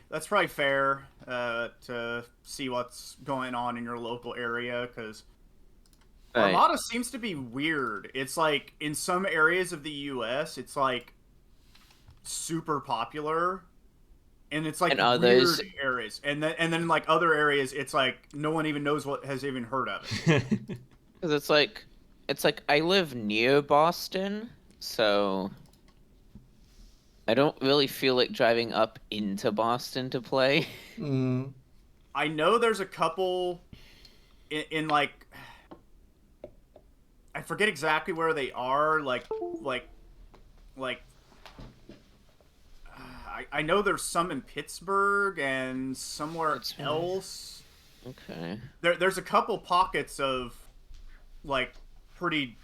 that's probably fair to see what's going on in your local area because Right. Armada seems to be weird. It's like in some areas of the U.S., it's like super popular, and it's like And others, weird areas, and then like other areas, it's like no one even knows what has even heard of it. because it's like I live near Boston, so I don't really feel like driving up into Boston to play. Mm. I know there's a couple in like I forget exactly where they are, like like I know there's some in Pittsburgh and somewhere Pittsburgh. else. Okay. There's a couple pockets of like pretty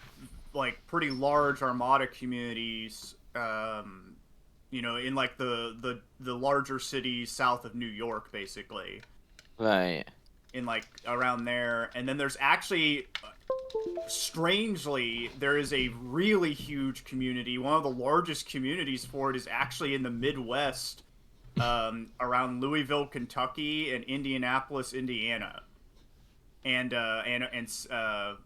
pretty large Armada communities. In like the larger cities south of New York, basically, Right. in like around there. And then there's actually, strangely, there is a really huge community. One of the largest communities for it is actually in the Midwest, around Louisville, Kentucky, and Indianapolis, Indiana, and Ohio,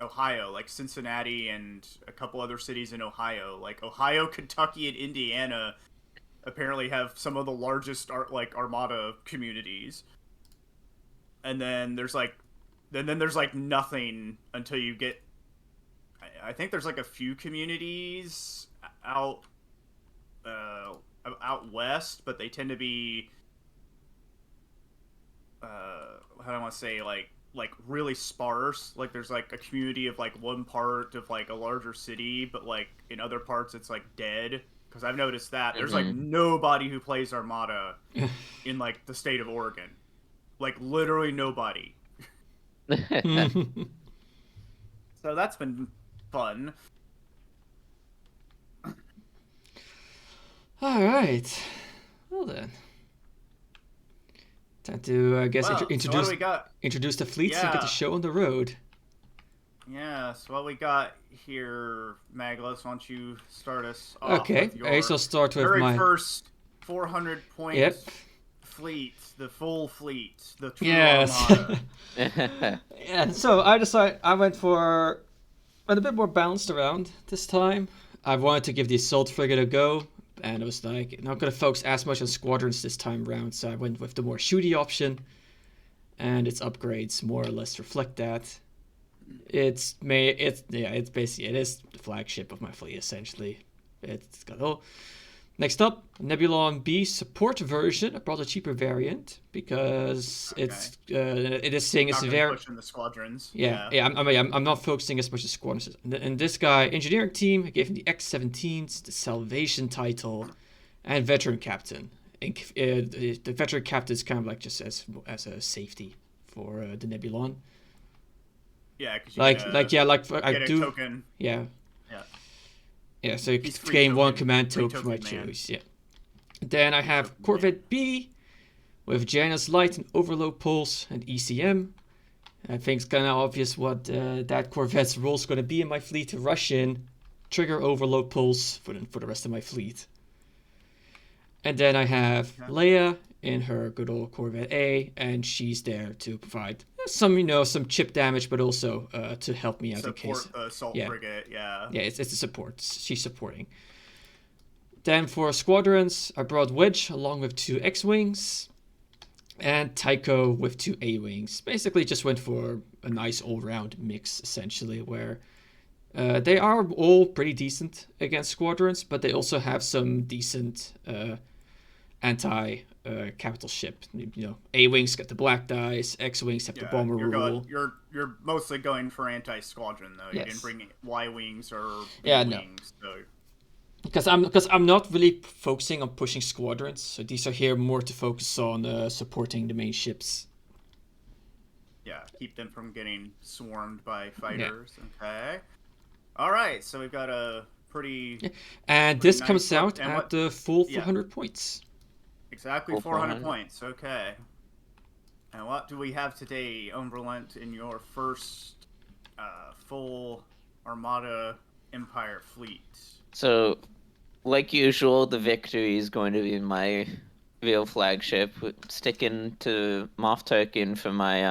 Ohio, like Cincinnati and a couple other cities in Ohio. Like Ohio, Kentucky, and Indiana apparently have some of the largest Armada communities. And then there's like nothing until you get. I think there's like a few communities out uh, out west, but they tend to be, how do I want to say, like really sparse. Like there's like a community of like one part of like a larger city, but like in other parts it's like dead. Because I've noticed that there's like Mm-hmm. nobody who plays Armada in like the state of Oregon, like literally nobody. So that's been fun. All right. Well then, time to I guess Well, so what do we got? introduce the fleets and get the Yeah, show on the road. yeah. So what we got here, Maglus? Why don't you start us off Okay, with I your shall start with very my. first 400 point Yep. fleet, the full fleet, the true Yes. Armada. Yeah. So I went a bit more balanced around this time. I wanted to give the assault frigate a go, and I was like, not gonna focus as much on squadrons this time around. So I went with the more shooty option, and its upgrades more or less reflect that. It's basically it is the flagship of my fleet essentially. It's got all. Next up, Nebulon B support version. I brought a cheaper variant because Okay. it is saying it's Not going to very. push in the squadrons. Yeah, Yeah. yeah. I'm not focusing as much as squadrons. And this guy, engineering team, I gave him the X-17s, the Salvation title, and veteran captain. And, the veteran captain is kind of like just as a safety for the Nebulon. Yeah, because you Like get like yeah like I get a do token. yeah Yeah. yeah. So you He's could gain one command free token from my token man. choice. Yeah. Then I Free have token man. Corvette B with Janus Light and Overload Pulse and ECM. I think it's kind of obvious what that Corvette's role is going to be in my fleet to rush in, trigger Overload Pulse for the rest of my fleet. And then I have Yeah. Leia in her good old Corvette A, and she's there to provide some chip damage, but also to help me out in case. Support the assault Yeah, frigate. Yeah. yeah, it's a support. She's supporting. Then for squadrons, I brought Wedge along with 2 X-Wings and Tycho with 2 A-Wings. Basically just went for a nice all-round mix, essentially, where they are all pretty decent against squadrons, but they also have some decent anti-capital ship. A-Wings got the black dice, X-Wings have the Yeah. bomber rule. You're mostly going for anti squadron though. You didn't Yes. bring Y wings or B Yeah, no. wings. So Because I'm not really focusing on pushing squadrons, so these are here more to focus on supporting the main ships. yeah, keep them from getting swarmed by fighters. Yeah. Okay. All right. So we've got a pretty. Yeah. And Pretty this nice comes look. out And at what? the full Yeah. 400 points. Exactly Full 400 400. points. Okay. And what do we have today, Umberlent, in your first full Armada Empire fleet? So like usual, the Victory is going to be my real flagship. Sticking to Moff Tarkin for my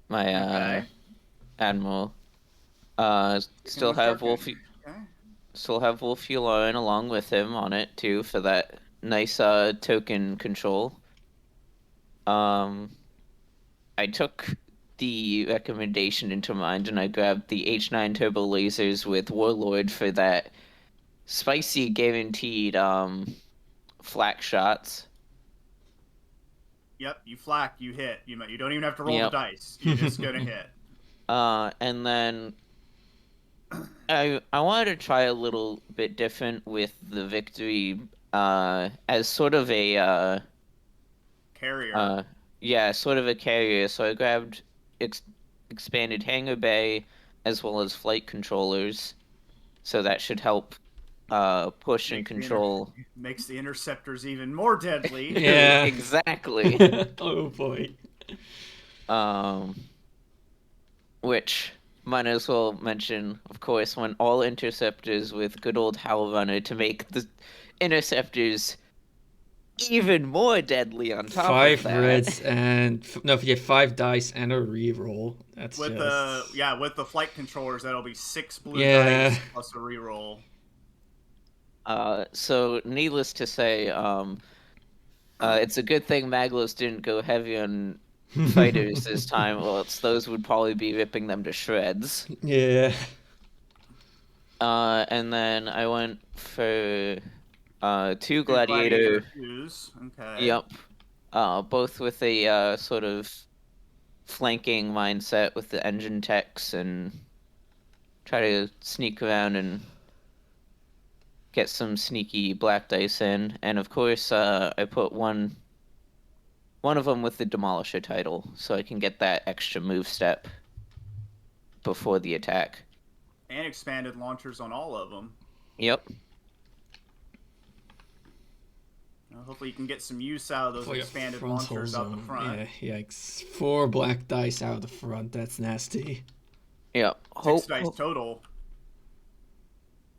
Okay. admiral. Sticking with Tarkin. Okay. Still have Wolf Yularen along with him on it too for that nice token control. Um, I took the recommendation into mind and I grabbed the H9 turbo lasers with Warlord for that spicy guaranteed flak shots. Yep, you flak, you hit. You don't even have to roll Yep. the dice. You're just gonna hit. And then I wanted to try a little bit different with the Victory as sort of a Carrier. yeah, sort of a carrier. So I grabbed expanded hangar bay as well as flight controllers. So that should help push and Makes control. makes the interceptors even more deadly. Yeah. Exactly. Oh boy. Um, which might as well mention, of course, when all interceptors with good old Howl Runner to make the interceptors even more deadly on top Five of that. reds and no, if you have 5 dice and a reroll, that's With just with the flight controllers, that'll be 6 blue Yeah. dice plus a reroll. So needless to say, it's a good thing Maglos didn't go heavy on fighters this time, or else those would probably be ripping them to shreds. Yeah. And then I went for 2 Two gladiator. twos. Okay. Yep. Both with a sort of flanking mindset with the engine techs and try to sneak around and get some sneaky black dice in. And of course, I put one of them with the Demolisher title, so I can get that extra move step before the attack. And expanded launchers on all of them. Yep. Hopefully you can get some use out of those For your expanded frontal launchers out the zone. front. Yeah, yikes. 4 black dice out the front. That's nasty. Yep. 6 dice total.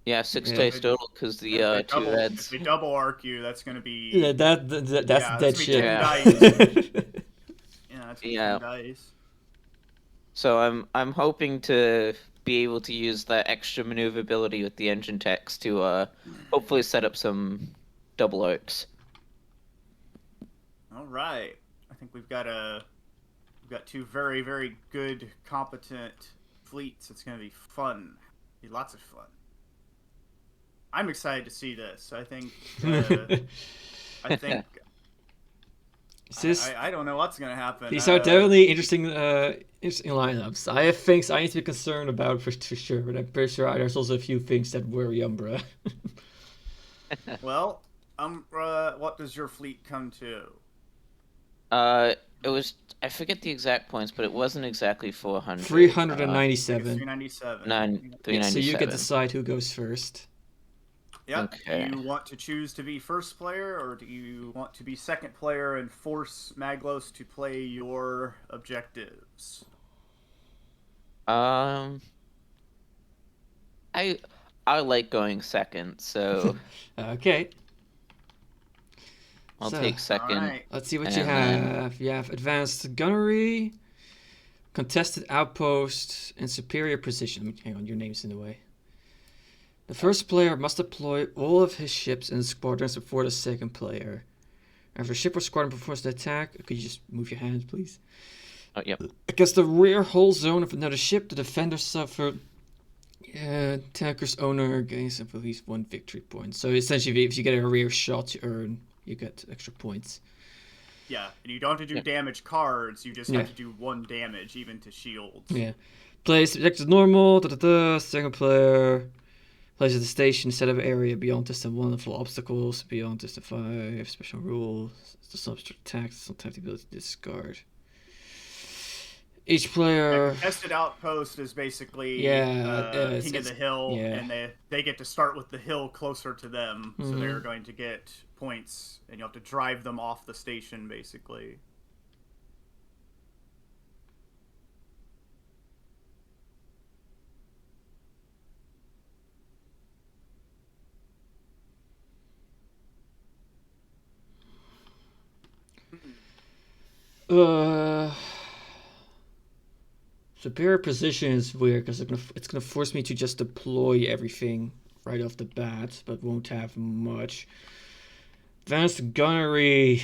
Yeah, 6 Yeah. dice total because the If they 2 double- reds. If they double arc you, that's going to be... Yeah, that's Yeah, dead that's shit. gonna Yeah. be 10 dice. Yeah, that's 10 Yeah. dice. So I'm hoping to be able to use that extra maneuverability with the engine techs to hopefully set up some double arcs. All right. I think we've got 2 very, very good, competent fleets. It's going to be fun. Be lots of fun. I'm excited to see this. I think I don't know what's going to happen. These are definitely interesting lineups. I have things I need to be concerned about for sure, but I'm pretty sure there's also a few things that worry Umbra. Well, what does your fleet come to? It was, I forget the exact points, but it wasn't exactly 400. 397. 397. 397. Yeah, so you get to decide who goes first. Yep. Okay. Do you want to choose to be first player, or do you want to be second player and force Maglos to play your objectives? I like going second, so Okay. I'll So, take second. Alright. Let's see what you And then- have. You have advanced gunnery, contested outpost, and superior position. Hang on, your name's in the way. The first player must deploy all of his ships and squadrons before the second player. If a ship or squadron performs an attack, could you just move your hand, please? Oh, yep. Against the rear hull zone of another ship, the defender suffer. Tanker's owner gains at least 1 victory point. So essentially, if you get a rear shot, you get extra points. Yeah, and you don't have to do damage cards. You just Yeah. have to do 1 damage, even to shields. Yeah. Plays objective normal. Second player plays at the station instead of area beyond distant 1 full obstacles. Beyond distant 5 special rules. The substitute attacks. Some type of ability to discard. Each player. Contested outpost is basically Yeah, King of the Hill, yeah. and they get to start with the hill closer to them, so Mhm. they're going to get points, and you have to drive them off the station, basically. Uh, superior position is weird because it's gonna force me to just deploy everything right off the bat, but won't have much. Advanced gunnery.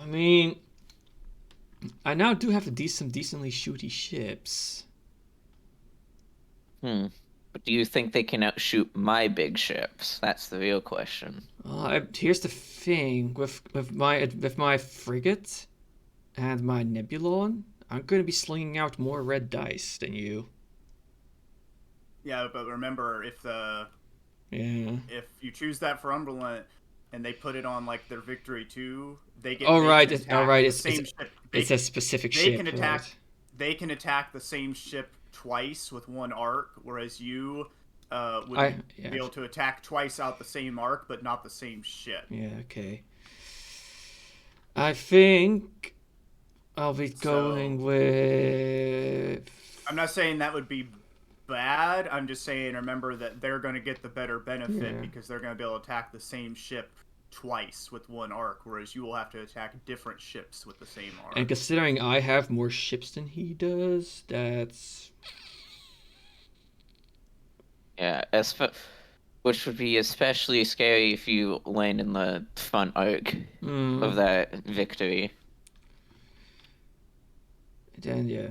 I mean, I now do have some decently shooty ships. But do you think they can outshoot my big ships? That's the real question. Here's the thing with my frigate and my Nebulon, I'm going to be slinging out more red dice than you. Yeah, but remember, if you choose that for Umberland and they put it on like their victory too, they get. Oh right, It's a specific they ship. Can attack. Right. They can attack the same ship twice with one arc, whereas you would be able to attack twice out the same arc, but not the same ship. Yeah. Okay. I think I'll be going with. I'm not saying that would be bad. I'm just saying remember that they're going to get the better benefit because they're going to be able to attack the same ship twice with one arc, whereas you will have to attack different ships with the same arc. And considering I have more ships than he does, that's... Yeah, which would be especially scary if you land in the front arc of that victory. Then, yeah,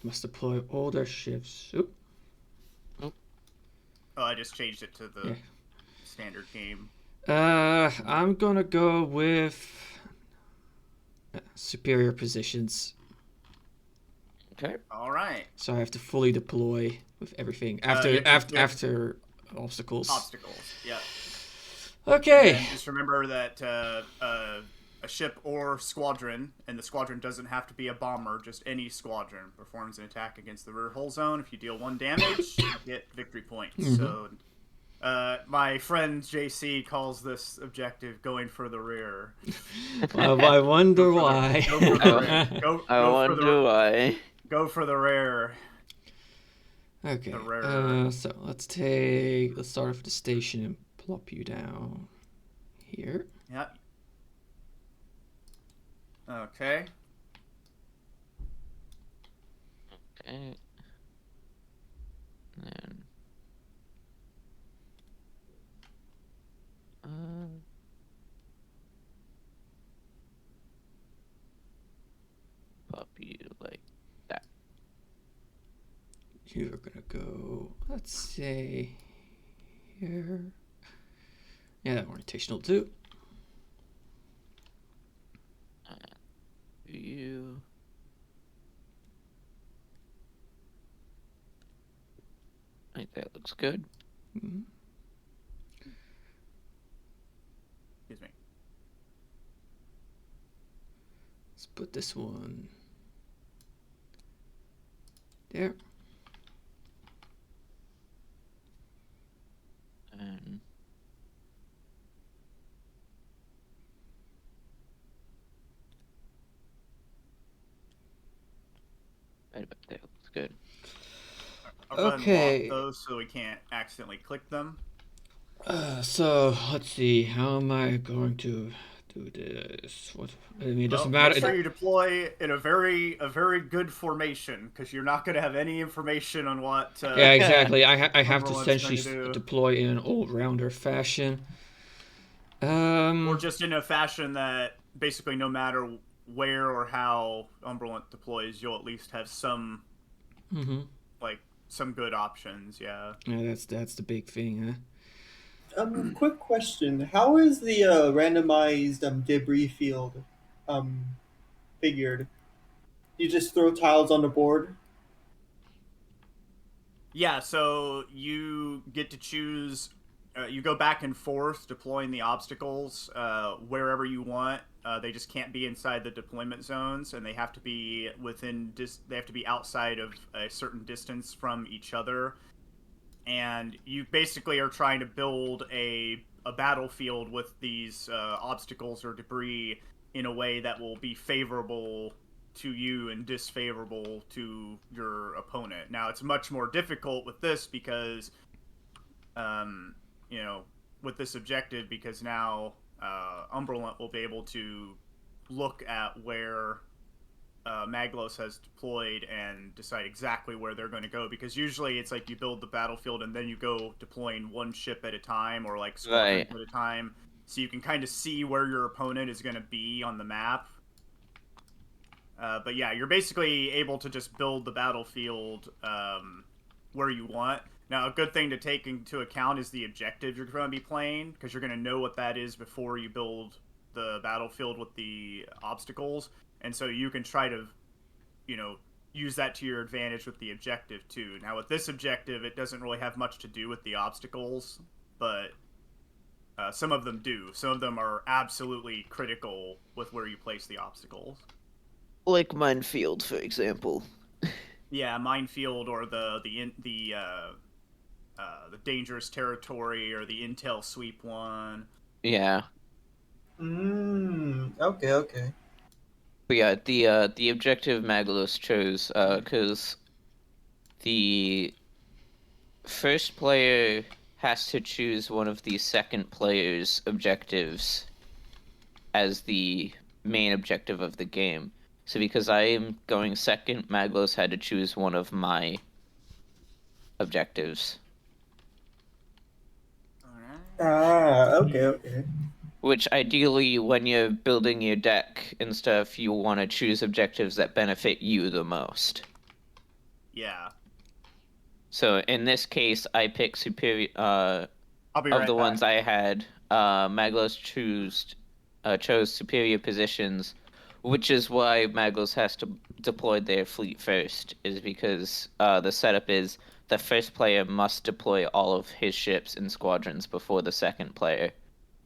must deploy all their ships. Oop. Oh, I just changed it to the standard game. I'm gonna go with superior positions. Okay. All right. So I have to fully deploy with everything after obstacles. Obstacles. Yeah. Okay. And just remember that a ship or squadron, and the squadron doesn't have to be a bomber, just any squadron, performs an attack against the rear hull zone. If you deal 1 damage, you get victory points. So, my friend JC calls this objective going for the rear. I wonder why. I wonder why. Go for the rear. Okay. So let's start off the station and plop you down here. Yep. Okay. Okay. Then. Pop you like that. You're gonna go, let's say, here. Yeah, that orientation will do. You. I think that looks good. Excuse me. Let's put this one there. And right about there looks good. I'll unlock those so we can't accidentally click them. So let's see. How am I going to do this? What? I mean, it doesn't matter. Make sure you deploy in a very good formation because you're not going to have any information on what. Yeah, exactly. I have to essentially deploy in an all-rounder fashion. Or just in a fashion that basically no matter where or how Umberland deploys, you'll at least have some, some good options. Yeah. Yeah, that's the big thing, huh? Quick question: how is the randomized debris field figured? You just throw tiles on the board? Yeah, so you get to choose. You go back and forth deploying the obstacles wherever you want. They just can't be inside the deployment zones, and they have to be they have to be outside of a certain distance from each other. And you basically are trying to build a battlefield with these obstacles or debris in a way that will be favorable to you and disfavorable to your opponent. Now, it's much more difficult with this because, with this objective, because now Umberlant will be able to look at where Maglos has deployed and decide exactly where they're going to go, because usually it's like you build the battlefield and then you go deploying one ship at a time, or like squadrons Right. at a time, so you can kind of see where your opponent is going to be on the map. But yeah, you're basically able to just build the battlefield where you want. Now, a good thing to take into account is the objective you're going to be playing, because you're going to know what that is before you build the battlefield with the obstacles. And so you can try to, use that to your advantage with the objective too. Now, with this objective, it doesn't really have much to do with the obstacles, but some of them do. Some of them are absolutely critical with where you place the obstacles. Like Minefield, for example. Yeah, minefield, or the dangerous territory, or the intel sweep one. Yeah. Okay, okay. But yeah, the objective Magalos chose, because the first player has to choose one of the second player's objectives as the main objective of the game. So because I am going second, Maglos had to choose one of my objectives. Okay, okay. Which ideally, when you're building your deck and stuff, you want to choose objectives that benefit you the most. Yeah. So in this case, I picked superior. I'll be Of right the back. ones I had, Maglos chose superior positions, which is why Maglos has to deploy their fleet first, is because the setup is the first player must deploy all of his ships and squadrons before the second player.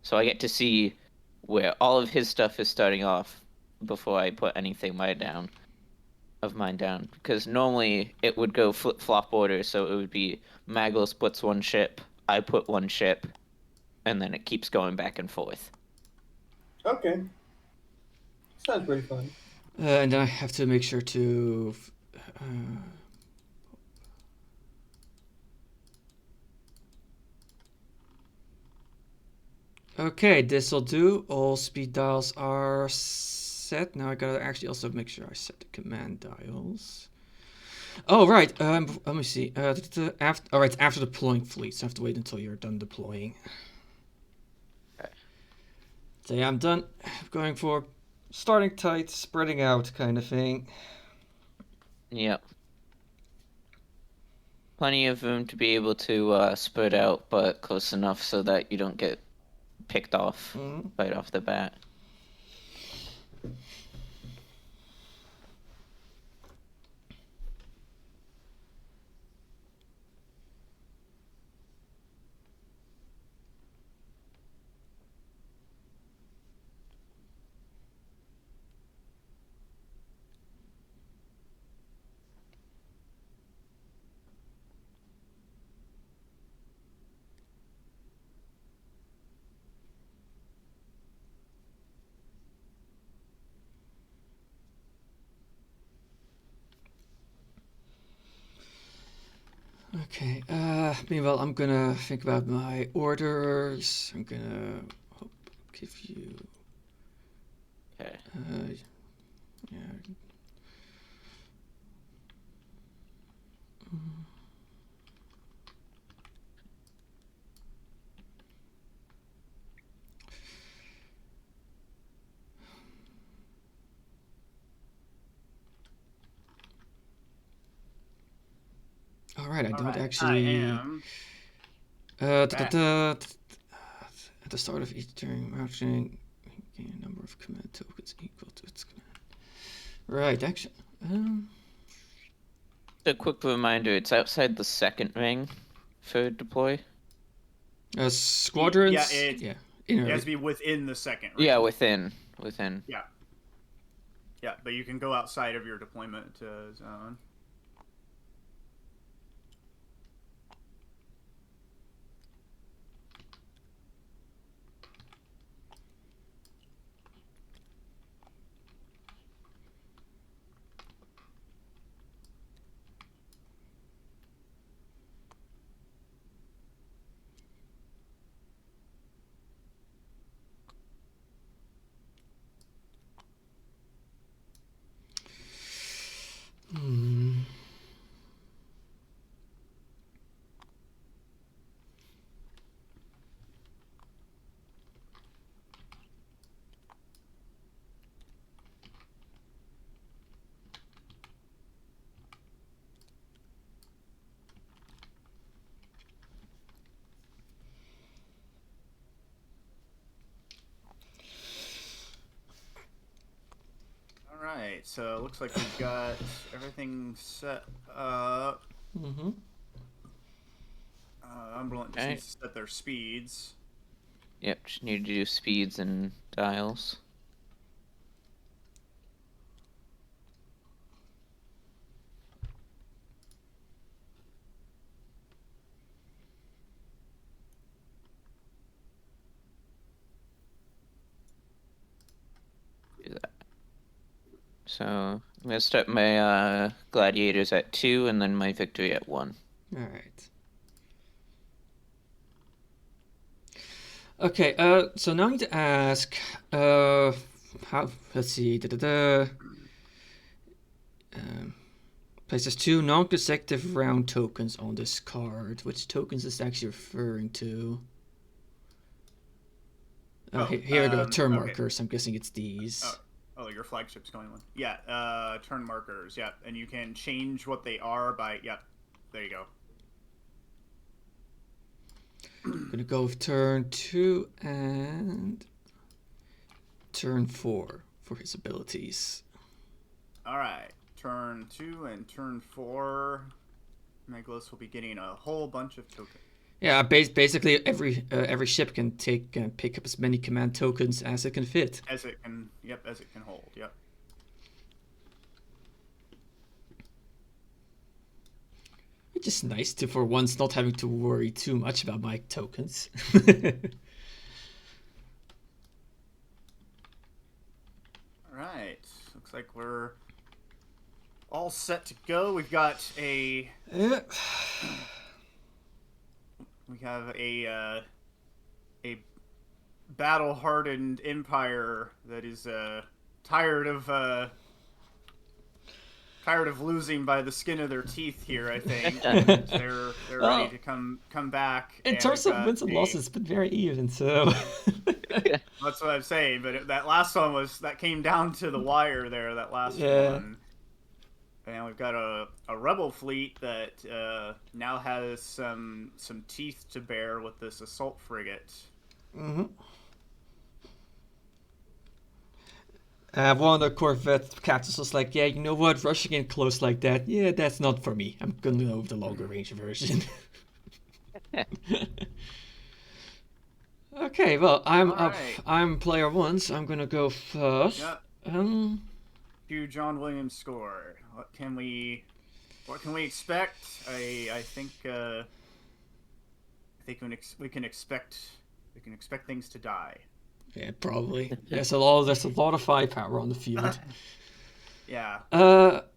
So I get to see where all of his stuff is starting off before I put anything of mine down. Because normally it would go flip-flop order, so it would be Maglos puts one ship, I put one ship, and then it keeps going back and forth. Okay. Sounds pretty fun. And then I have to make sure to. Okay, this'll do. All speed dials are set. Now I gotta actually also make sure I set the command dials. Oh, right. Let me see. All right, after deploying fleets, I have to wait until you're done deploying. Okay. So yeah, I'm done. I'm going for starting tight, spreading out kind of thing. Yep. Plenty of room to be able to spread out, but close enough so that you don't get picked off right off the bat. Okay. Meanwhile, I'm gonna think about my orders. I'm gonna give you. Okay. Yeah. All right. I don't Alright, actually. I am At back. the start of each turn, mounting gain a number of command tokens equal to its command. Right. Actually. A quick reminder, it's outside the second ring for deploy. Squadrons. Yeah, Inner. It has to be within the second ring. Yeah, within. Yeah, but you can go outside of your deployment zone. so it looks like we've got everything set up. Mm-hmm. Umberland just needs to set their speeds. Yep, just need to do speeds and dials. Do that. So I'm gonna start my gladiators at 2 and then my victory at 1. All right. Okay, so now I need to ask, how, let's see, places 2 non-consecutive round tokens on this card. Which tokens is it actually referring to? Here we go, turn markers. I'm guessing it's these. Oh, your flagship's going one. Yeah, turn markers, yeah. And you can change what they are by, yeah, there you go. I'm gonna go with turn 2 and turn 4 for his abilities. Alright, turn 2 and turn 4. Meglos will be getting a whole bunch of tokens. Yeah, basically every ship can pick up as many command tokens as it can fit. As it can hold, yep. Which is nice to, for once, not having to worry too much about my tokens. Alright, looks like we're all set to go. We've got a... We have a battle-hardened empire that is tired of losing by the skin of their teeth here. I think they're ready to come back. In terms of wins and losses, it's been very even. So that's what I'm saying. But that last one that came down to the wire there. That last one. And we've got a rebel fleet that now has some teeth to bear with this assault frigate. Mm-hmm. One of the Corvette captains was like, yeah, you know what, rushing in close like that, yeah, that's not for me. I'm gonna go with the longer range version. Okay, well, I'm up. I'm player 1, so I'm gonna go first. Yep. To John Williams' score. What can we expect? I think we can expect things to die. Yeah, probably. There's a lot of firepower on the field. Yeah.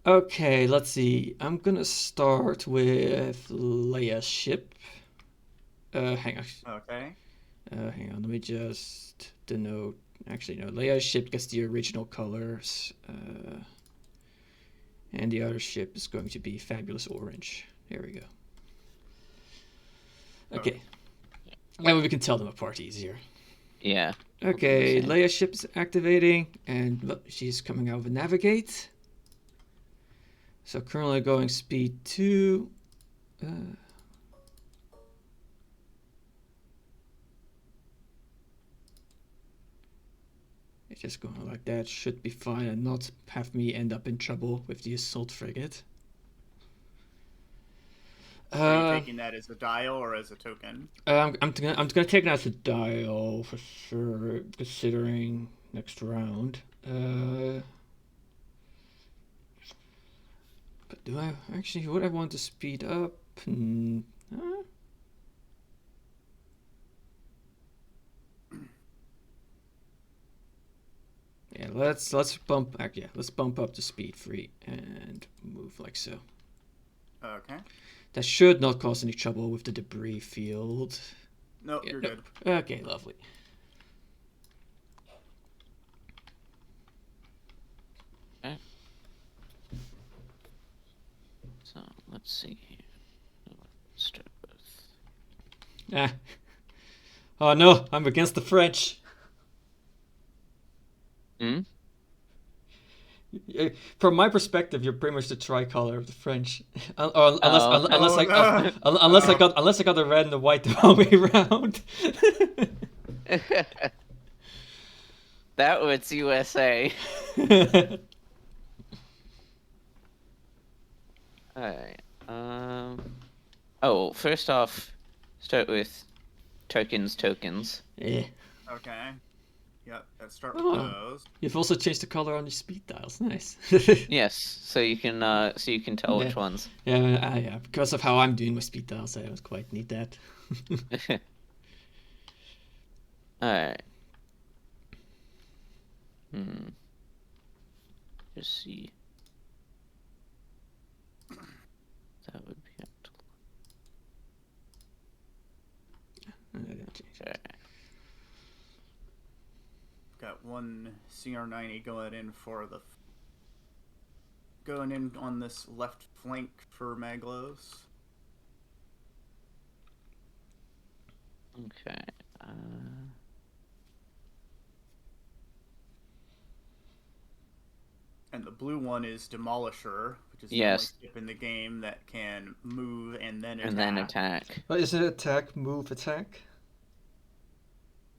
Okay, let's see. I'm gonna start with Leia's ship. Hang on. Okay. Hang on, let me just denote. Actually, no. Leia's ship gets the original colors. And the other ship is going to be Fabulous Orange. There we go. Okay. That way we can tell them apart easier. Yeah. Okay, Leia's ship is activating, and look, she's coming out of a navigate. So currently going speed 2. Just going like that should be fine and not have me end up in trouble with the assault frigate. Are you taking that as a dial or as a token? I'm gonna take it as a dial for sure, considering next round. But do I actually? Would I want to speed up? Yeah, let's bump up to speed 3 and move like so. Okay. That should not cause any trouble with the debris field. Nope, you're good. Okay, lovely. Okay. So let's see here. Start with. Oh no, I'm against the French. Hmm? From my perspective, you're pretty much the tricolor of the French, unless I got the red and the white the wrong way around. That was USA. Alright. Oh, first off, start with tokens. Yeah. Okay. Yep, let's start with Oh. those. You've also changed the color on your speed dials. Nice. Yes, so you can tell which Yeah. ones. Yeah, because of how I'm doing my speed dials, I don't quite need that. Alright. Just see. That would be it. Alright. Got one CR90 going in on this left flank for Maglos. Okay. And the blue one is Demolisher, which is Yes. the only ship in the game that can move and then attack. And then attack. Well, is it attack, move, attack?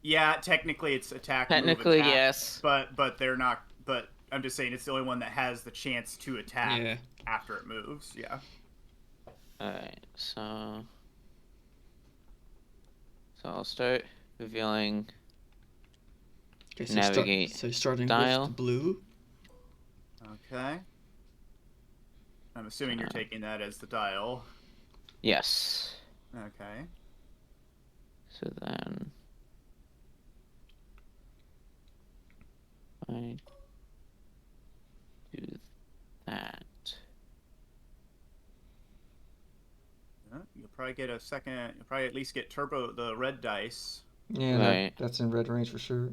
Yeah, technically it's attack. Technically, move, attack, yes. But they're not. But I'm just saying it's the only one that has the chance to attack Yeah. after it moves. Yeah. Alright, so I'll start revealing. Okay, so Navigate so starting dial. with the blue. Okay. I'm assuming you're taking that as the dial. Yes. Okay. So then I do that. You'll probably get a second. You'll probably at least get the red dice. Yeah, Right. that's in red range for sure.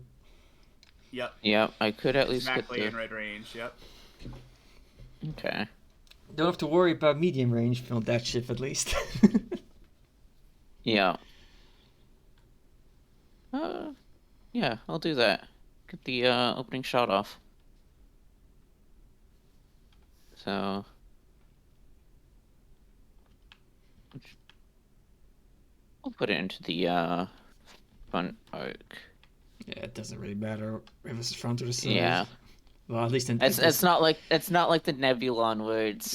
Yep. Yep, I could at least Exactly get in the. red range. Yep. Okay. Don't have to worry about medium range on that ship at least. Yeah. Yeah, I'll do that. Get the opening shot off. So. I'll put it into the front arc. Yeah, it doesn't really matter if it's front or the side. Yeah. Well, at least in It's not like the Nebulon where its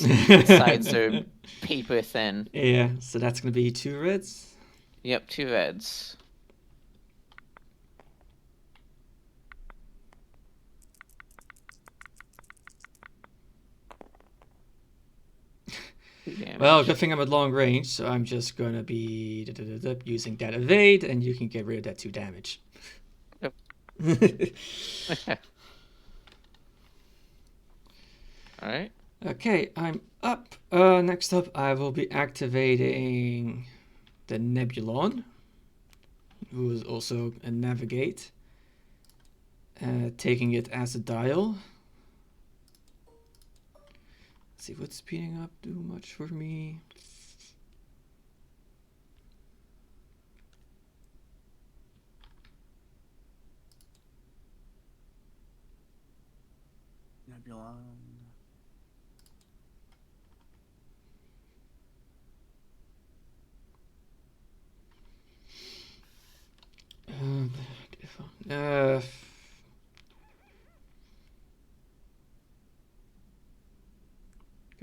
sides are paper thin. Yeah, so that's gonna be 2 reds. Yep, 2 reds. Well, good thing I'm at long range, so I'm just gonna be using that evade, and you can get rid of that 2 damage. Yep. Alright. Okay, I'm up. Next up, I will be activating the Nebulon, who is also a navigate. Taking it as a dial. Let's see, would speeding up do much for me? Nebulon.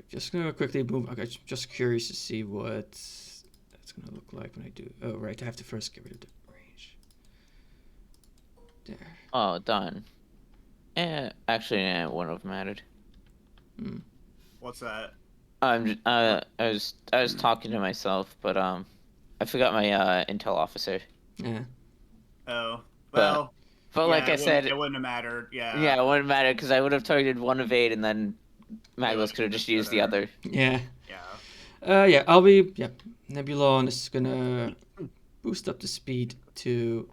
Just gonna quickly move. Okay, just curious to see what that's gonna look like when I do. Oh, right, I have to first get rid of the range. There. Oh, done. Actually, it wouldn't have mattered. What's that? I was talking to myself, but I forgot my intel officer. Yeah. Oh, well. But yeah, like I said, it wouldn't have mattered. Yeah. yeah, it wouldn't matter because I would have targeted one evade and then Maglos could have just used the other. Yeah. Yeah. Yeah, I'll be. Yeah. Nebulon is gonna boost up the speed to.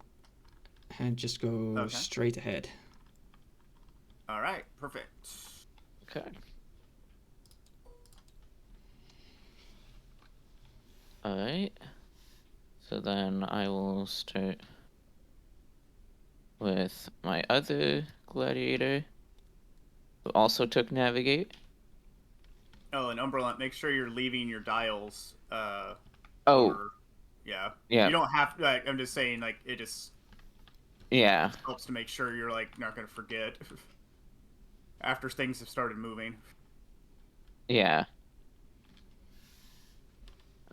And just go straight ahead. All right. Perfect. Okay. Alright. So then I will start with my other gladiator, who also took navigate. Oh, and Umberland, make sure you're leaving your dials. Yeah. Yeah. You don't have to. Like, I'm just saying, like, it just Yeah. helps to make sure you're like not gonna forget after things have started moving. Yeah.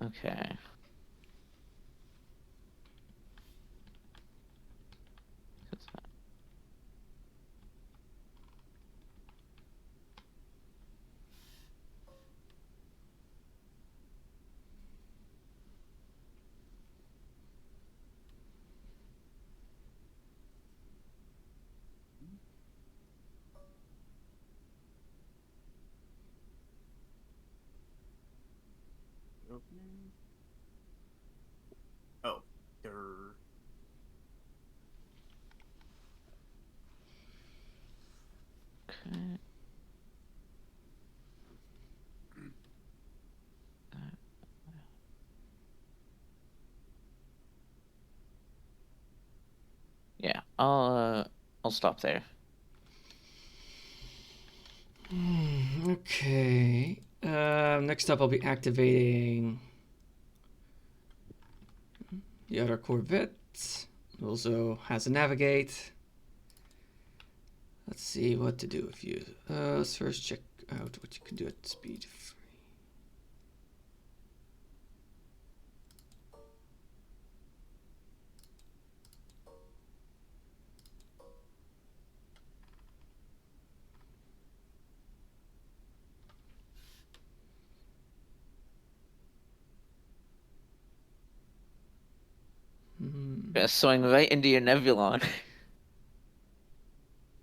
Okay. Oh, they're... Okay. Yeah, I'll stop there. Okay. Next up, I'll be activating the other Corvette. It also has a navigate. Let's see what to do with you. Let's first check out what you can do at speed 3. Yeah, swing right into your Nebulon.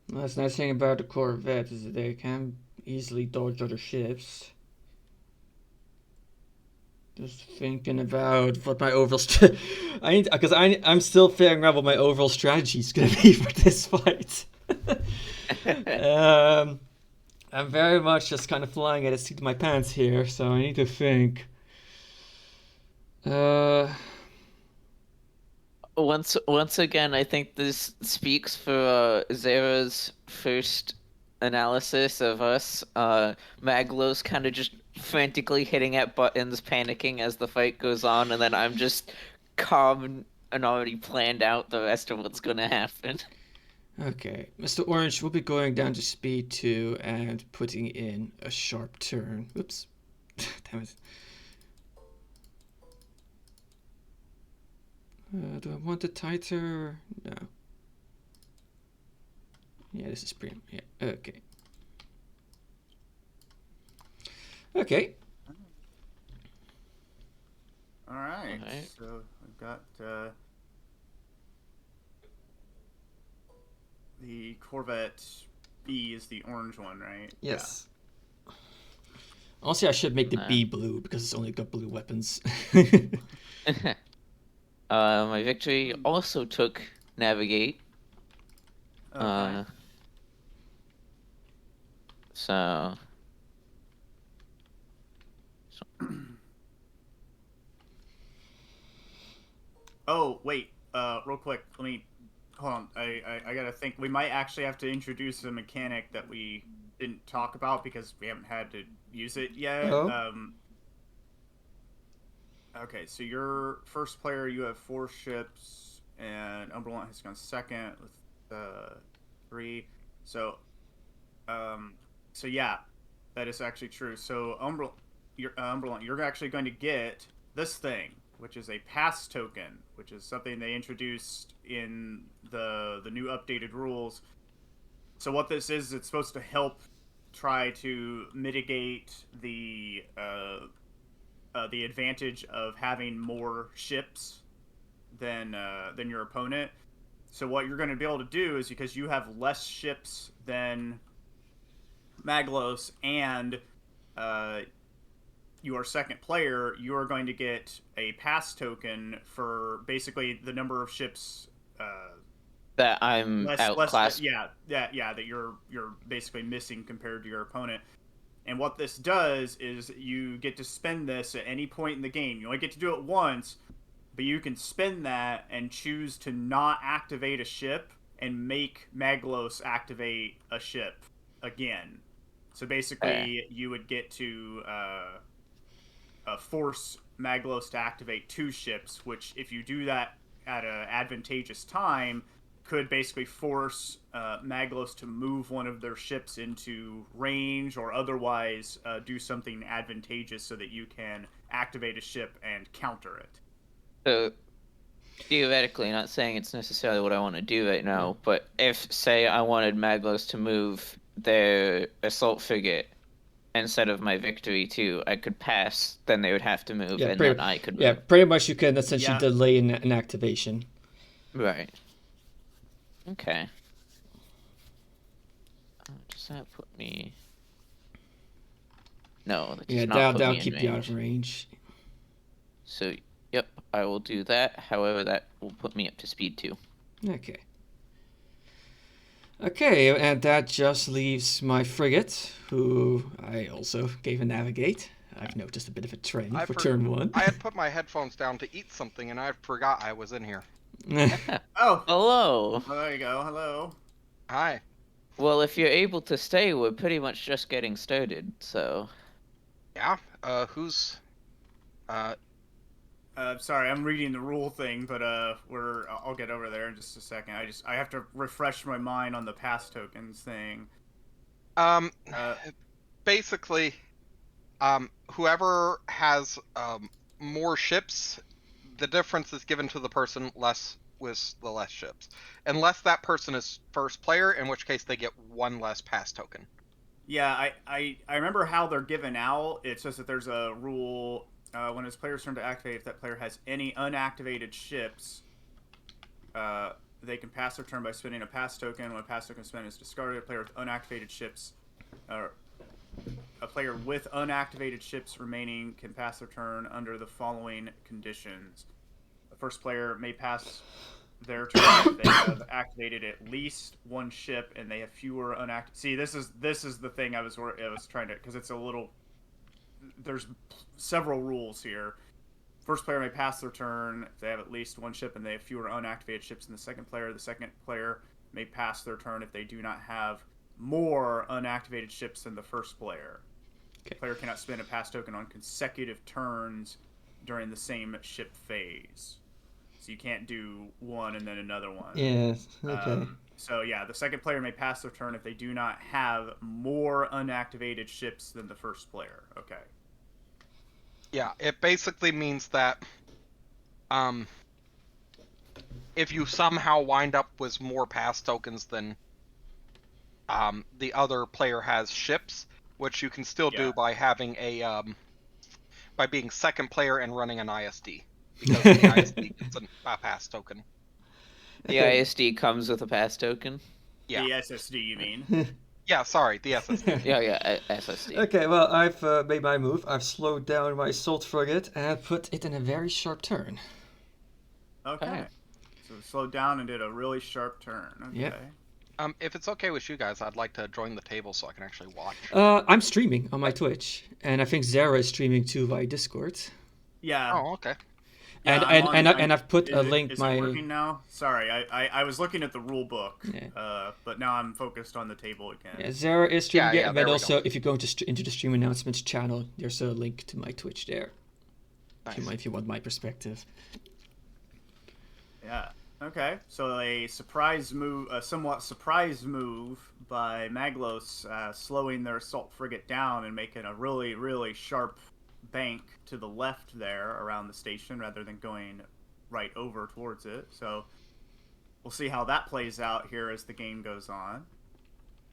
That's the nice thing about the Corvette is that they can easily dodge other ships. Just thinking about what my overall I'm still figuring out what my overall strategy is gonna be for this fight. I'm very much just kind of flying at the seat of my pants here, so I need to think. Once again, I think this speaks for Zera's first analysis of us. Maglos kind of just frantically hitting at buttons, panicking as the fight goes on, and then I'm just calm and already planned out the rest of what's gonna happen. Okay, Mr. Orange will be going down to speed 2 and putting in a sharp turn. Oops. Damn it. Do I want it tighter? No. Yeah, this is pretty... Yeah, okay. Okay. All right. Alright. So we've got the Corvette B is the orange one, right? Yes. Also, I should make the Uh. B blue because it's only got blue weapons. My victory also took navigate. Yeah. Okay. So Oh wait. Real quick. Let me hold on. I gotta think. We might actually have to introduce a mechanic that we didn't talk about because we haven't had to use it yet. Oh. Okay, so your first player, you have 4 ships, and Umberland has gone second with 3. So, so yeah, that is actually true. So Umberland, you're actually going to get this thing, which is a pass token, which is something they introduced in the new updated rules. So what this is, it's supposed to help try to mitigate the advantage of having more ships than your opponent. So what you're going to be able to do is, because you have less ships than Maglos and your second player, you are going to get a pass token for basically the number of ships that I'm outclassed. that you're basically missing compared to your opponent. And what this does is you get to spend this at any point in the game. You only get to do it once, but you can spend that and choose to not activate a ship and make Maglos activate a ship again. So basically, you would get to force Maglos to activate 2 ships, which, if you do that at an advantageous time, could basically force Maglos to move one of their ships into range or otherwise do something advantageous so that you can activate a ship and counter it. So theoretically, not saying it's necessarily what I want to do right now, but if, say, I wanted Maglos to move their assault frigate instead of my Victory too, I could pass, then they would have to move, and then I could move. Yeah, pretty much you can essentially Yeah. delay an activation. Right. Okay. Does that put me... No, that does Yeah, not put that'll me in keep you out range. of range. So, yep, I will do that. However, that will put me up to speed 2. Okay. Okay, and that just leaves my frigate, who I also gave a navigate. I've noticed a bit of a trend for turn 1. I had put my headphones down to eat something, and I forgot I was in here. Oh, Hello! well, there you go. Hello. Hi. Well, if you're able to stay, we're pretty much just getting started, so... Yeah. Who's? Sorry, I'm reading the rule thing, but I'll get over there in just a second. I have to refresh my mind on the pass tokens thing. Basically, whoever has more ships, the difference is given to the person with the less ships, unless that person is first player, in which case they get 1 less pass token. Yeah, I remember how they're given out. It says that there's a rule when it's player's turn to activate. If that player has any unactivated ships, they can pass their turn by spending a pass token. When a pass token spent is discarded, a player with unactivated ships, a player with unactivated ships remaining can pass their turn under the following conditions. The first player may pass their turn if they have activated at least 1 ship and they have fewer unactivated. See, this is the thing I was trying to, because it's a little. There's several rules here. First player may pass their turn if they have at least 1 ship and they have fewer unactivated ships than the second player. The second player may pass their turn if they do not have more unactivated ships than the first player. Okay. The player cannot spend a pass token on consecutive turns during the same ship phase. So you can't do one and then another one. Yeah, okay. So yeah, the second player may pass their turn if they do not have more unactivated ships than the first player. Okay. Yeah, it basically means that if you somehow wind up with more pass tokens than the other player has ships, which you can still do by having by being second player and running an ISD, because the ISD gets a pass token. The ISD comes with a pass token? Yeah. The SSD, you mean? Yeah, sorry, the SSD. Yeah, SSD. Okay, well, I've made my move. I've slowed down my assault frigate and put it in a very sharp turn. Okay. So it slowed down and did a really sharp turn. Okay. Yep. If it's okay with you guys, I'd like to join the table so I can actually watch. I'm streaming on my Twitch, and I think Zara is streaming too via Discord. Yeah. Oh, okay. Yeah, And I've put a link. Is my it working now? Sorry, I was looking at the rule book, Yeah. but now I'm focused on the table again. Yeah, Zara is streaming it, Yeah, and there then we also if you go into the stream announcements channel, there's a link to my Twitch there. Nice. If you want my perspective. Yeah. Okay. So a somewhat surprise move by Maglos, slowing their assault frigate down and making a really, really sharp bank to the left there around the station rather than going right over towards it. So we'll see how that plays out here as the game goes on.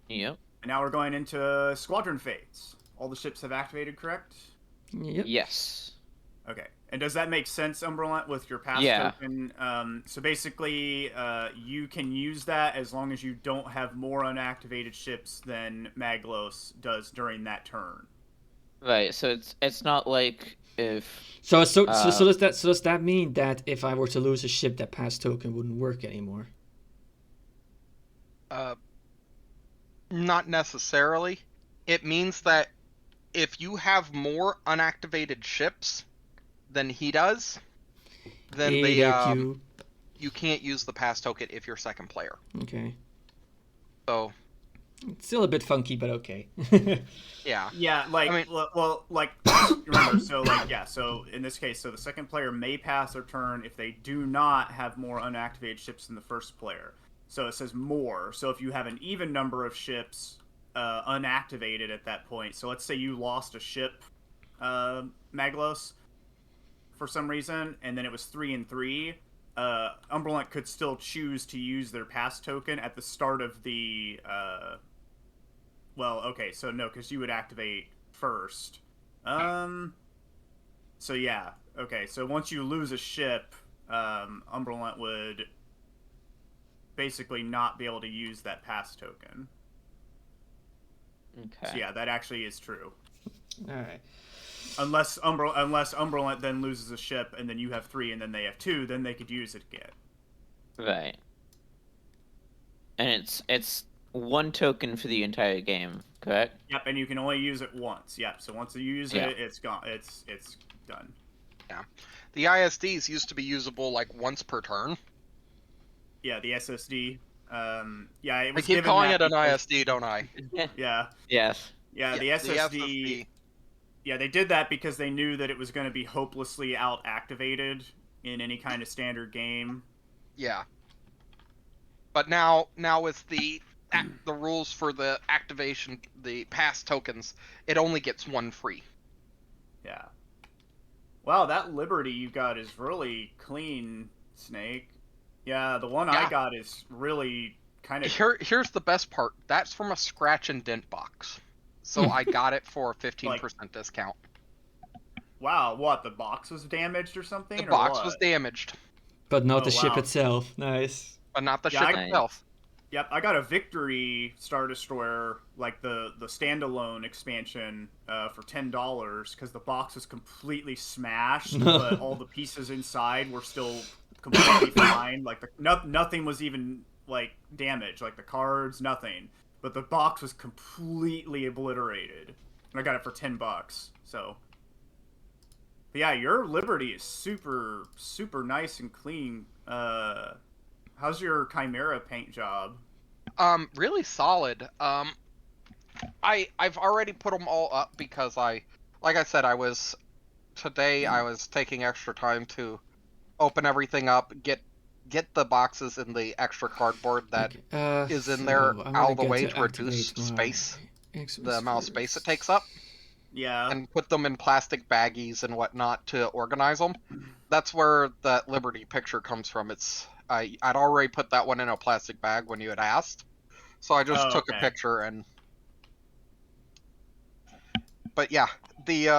Yep. And now we're going into squadron fates. All the ships have activated, correct? Yep. Yes. Okay. And does that make sense, Umberland, with your pass token? So basically, you can use that as long as you don't have more unactivated ships than Maglos does during that turn. Right, so it's not like if... So does that mean that if I were to lose a ship, that pass token wouldn't work anymore? Not necessarily. It means that if you have more unactivated ships than he does, then you can't use the pass token if you're second player. Okay. So it's still a bit funky, but okay. Yeah. Yeah, like, I mean, well, like, remember, so, like, yeah, so in this case, so the second player may pass their turn if they do not have more unactivated ships than the first player. So it says more. So if you have an even number of ships unactivated at that point, so let's say you lost a ship, Maglos, for some reason, and then it was 3 and 3, Umberlant could still choose to use their pass token at the start of the. Well, okay, so no, because you would activate first. So yeah, okay, so once you lose a ship, Umberlant would basically not be able to use that pass token. Okay. So yeah, that actually is true. All right. Unless Umberlant then loses a ship, and then you have 3, and then they have 2, then they could use it again. Right. And it's 1 token for the entire game, correct? Yep, and you can only use it once. Yep. So once you use Yeah. it, it's gone. It's done. Yeah. The ISDs used to be usable like once per turn. Yeah, the SSD. Yeah, it I was keep given calling that it an because- ISD, don't I? Yeah, Yes. yeah, the SSD. Yeah, they did that because they knew that it was going to be hopelessly out activated in any kind of standard game. Yeah. But now with the rules for the activation, the pass tokens, it only gets 1 free. Yeah. Wow, that Liberty you got is really clean, Snake. Yeah, the one I Yeah. got is really kind of. Here's the best part. That's from a scratch and dent box. So I got it for a 15% discount. Wow, what? The box was damaged or something? The or box what? was damaged, But not Oh, the ship wow. itself. Nice. but not the Yeah, ship I- itself. Yep, I got a Victory Star Destroyer, like the standalone expansion, for $10 because the box was completely smashed, but all the pieces inside were still completely fine. Like nothing was even like damaged, like the cards, nothing. But the box was completely obliterated, and I got it for $10. So, but yeah, your Liberty is super nice and clean. How's your Chimera paint job? Really solid. I've already put them all up because like I said, I was taking extra time to open everything up, get the boxes in the extra cardboard that is in there so I'm out gonna of the get way to to reduce activate my space, X-Wings the amount of space it first. takes up, Yeah. and put them in plastic baggies and whatnot to organize them. That's where that Liberty picture comes from. I'd already put that one in a plastic bag when you had asked, so I just Oh, took okay. a picture and. But yeah, the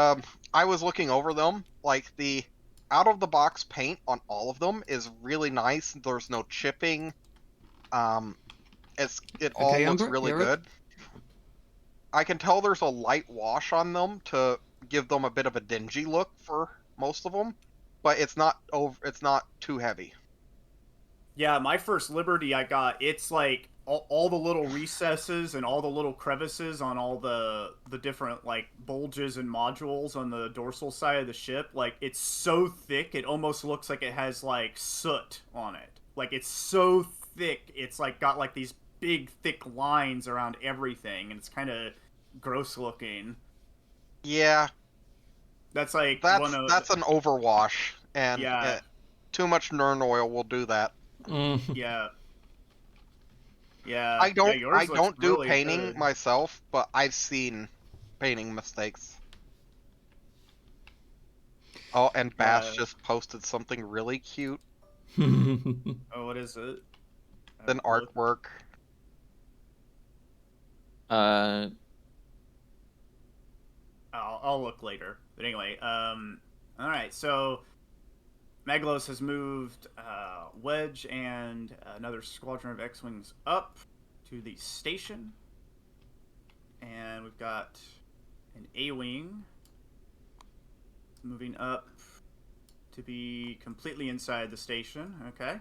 I was looking over them, like the out of the box paint on all of them is really nice. There's no chipping. It all Okay, looks Umber, really you're up. good. I can tell there's a light wash on them to give them a bit of a dingy look for most of them, but it's not too heavy. Yeah, my first Liberty I got, it's like all the little recesses and all the little crevices on all the different like bulges and modules on the dorsal side of the ship, like it's so thick it almost looks like it has like soot on it. Like it's so thick, it's like got like these big thick lines around everything, and it's kind of gross looking. Yeah, That's like that's an overwash, and Yeah. too much Nern oil will do that. Yeah. Yeah. I don't Yeah, yours looks do really painting good. myself, but I've seen painting mistakes. Oh, and Bash Yeah. just posted something really cute. Oh, what is it? An artwork. I'll look later. But anyway, all right. So Maglos has moved Wedge and another squadron of X-wings up to the station, and we've got an A-wing moving up to be completely inside the station. Okay.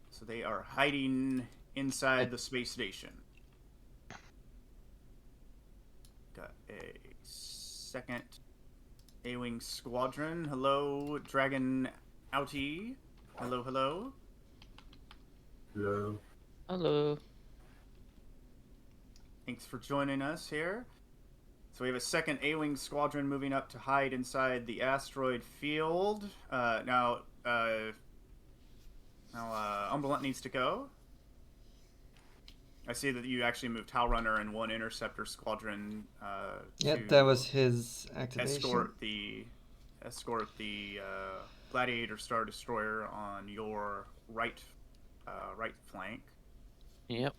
So they are hiding inside the space station. Got a second A-Wing squadron. Hello, Dragon Outie. Hello, hello. Hello. Hello. Thanks for joining us here. So we have a second A-Wing squadron moving up to hide inside the asteroid field. Now, Umberlant needs to go. I see that you actually moved Hal Runner and 1 Interceptor Squadron Yeah, to that was his activation. escort the Gladiator Star Destroyer on your right flank, Yep.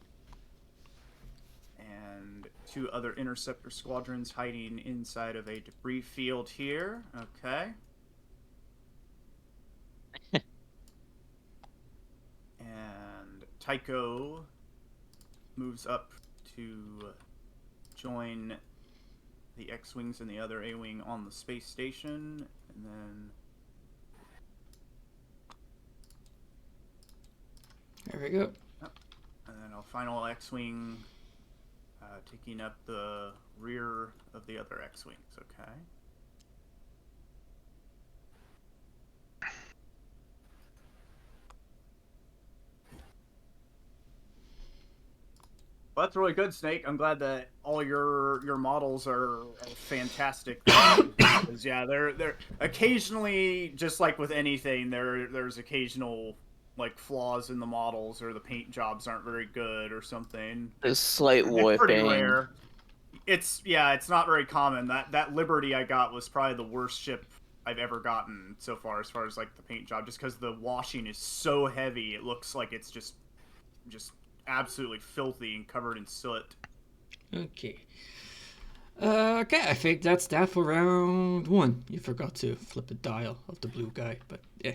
and 2 other Interceptor Squadrons hiding inside of a debris field here. Okay. And Tycho moves up to join the X-Wings and the other A-Wing on the space station, and then There we go. a final X-Wing taking up the rear of the other X-Wings. Okay. Well, that's really good, Snake. I'm glad that all your models are fantastic. Yeah, they're occasionally, just like with anything, there's occasional like flaws in the models, or the paint jobs aren't very good or something. There's slight It's pretty warping. rare. It's not very common. That Liberty I got was probably the worst ship I've ever gotten so far as like the paint job, just because the washing is so heavy. It looks like it's just absolutely filthy and covered in soot. Okay. Okay, I think that's that for round 1. You forgot to flip the dial of the blue guy, but yeah.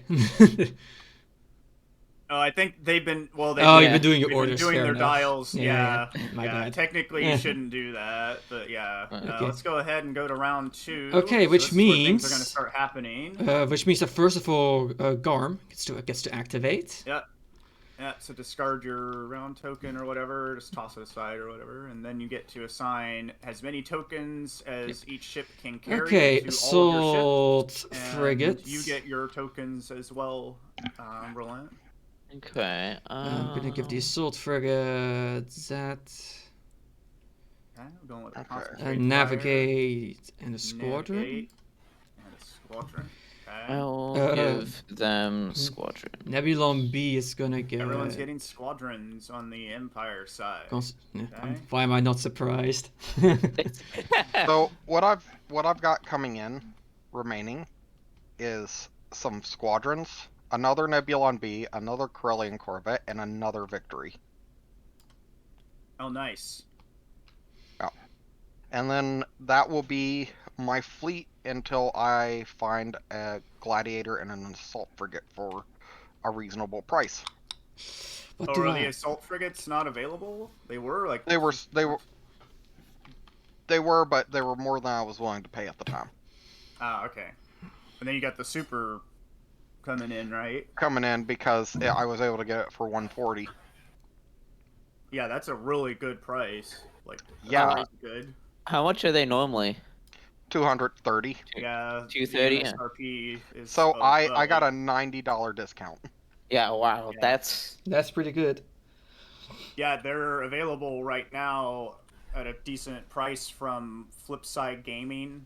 Oh, I think they've been you've been doing your they've orders. been doing fair their enough. dials. Yeah. My bad. Technically, you shouldn't do that, but yeah. Okay. Let's go ahead and go to round 2. Okay, So which this is where things means are going to start happening. Which means that first of all, Garm gets to activate. Yeah. Yeah, so discard your round token or whatever, just toss it aside or whatever, and then you get to assign as many tokens as each ship can carry Okay, to all of your assault ships. frigates. And you get your tokens as well, Roland. Okay. I'm gonna give the assault frigates that. Okay, we're going with the Okay. concentrate Navigate and a fire, squadron. navigate, and a squadron. Okay. I'll give them squadron. Nebulon B is gonna get. Everyone's getting squadrons on the Empire side. Yeah, why am I not surprised? So what I've got coming in, remaining, is some squadrons, another Nebulon B, another Corellian Corvette, and another Victory. Oh, nice. And then that will be my fleet until I find a Gladiator and an assault frigate for a reasonable price. What Oh, do are I? the assault frigates not available? They were like They were, but they were more than I was willing to pay at the time. Ah, okay. And then you got the super coming in, right? Coming in because I was able to get it for 140. Yeah, that's a really good price. Like, Yeah. that's good. How much are they normally? 230. Yeah, 230, the yeah. MSRP is So I got a a $90 discount. Yeah, wow, Yeah. That's pretty good. yeah. They're available right now at a decent price from Flipside Gaming.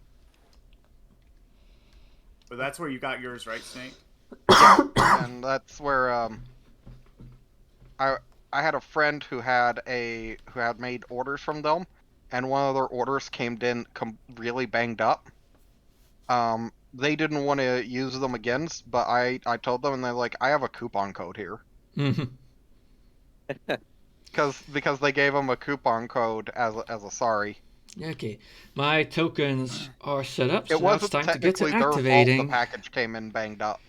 But that's where you got yours, right, Snake? And that's where I had a friend who had made orders from them, and one of their orders came in really banged up. They didn't want to use them again, but I told them, and they're like, I have a coupon code here. Because they gave them a coupon code as a sorry. Okay, my tokens are set up, so It now it's wasn't time to get to technically their fault activating. the package came in banged up.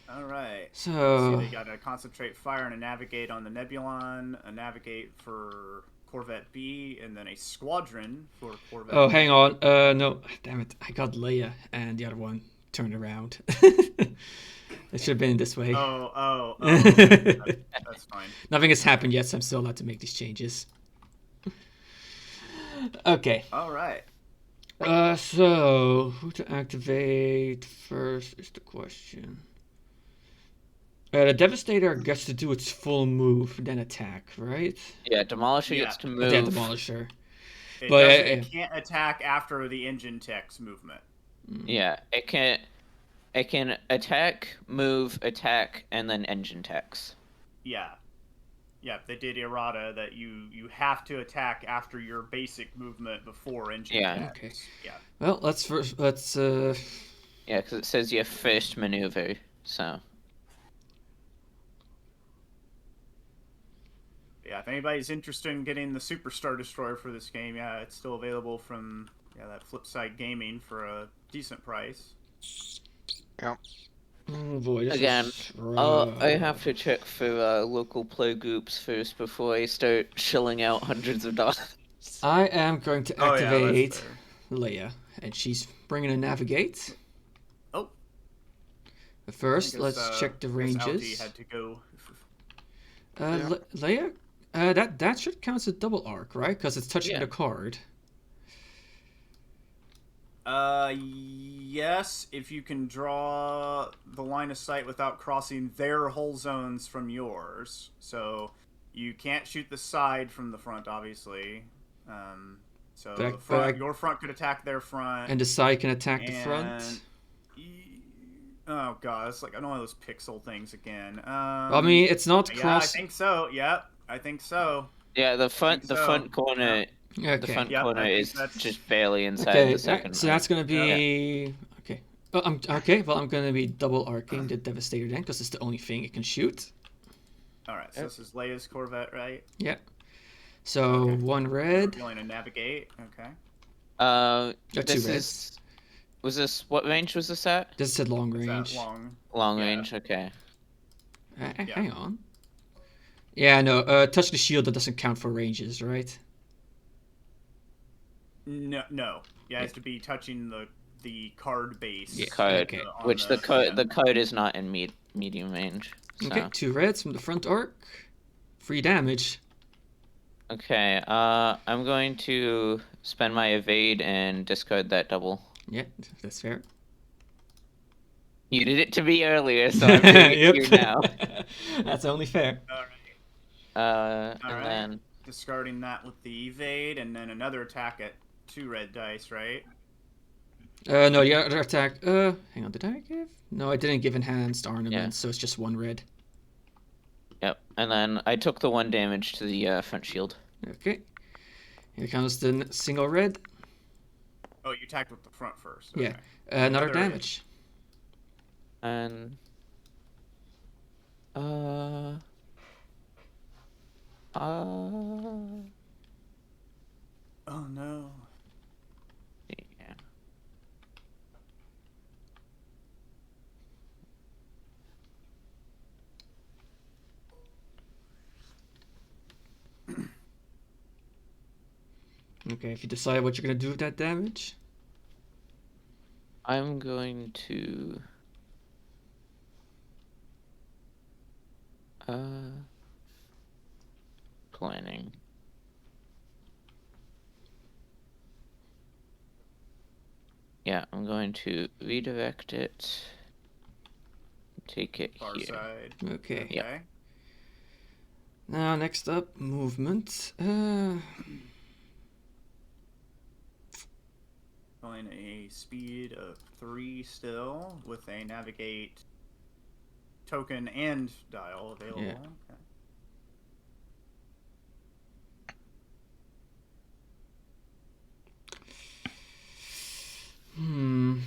All right. So, See, they got a concentrate fire and a navigate on the Nebulon, a navigate for Corvette B, and then a squadron for Corvette. oh, hang on. No, damn it, I got Leia, and the other one turned around. It should have been this way. Oh. That's fine. Nothing has happened yet, so I'm still allowed to make these changes. Okay. All right. So who to activate first is the question. The Devastator gets to do its full move, then attack, right? Yeah, Demolisher Yeah. gets to But yeah, move. Demolisher. It, But, it can't attack after the engine tech's movement. Yeah, it can attack, move, attack, and then engine techs. Yeah. Yeah, they did errata that you have to attack after your basic movement before engine Yeah. attacks. Okay. Yeah. Well, let's Yeah, because it says your first maneuver, so. Yeah, if anybody's interested in getting the Superstar Destroyer for this game, yeah, it's still available from that Flipside Gaming for a decent price. Yeah. Oh boy, this Again, is I have to check for local play groups first before I start shelling out hundreds of dollars. I am going to Oh, yeah, that's activate fair. Leia, and she's bringing a navigate. Oh, But I first, guess, let's check the I guess Alti ranges. had to go. Yeah. Leia, that should count as a double arc, right? Because it's touching Yeah. the card. Yes, if you can draw the line of sight without crossing their hull zones from yours. So you can't shoot the side from the front, obviously. So But I- the but front, I- your front could attack their front. And the side can attack the and- front. Oh god, it's like I don't want those pixel things again. I mean, it's not yeah, cross. I think so. Yep, I think so. Yeah, the front so. corner, Okay. the front Yep, corner I think is that's- just barely inside Okay, the second. so that's gonna be okay. Oh, well, I'm gonna be double arcing the Devastator then, because it's the only thing it can shoot. All right, so this is Leia's Corvette, right? Yeah. So Okay. one red. Feeling to navigate. Okay. Two This reds. was this what range was this at? This is at long Is that range. long? Long Yeah. range, okay. Hang on. Yeah, no. Touch the shield, that doesn't count for ranges, right? No. Yeah, it has to be touching the card base. Yeah. Code, Okay. on which the code is not in medium range. So. Okay, two reds from the front arc. 3 damage. Okay, I'm going to spend my evade and discard that double. Yeah, that's fair. You did it to me earlier, so I'm doing it here now. That's only fair. All right. And Alright. then Discarding that with the evade, and then another attack at 2 red dice, right? No, the other attack. Hang on, did I give? No, I didn't give enhanced ornaments, Yeah. so it's just 1 red. yep, and then I took the 1 damage to the front shield. Okay. Here comes the single red. Oh, you attacked with the front first. Yeah. Okay. Another Another damage. And uh Oh no. yeah. Okay, if you decide what you're gonna do with that damage. I'm going to planning. Yeah, I'm going to redirect it. Take it Far here. side. Okay. Okay. Now, next up, movement. Going a speed of 3 still, with a navigate token and dial available. Yeah. Okay. Hmm.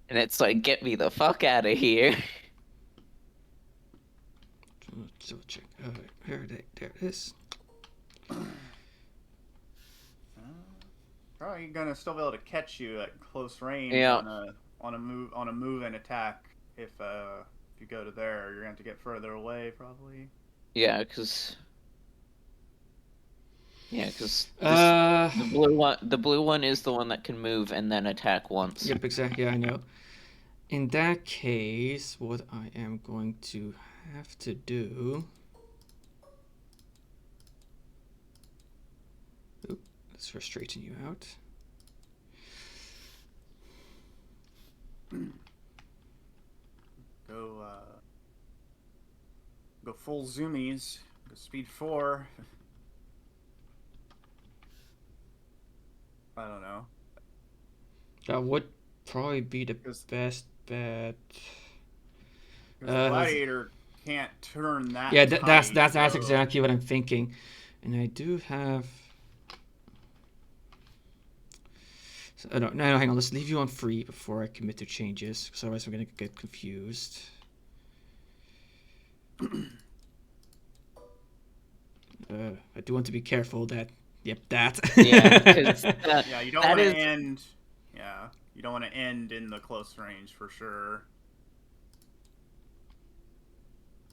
And it's like, get me the fuck out of here. So check. There it is. Probably gonna still be able to catch you at close range Yeah. on a move and attack. If you go to there, you're gonna have to get further away probably. Yeah, because Uh. the blue one is the one that can move and then attack once. Yep, exactly. Yeah, I know. In that case, what I am going to have to do. Oop, let's first straighten you out. Go full zoomies. Go speed 4. I don't know. That would probably be the 'Cause- best bet. Because the gladiator can't turn that. Yeah, tight, that's so- exactly what I'm thinking, and I do have. So, no, hang on. Let's leave you on free before I commit to changes, because otherwise I'm gonna get confused. I do want to be careful that. Yep, that. Yeah, 'cause Yeah, you don't that want to is- end. Yeah, you don't want to end in the close range for sure.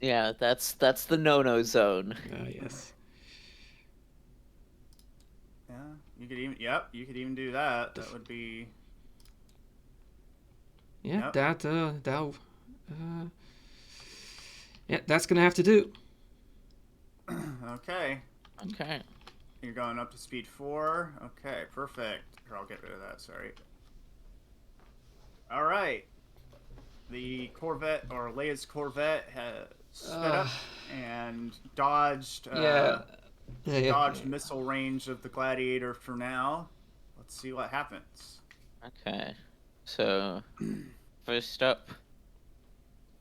yeah, that's the no-no zone. Yes. Yeah, you could even. Yep, you could even do that. That would be. Yeah, Yep. Yeah, that's gonna have to do. Okay. Okay. You're going up to speed 4. Okay, perfect. Here, I'll get rid of that. Sorry. All right. The Corvette, or Leia's Corvette, has sped up and dodged. Dodged missile range of the Gladiator for now. Let's see what happens. Okay. So, first up,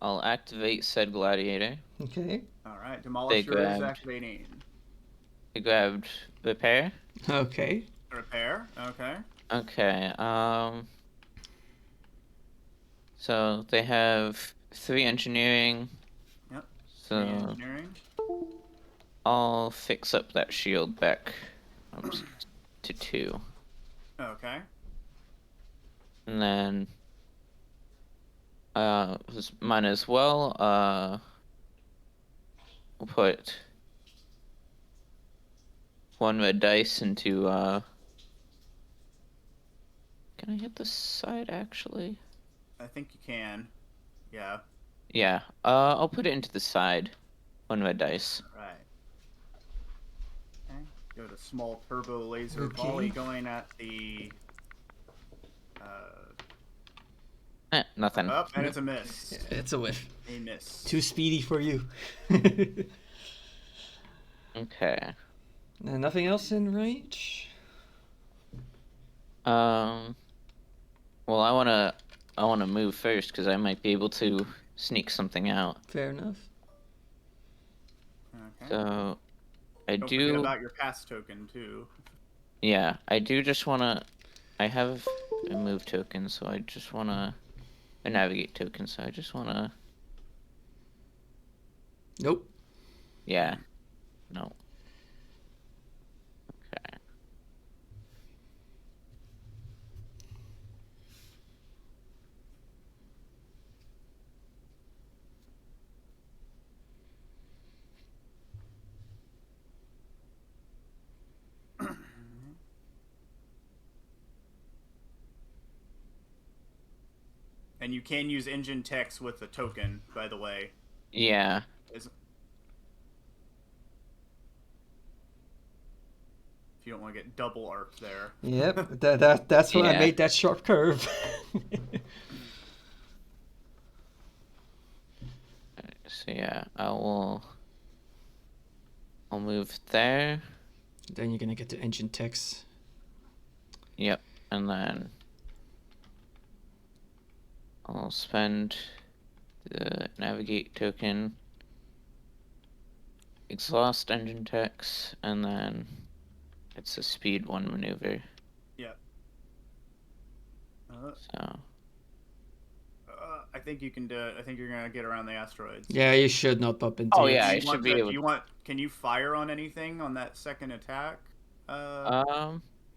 I'll activate said gladiator. Okay. All right, Demolisher is grabbed. activating. I grabbed repair. Okay. Repair. Okay. Okay. So they have 3 engineering. Yep. So Engineering. I'll fix up that shield back to 2, Okay. and then mine as well. We'll put 1 red dice into. Can I hit the side actually? I think you can. Yeah. Yeah. I'll put it into the side. 1 red dice. Right. Okay. Go to small turbo laser Okay. volley going at the. Nothing. Up, and it's a miss. It's a whiff. A miss. Too speedy for you. Okay. Nothing else in range? Well, I wanna move first because I might be able to sneak something out. Fair enough. Okay. So, I Don't do. forget about your pass token too. Yeah, I do just wanna. I have a move token, so I just wanna. A navigate token, so I just wanna. Nope. Yeah. No. Okay. And you can use engine text with the token, by the way. Yeah. If you don't want to get double arc there. Yep. That's why I Yeah. made that sharp curve. So yeah, I'll move there. Then you're gonna get the engine text. Yep, and then I'll spend the navigate token, exhaust engine text, and then it's a speed 1 maneuver. Yep. So I think you can do it. I think you're gonna get around the asteroids. Yeah, you should not bump into Oh, it. yeah, I Do you should want be to- able do you want? Can you fire on anything on that second attack?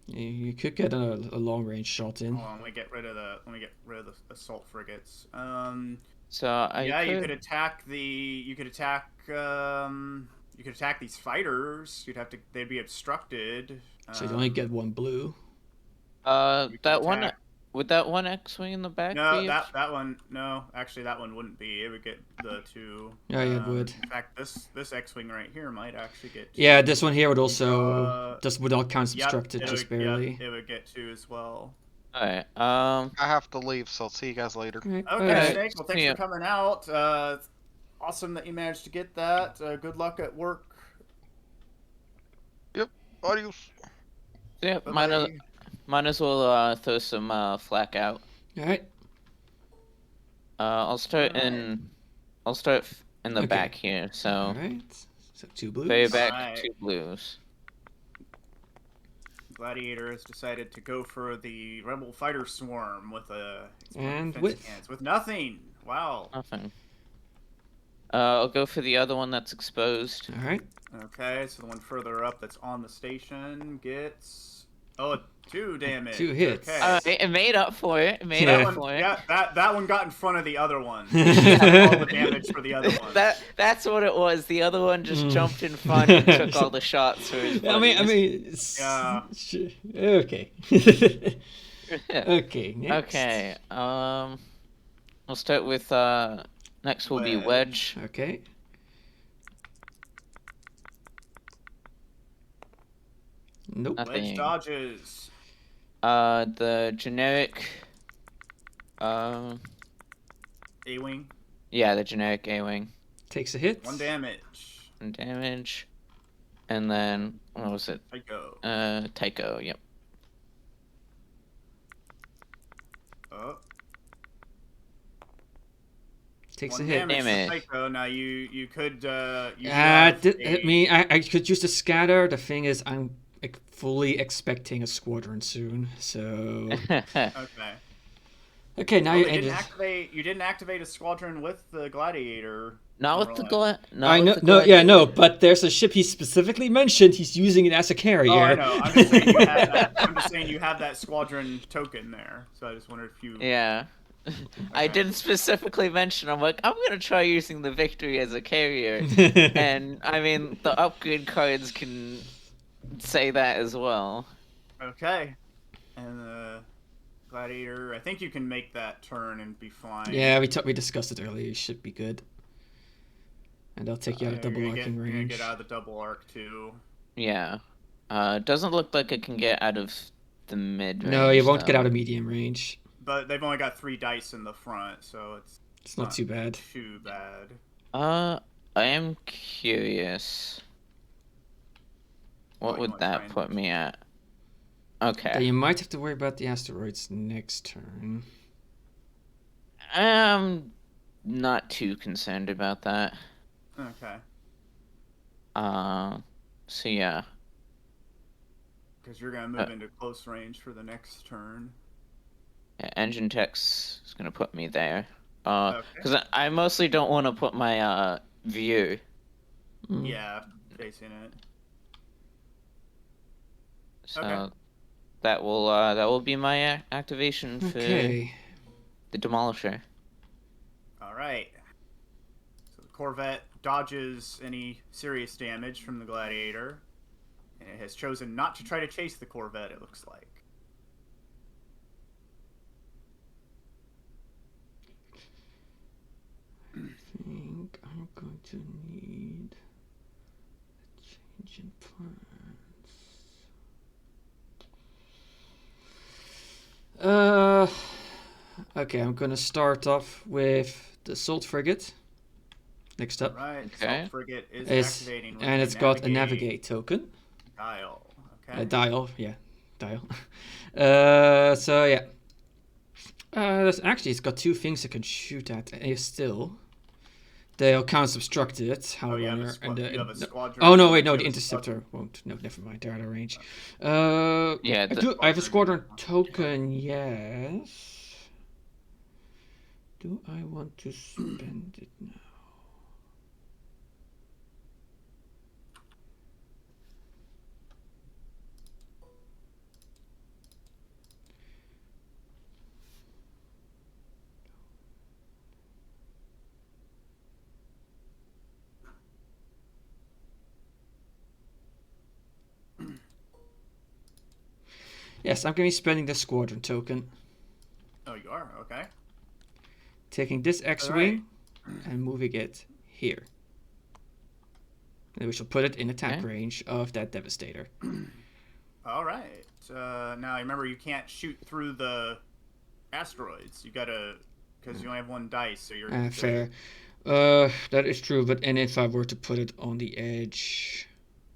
You could get a long range shot in. Hold on, let me get rid of the assault frigates. so You could attack You could attack. You could attack these fighters. They'd be obstructed. So you only get 1 blue. you that could one, attack- would that one X-wing in the back No, be? that one. No, actually, that one wouldn't be. It would get the 2. Yeah, it would. In fact, this X-wing right here might actually get 2. Yeah, this one here would also just without counts Yep, obstructed, it just would- yep, barely. it would get 2 as well. Alright, I have to leave, so I'll see you guys later. Okay, Alright. Snake. Well, thanks Yeah. for coming out. Awesome that you managed to get that. Good luck at work. Adios. yeah, Bye-bye. Might as well throw some flak out. All right. I'll start Alright. in the Okay. back here. So All right. So 2 blues. very back, Alright. 2 blues. Gladiator has decided to go for the Rebel Fighter Swarm with a And defense with- stance with nothing. Wow. Nothing. I'll go for the other one that's exposed. All right. Okay, so the one further up that's on the station gets 2 damage. 2 hits. Okay. It made up for it. It made Yeah. up for it. Yeah, that one got in front of the other one. All the damage for the other one. That's what it was. The other one just Mm. jumped in front and took all the shots for his I mean, buddies. okay. Okay. Next. Okay. We'll start with next will be Wedge. Wedge. Okay. Nope. Nothing. Wedge dodges. The generic. A-wing. Yeah, the generic A-wing. Takes a hit. 1 damage. And damage. And then what was it? I go. Tycho. Yep. Oh, Takes 1 a hit. damage Damage. to Tycho. Now you could I mean, I could use the scatter. The thing is, I'm fully expecting a squadron soon. So Okay. okay, now Oh, you you ended. didn't activate a squadron with the Gladiator. Not with the Umbrella. I know, no, yeah, no, but there's a ship he specifically mentioned. He's using it as a carrier. Oh, I know. I'm just saying you had that. I'm just saying you have that squadron token there. So I just wondered if you. Yeah. I didn't specifically mention. I'm like, I'm gonna try using the Victory as a carrier, and I mean the upgrade cards can say that as well. Okay. And the Gladiator, I think you can make that turn and be fine. Yeah, we discussed it earlier. It should be good. And I'll take you out of You're double gonna arcing you're gonna range. get out of the double arc too. Yeah. Doesn't look like it can get out of the mid. No, you won't get out of medium range. But they've only got 3 dice in the front, so It's not too bad. too bad. I am curious. What you would wanna that try and- put me at? Then Okay. you might have to worry about the asteroids next turn. I'm not too concerned about that. Okay. So yeah. Because you're gonna move into close range for the next turn. Yeah, engine tech's is gonna put me there. Okay. Because I mostly don't want to put my view. Mm. Yeah, facing it. So Okay. that will be my activation for Okay. the Demolisher. All right. So the Corvette dodges any serious damage from the Gladiator, and it has chosen not to try to chase the Corvette. It looks like. I think I'm going to need a change in plans. Okay, I'm gonna start off with the assault frigate. Next All up, right. Okay. Assault frigate is is activating, with and the it's got a navigate token. dial. Okay. A dial, yeah, dial. So yeah. It's got 2 things it can shoot at. Still, they'll counter obstructed. Oh, However, you have a, and you have a no- squadron. oh no, wait, no, You the have a squadron. interceptor won't. No, never mind. They're out of range. Yeah, I have a squadron token. Yes. Do I want to spend it now? Yes, I'm going to be spending the squadron token. Oh, you are okay. Taking this X-wing and moving it here. And we shall put it in attack Okay. range of that Devastator. All right. Now remember, you can't shoot through the asteroids. You gotta, because you only have 1 dice, so you're Fair. That is true, but and if I were to put it on the edge,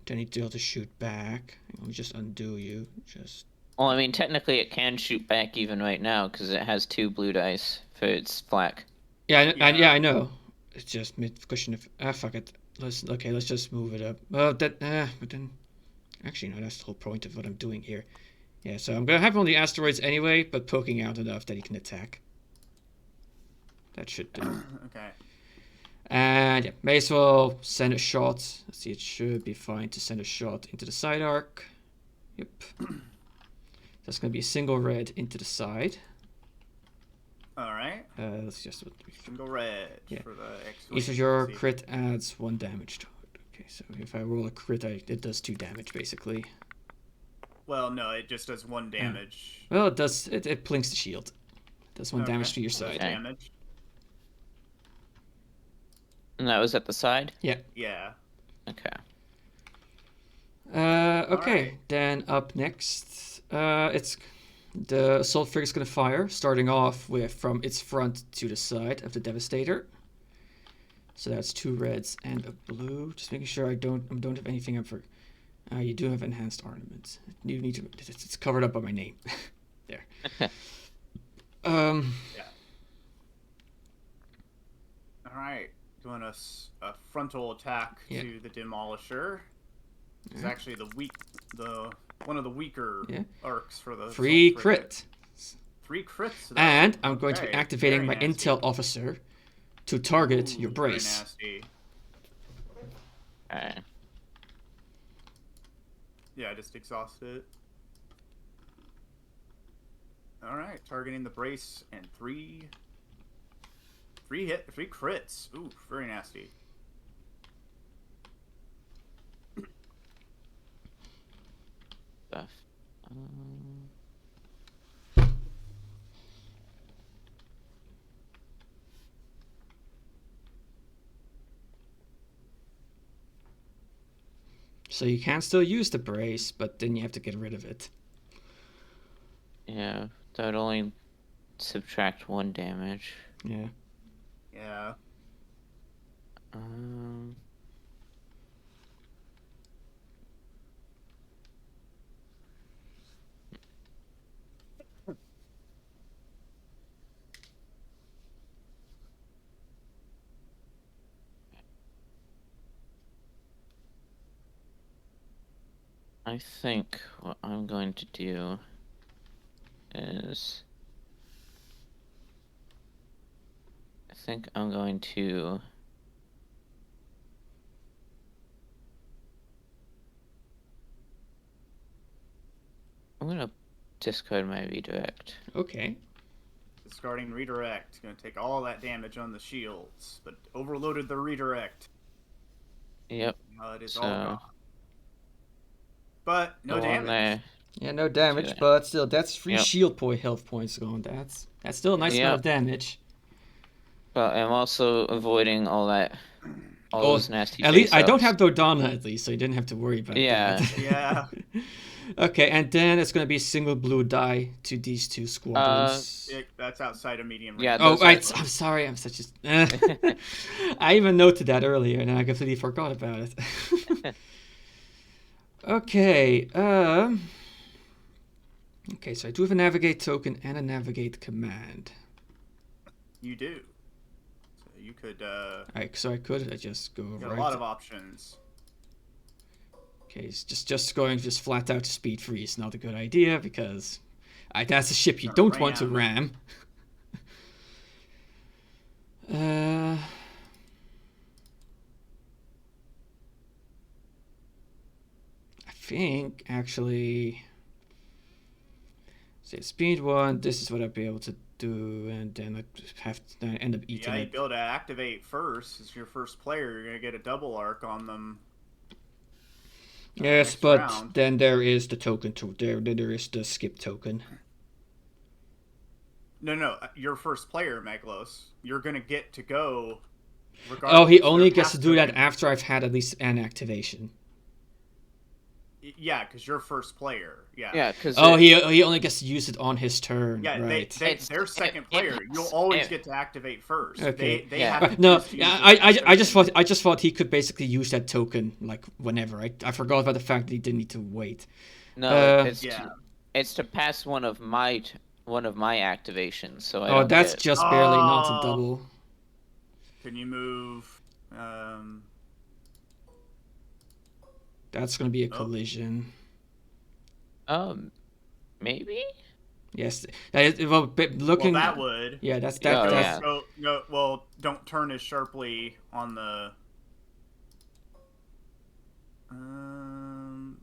then you'd be able to shoot back. Let me just undo you. Just Well, I mean, technically it can shoot back even right now because it has 2 blue dice for its flak. Yeah, Yeah. I know. It's just mid question of fuck it. Let's just move it up. Well, but then actually no, that's the whole point of what I'm doing here. Yeah, so I'm gonna have on the asteroids anyway, but poking out enough that he can attack. That should do. Okay. And yeah, may as well send a shot. Let's see, it should be fine to send a shot into the side arc. Yep. That's gonna be a single red into the side. All right. Let's just Single red Yeah. for the X. each of your crit adds 1 damage to it. Okay, so if I roll a crit, it does 2 damage basically. Well, no, it just does 1 damage. Well, it does. It blinks the shield. It does 1 Okay. damage to your So side. damage. And that was at the side? Yeah. Okay. Okay. Alright. Then up next, it's the assault frigate is gonna fire, starting off with from its front to the side of the Devastator. So that's 2 reds and a blue. Just making sure I don't have anything up for. You do have enhanced ornaments. You need to. It's covered up by my name. There. All right. Doing a frontal attack Yeah. to the Demolisher. It's actually one of the weaker Yeah. arcs for the 3 assault frigate. crit. 3 crits. though. And I'm going to be Okay, activating very my nasty. intel officer to target Ooh, your very brace. nasty. Alright. Yeah, just exhaust it. All right, targeting the brace and 3 crits. Ooh, very nasty. Stuff. So you can still use the brace, but then you have to get rid of it. Yeah, that would only subtract 1 damage. Yeah. Yeah. Um, I think what I'm going to do is I think I'm going to I'm gonna discard my redirect. Okay. Discarding redirect. Gonna take all that damage on the shields, but overloaded the redirect. Yep. It is So- all gone. But no Go on damage. there. Yeah, no damage, Okay. but still, that's 3 Yep. shield health points gone. That's still a nice amount of damage. But I'm also avoiding all Oh, those nasty At least I don't face-ups. have Dodonna, at least, so you didn't have to worry about Yeah. that. Yeah. Okay, and then it's gonna be a single blue die to these 2 squadrons. That's outside of medium range. Yeah, Oh, those right. are- I'm sorry. I'm such a. I even noted that earlier, and I completely forgot about it. Okay. Okay, so I do have a navigate token and a navigate command. You do. So you could Alright, so I just go got right. a lot of options. Okay, it's just going flat out to speed 3 is not a good idea because that's a ship you don't want to ram. I think actually, say speed 1. This is what I'd be able to do, and then I have to end up eating Yeah, it. you'd be able to activate first. As your first player, you're gonna get a double arc on them. Yes, next but round. then there is the token to there. Then there is the skip token. No, your first player, Meglos. You're gonna get to go. Oh, he regardless of only their gets to path do that token. after I've had at least an activation. Yeah, because you're first player. Yeah. Yeah, because Oh, he only gets to use it on his turn. Yeah, right. they're second player. You'll always get to activate first. Okay. They Yeah. have to No, choose to use yeah, it I just thought he could basically use that token like whenever. I forgot about the fact that he didn't need to wait. no, uh, it's Yeah. It's to pass one of my activations, so I Oh, don't that's get... just barely not a Oh. double. Can you move? That's gonna be a Oh. collision. Maybe? Yes. That is, well, looking. Well, that would. Yeah, that's Oh, that. yeah. That's No. Well, don't turn as sharply on the.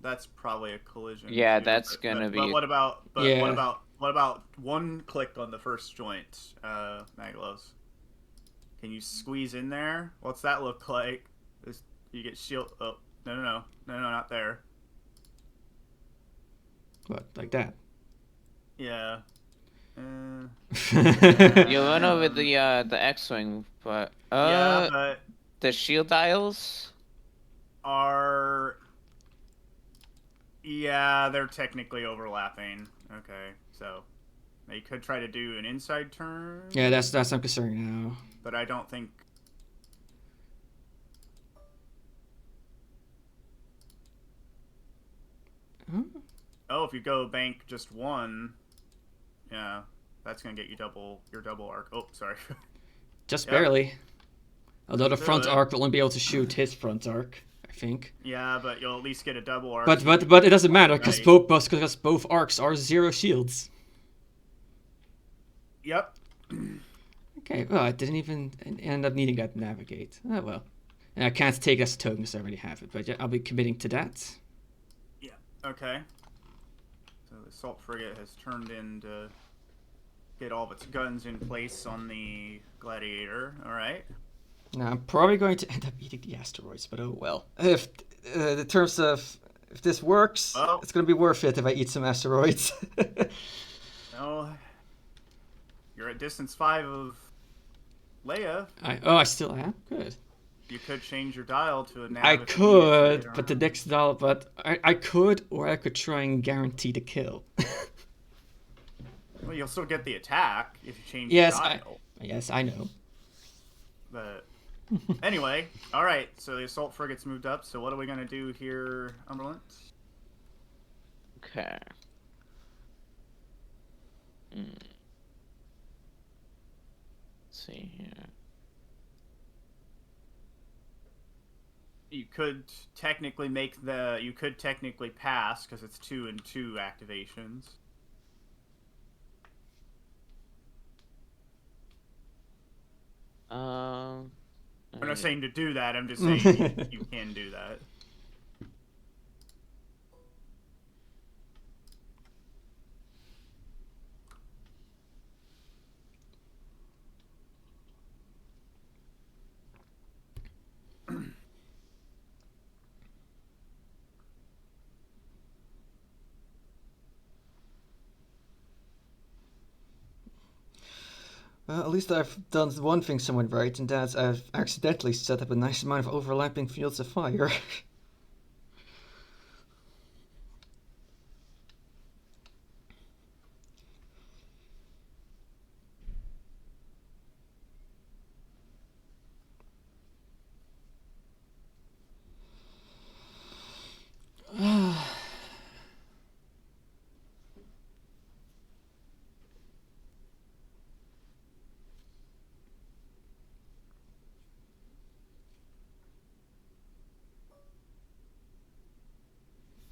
That's probably a collision. Yeah, too, that's gonna be... But what about? Yeah. What about one click on the first joint, Maglos? Can you squeeze in there? What's that look like? You get shield. Oh, no, not there. what, like that. Yeah. You went over the X-wing, but Yeah, but the shield dials. Yeah, they're technically overlapping. Okay, so they could try to do an inside turn. Yeah, that's I'm concerned now. But I don't think. Huh? Oh, if you go bank just one, yeah, that's gonna get you your double arc. Oh, sorry. Just Yep. barely. Although the Do front it. arc will only be able to shoot his front arc, I think. Yeah, but you'll at least get a double arc. But it doesn't matter because Right. both arcs are 0 shields. Yep. Okay, well, I didn't even end up needing that navigate. Oh well. And I can't take as a token because I already have it, but yeah, I'll be committing to that. Yeah. Okay. So the assault frigate has turned in to get all of its guns in place on the Gladiator. All right. Now I'm probably going to end up eating the asteroids, but oh well. If in terms of if this works, Well. it's gonna be worth it if I eat some asteroids. No. You're at distance 5 of Leia. I still am good. You could change your dial to a nav. I if you need it could, later but the on. next dial, but I could, or I could try and guarantee the kill. Well, you'll still get the attack if you change Yes, the dial. Yes, I know. But anyway, all right. So the assault frigate's moved up. So what are we gonna do here, Umberland? Okay. Let's see here. You could technically pass because it's 2 and 2 activations. I'm not saying to do that. I'm just saying you can do that. Well, at least I've done one thing somewhat right, and that's I've accidentally set up a nice amount of overlapping fields of fire.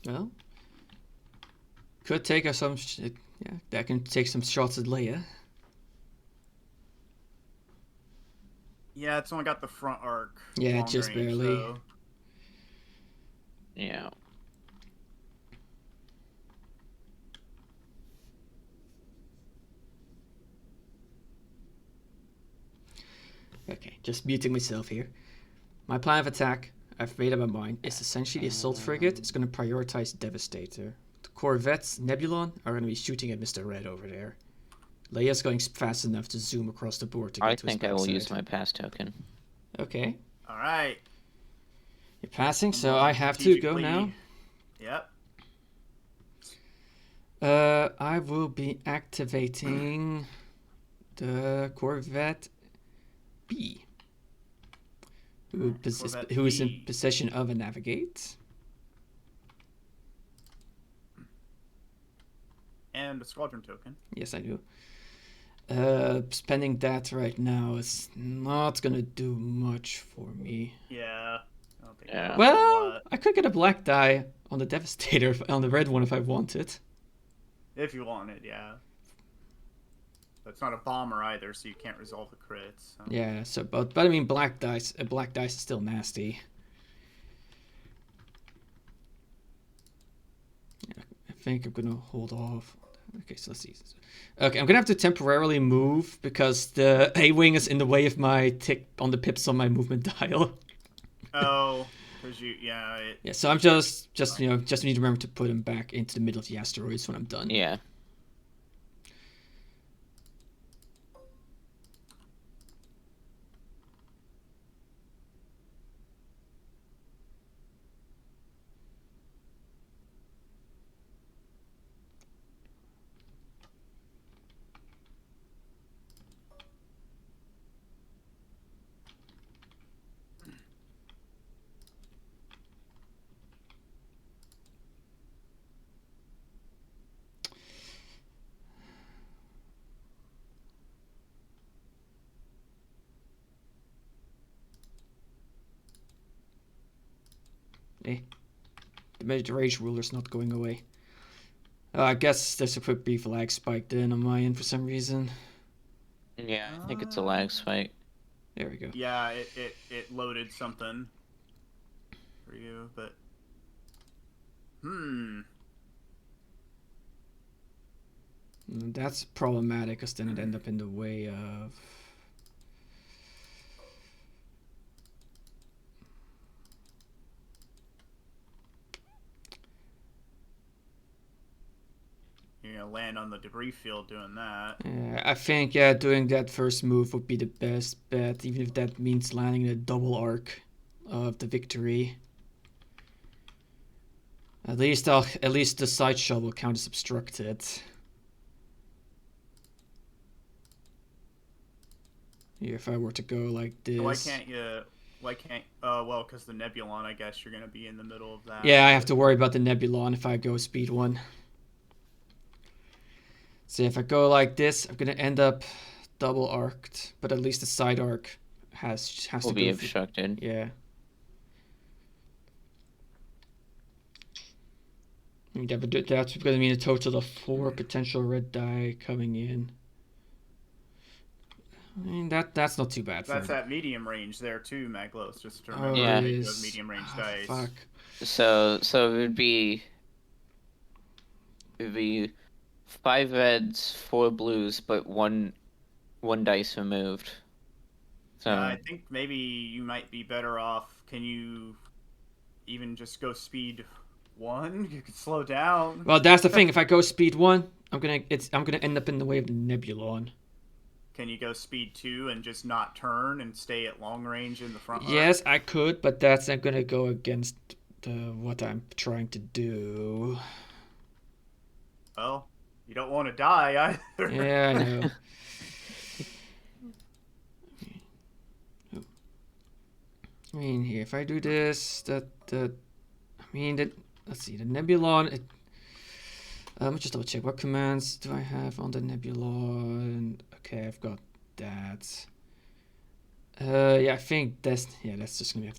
Well, could take us some. Yeah, that can take some shots at Leia. Yeah, it's only got the front arc. Yeah, long just range, barely. so- Yeah. Okay, just muting myself here. My plan of attack, I've made up my mind, is essentially the assault frigate. It's going to prioritize Devastator. The corvettes, Nebulon, are going to be shooting at Mr. Red over there. Leia's going fast enough to zoom across the board to get I to his think I will backside. use my pass token. Okay, All right. you're passing, so I have to go now. Yep. I will be activating the Corvette B, who is in B. possession of a navigate. And a squadron token. Yes, I do. Spending that right now is not gonna do much for me. Yeah. I don't think Yeah. that's a Well, lot. I could get a black die on the Devastator, on the red one if I wanted. If you want it, yeah. But it's not a bomber either, so you can't resolve the crits. So. Yeah, so but I mean black dice is still nasty. Yeah, I think I'm gonna hold off. Okay, so let's see. Okay, I'm gonna have to temporarily move because the A-wing is in the way of my tick on the pips on my movement dial. Oh, because yeah. Yeah, so I'm just need to remember to put him back into the middle of the asteroids when I'm done. Yeah. The Rage Ruler's not going away. I guess there's a quick brief lag spike then on my end for some reason. Yeah, I think it's a lag spike. There we go. Yeah, it loaded something for you, but That's problematic because then it end up in the way of. you're gonna land on the debris field doing that. I think doing that first move would be the best bet, even if that means landing in a double arc of the victory. At least the side shot will count as obstructed. Here, if I were to go like this. Why can't you? Well, because the Nebulon, I guess you're gonna be in the middle of that. Yeah, I have to worry about the Nebulon if I go speed 1. So if I go like this, I'm gonna end up double arced, but at least the side arc has Will to be go. obstructed. Yeah. Yeah, but that's going to mean a total of 4 potential red die coming in. I mean, that's not too bad. That's at medium range there too, Maglos. Just to remember, Oh, Yeah. it you is. have medium range dice. Fuck. So it would be 5 reds, 4 blues, but one dice removed. So I think maybe you might be better off. Can you even just go speed 1? You could slow down. Well, that's the thing. If I go speed 1, I'm gonna end up in the way of the Nebulon. Can you go speed 2 and just not turn and stay at long range in the front? Yes, I could, but that's not gonna go against what I'm trying to do. Well, you don't want to die either. Yeah, I know. I mean, here, if I do this, let's see, the Nebulon. Let's just double check. What commands do I have on the Nebulon? Okay, I've got that. Yeah, I think that's just gonna be.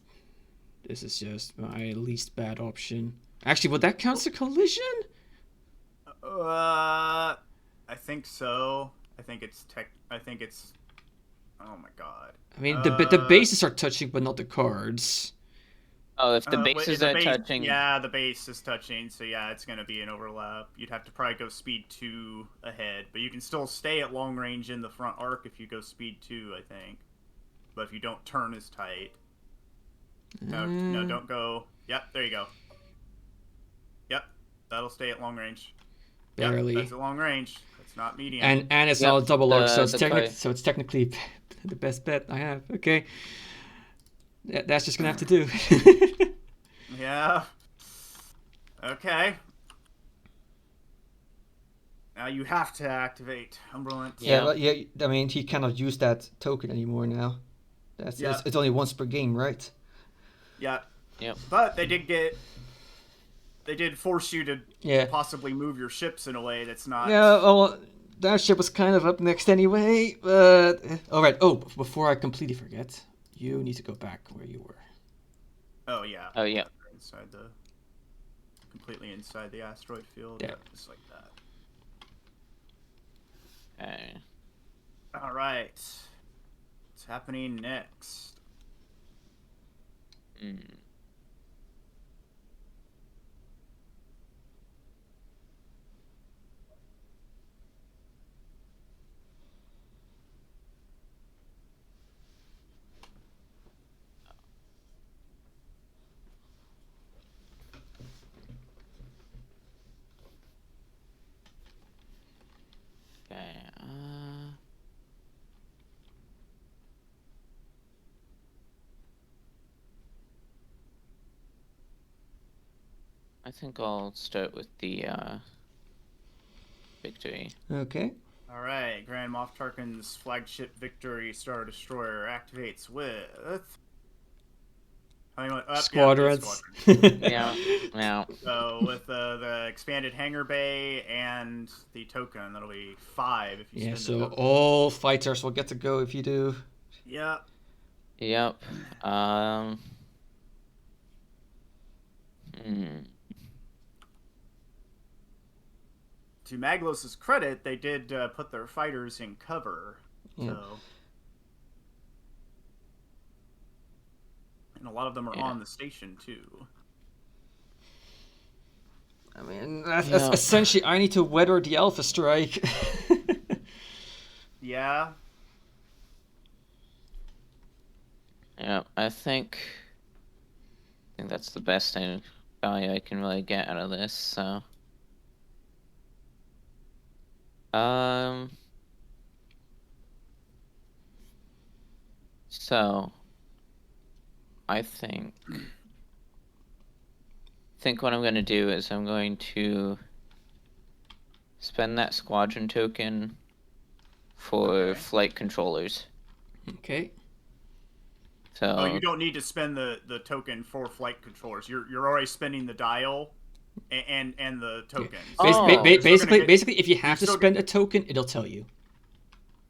This is just my least bad option. Actually, would that count as a collision? I think so. I think it's. Oh my god. I mean, the bases are touching, but not the cards. if the bases are touching, Yeah, the base is touching, so yeah, it's gonna be an overlap. You'd have to probably go speed 2 ahead, but you can still stay at long range in the front arc if you go speed 2, I think. But if you don't turn as tight. No, don't go. Yep, there you go. Yep, that'll stay at long range. Barely. Yep, that's at long range. That's not medium. And it's Yep, not a double arc, so the it's technically the best bet I have. Okay. That's just gonna have to do. Yeah. Okay. Now you have to activate Umberland. Yeah. I mean, he cannot use that token anymore now. It's only once per game, right? Yeah. Yep. But they did get they did force you to Yeah. possibly move your ships in a way that's not. Yeah, well, that ship was kind of up next anyway, but... Alright, before I completely forget, you need to go back where you were. Oh yeah. Oh, yeah. Completely inside the asteroid field. Yeah. Just like that. Okay. All right. What's happening next? Mm. Okay. I think I'll start with the victory. Okay. All right. Grand Moff Tarkin's flagship Victory Star Destroyer activates with. Squadrons. Yeah. Yeah. So with the expanded hangar bay and the token, that'll be 5 if you Yeah, spend the so token. all fighters will get to go if you do. Yeah. Yep. To Maglos' credit, they did put their fighters in cover. Yeah. So. And a lot of them are Yeah. on the station too. I mean, that's Yeah. essentially, I need to weather the Alpha Strike. Yeah. Yeah, I think that's the best value I can really get out of this, so. So I think what I'm gonna do is I'm going to spend that squadron token for Okay. flight controllers. Okay. So Oh, you don't need to spend the token for flight controllers. You're already spending the dial and the tokens. Oh. Basically, if you have to still spend a token, it'll tell you.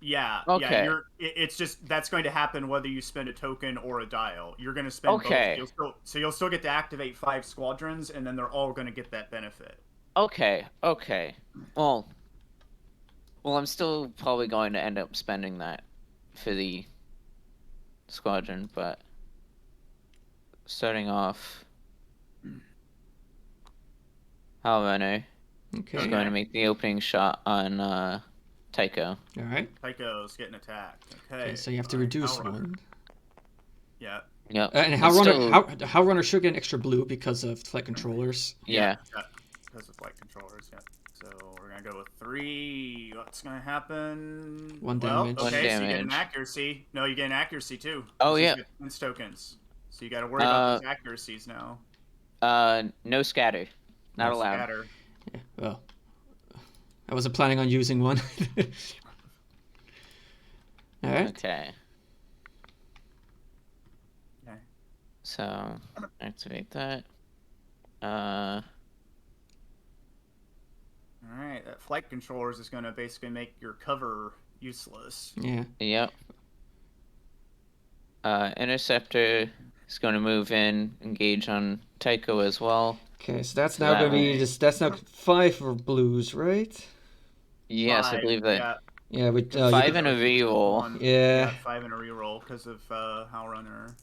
Yeah. Okay. Yeah. It's just that's going to happen whether you spend a token or a dial. You're going to spend Okay. both. You'll still get to activate 5 squadrons, and then they're all going to get that benefit. Okay. Well, I'm still probably going to end up spending that for the squadron, but starting off, Hal Runner is Okay. going to make the opening shot on Tycho. All right. Tycho's getting attacked. Okay. Okay, so you have to Alright, reduce Hal Runner. one. Yeah. Yep. And But how still- How runner should get an extra blue because of flight controllers. Yeah. Because of flight controllers. Yeah. So we're gonna go with 3. What's gonna happen? One Well, damage. okay, One so you get an damage. accuracy. No, you get an accuracy too. Oh, Since you yeah. get defense tokens. So you got to worry about those accuracies now. No scatter. Not No allowed. scatter. Yeah, well, I wasn't planning on using one. All right. Okay. Okay. So activate that. All right, that flight controllers is going to basically make your cover useless. Yeah. Yep. Interceptor is going to move in, engage on Tycho as well. Okay, so that's So now that going to be way- this. That's now 5 for blues, right? Yes, I 5, believe that. Yeah, Yeah, with you 5 could- and a reroll. one. Yeah. 5 and a reroll because of Hal Runner.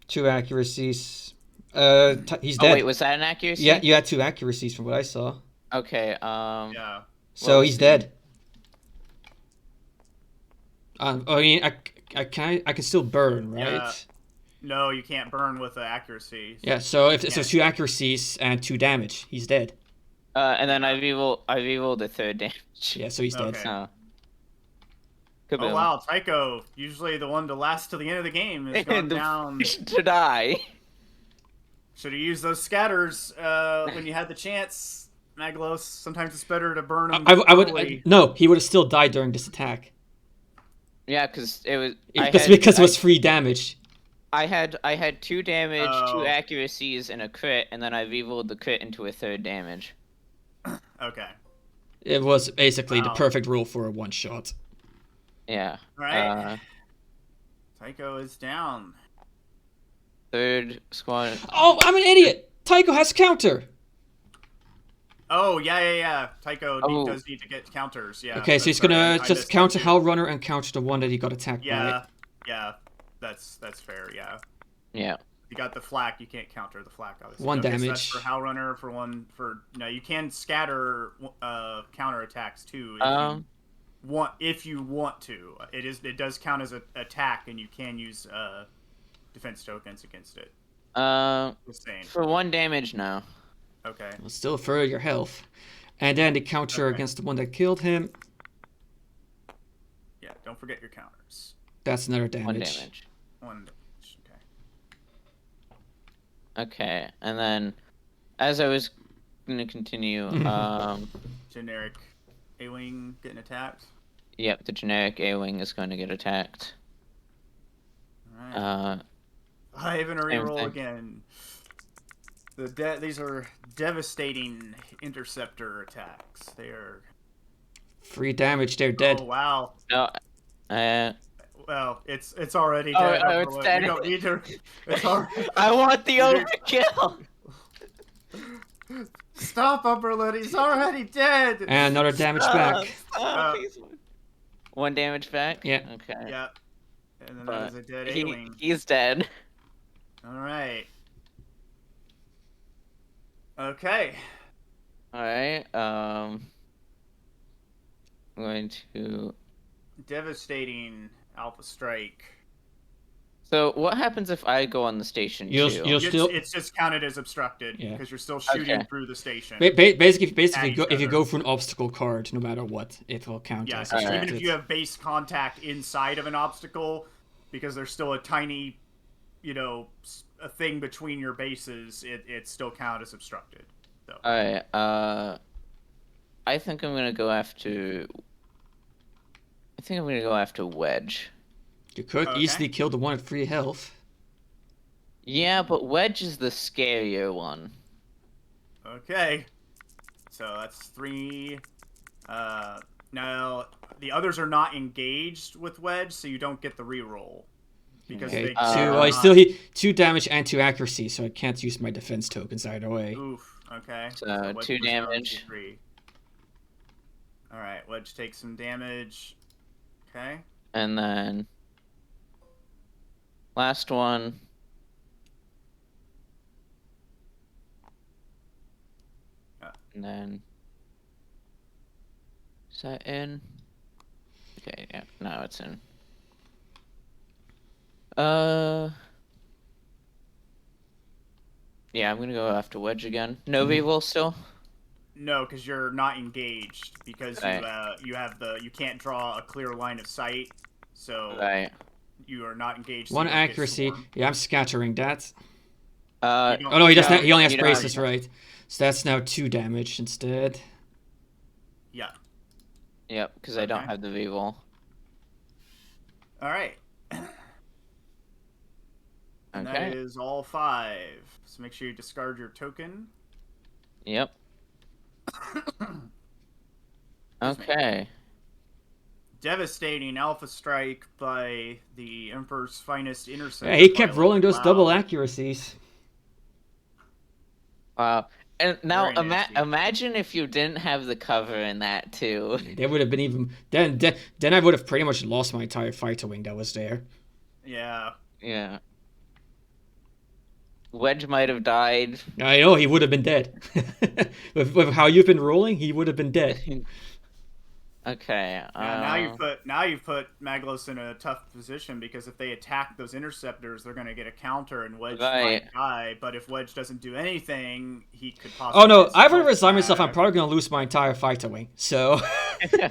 two accuracies. He's Oh dead. wait, was that an accuracy? Yeah, you had 2 accuracies from what I saw. Okay. Yeah. So Well, he's dead. I mean, I can still burn, right? Yeah. No, you can't burn with the accuracy. Yeah. So if Yeah. so, 2 accuracies and 2 damage, he's dead. And then I rerolled the 3rd damage. Yeah, so he's dead. Okay. So. Oh Kaboom. wow, Tycho, usually the one to last till the end of the game, is gone The down. first to die. Should have used those scatters when you had the chance, Maglos. Sometimes it's better to burn them. No, he would have still died during this attack Yeah, because it was. because it was free damage. I had 2 damage, Oh. 2 accuracies, and a crit, and then I rerolled the crit into a 3rd damage. Okay. It was basically the Wow. perfect roll for a one shot. Yeah. All right. Tycho is down. 3rd squad. Oh, I'm an idiot! Tycho has counter! Oh, yeah. Tycho Oh. does need to get counters, yeah. Okay, so he's Sorry, gonna I just missed counter that too. Hell Runner and counter the one that he got attacked by. Yeah. That's fair, yeah. Yeah. You got the flak, you can't counter the flak, obviously. One So that's damage. for Howl Runner, you can scatter counter attacks too if you want to. It does count as an attack, and you can use defense tokens against it. Just saying. For 1 damage now. Okay. Well, still further your health. And then the counter Okay. against the one that killed him. Yeah, don't forget your counters. That's another 1 damage. damage. 1 damage. Okay. Okay, and then as I was gonna continue, Generic A-Wing getting attacked. yep, the generic A-Wing is going to get attacked. Alright. 5 and a same reroll thing. again. These are devastating interceptor attacks. They are. 3 damage, they're dead. Oh wow. No, Well, it's already Oh, dead. oh, it's dead. You don't need to. It's already. I want the overkill. Stop, Umberlin. He's already dead. And another damage back. Uh, 1 damage back. Yeah. Okay. Yeah. And then But that is a dead A-Wing. he's dead. All right. Okay. All right. I'm going to. Devastating Alpha Strike. So what happens if I go on the station You'll- too? you'll- still- It's just counted as obstructed Yeah. because you're still shooting Okay. through the station. Basically, At each if you other. go for an obstacle card, no matter what, it will count Yeah, as so Alright. even if you have base contact inside of an obstacle, because there's still a tiny, a thing between your bases, it still count as obstructed. So All right. I think I'm gonna go after. I think I'm gonna go after Wedge. You could Okay. easily kill the one at 3 health. Yeah, but Wedge is the scarier one. okay, so that's 3. Now the others are not engaged with Wedge, so you don't get the reroll because Okay, they. 2. Uh, Well, I still hit 2 damage and 2 accuracy, so I can't use my defense tokens either way. Oof. Okay. So, Wedge 2 pushes down to damage. 3. All right, Wedge takes some damage. Okay. And then last one. And then is that in? Okay, yeah, now it's in. Yeah, I'm gonna go after Wedge again. No reroll still? No, because you're not engaged because Right. you can't draw a clear line of sight, so Right. you are not engaged. so 1 you don't get accuracy. swarmed. Yeah, I'm scattering that. You don't- Oh no, he doesn't. No, He only has you don't have- braces, right? So that's now 2 damage instead. Yeah. Yep, because I don't Okay. have the reroll. All right. And Okay. that is all 5. So make sure you discard your token. Yep. Okay. Devastating Alpha Strike by the Emperor's Finest Interceptor. Yeah, he kept pilot. rolling those Wow. double accuracies. Wow. And now Very nasty. imagine if you didn't have the cover in that too. They would have been even. Then I would have pretty much lost my entire fighter wing that was there. Yeah. Yeah. Wedge might have died. I know he would have been dead. with how you've been rolling, he would have been dead. Okay. Now you've put Maglos in a tough position because if they attack those interceptors, they're going to get a counter and Wedge Right. might die. But if Wedge doesn't do anything, he could possibly. Oh no, get I've already smoked resigned myself. I'm back. probably gonna lose my entire fighter wing. So Okay.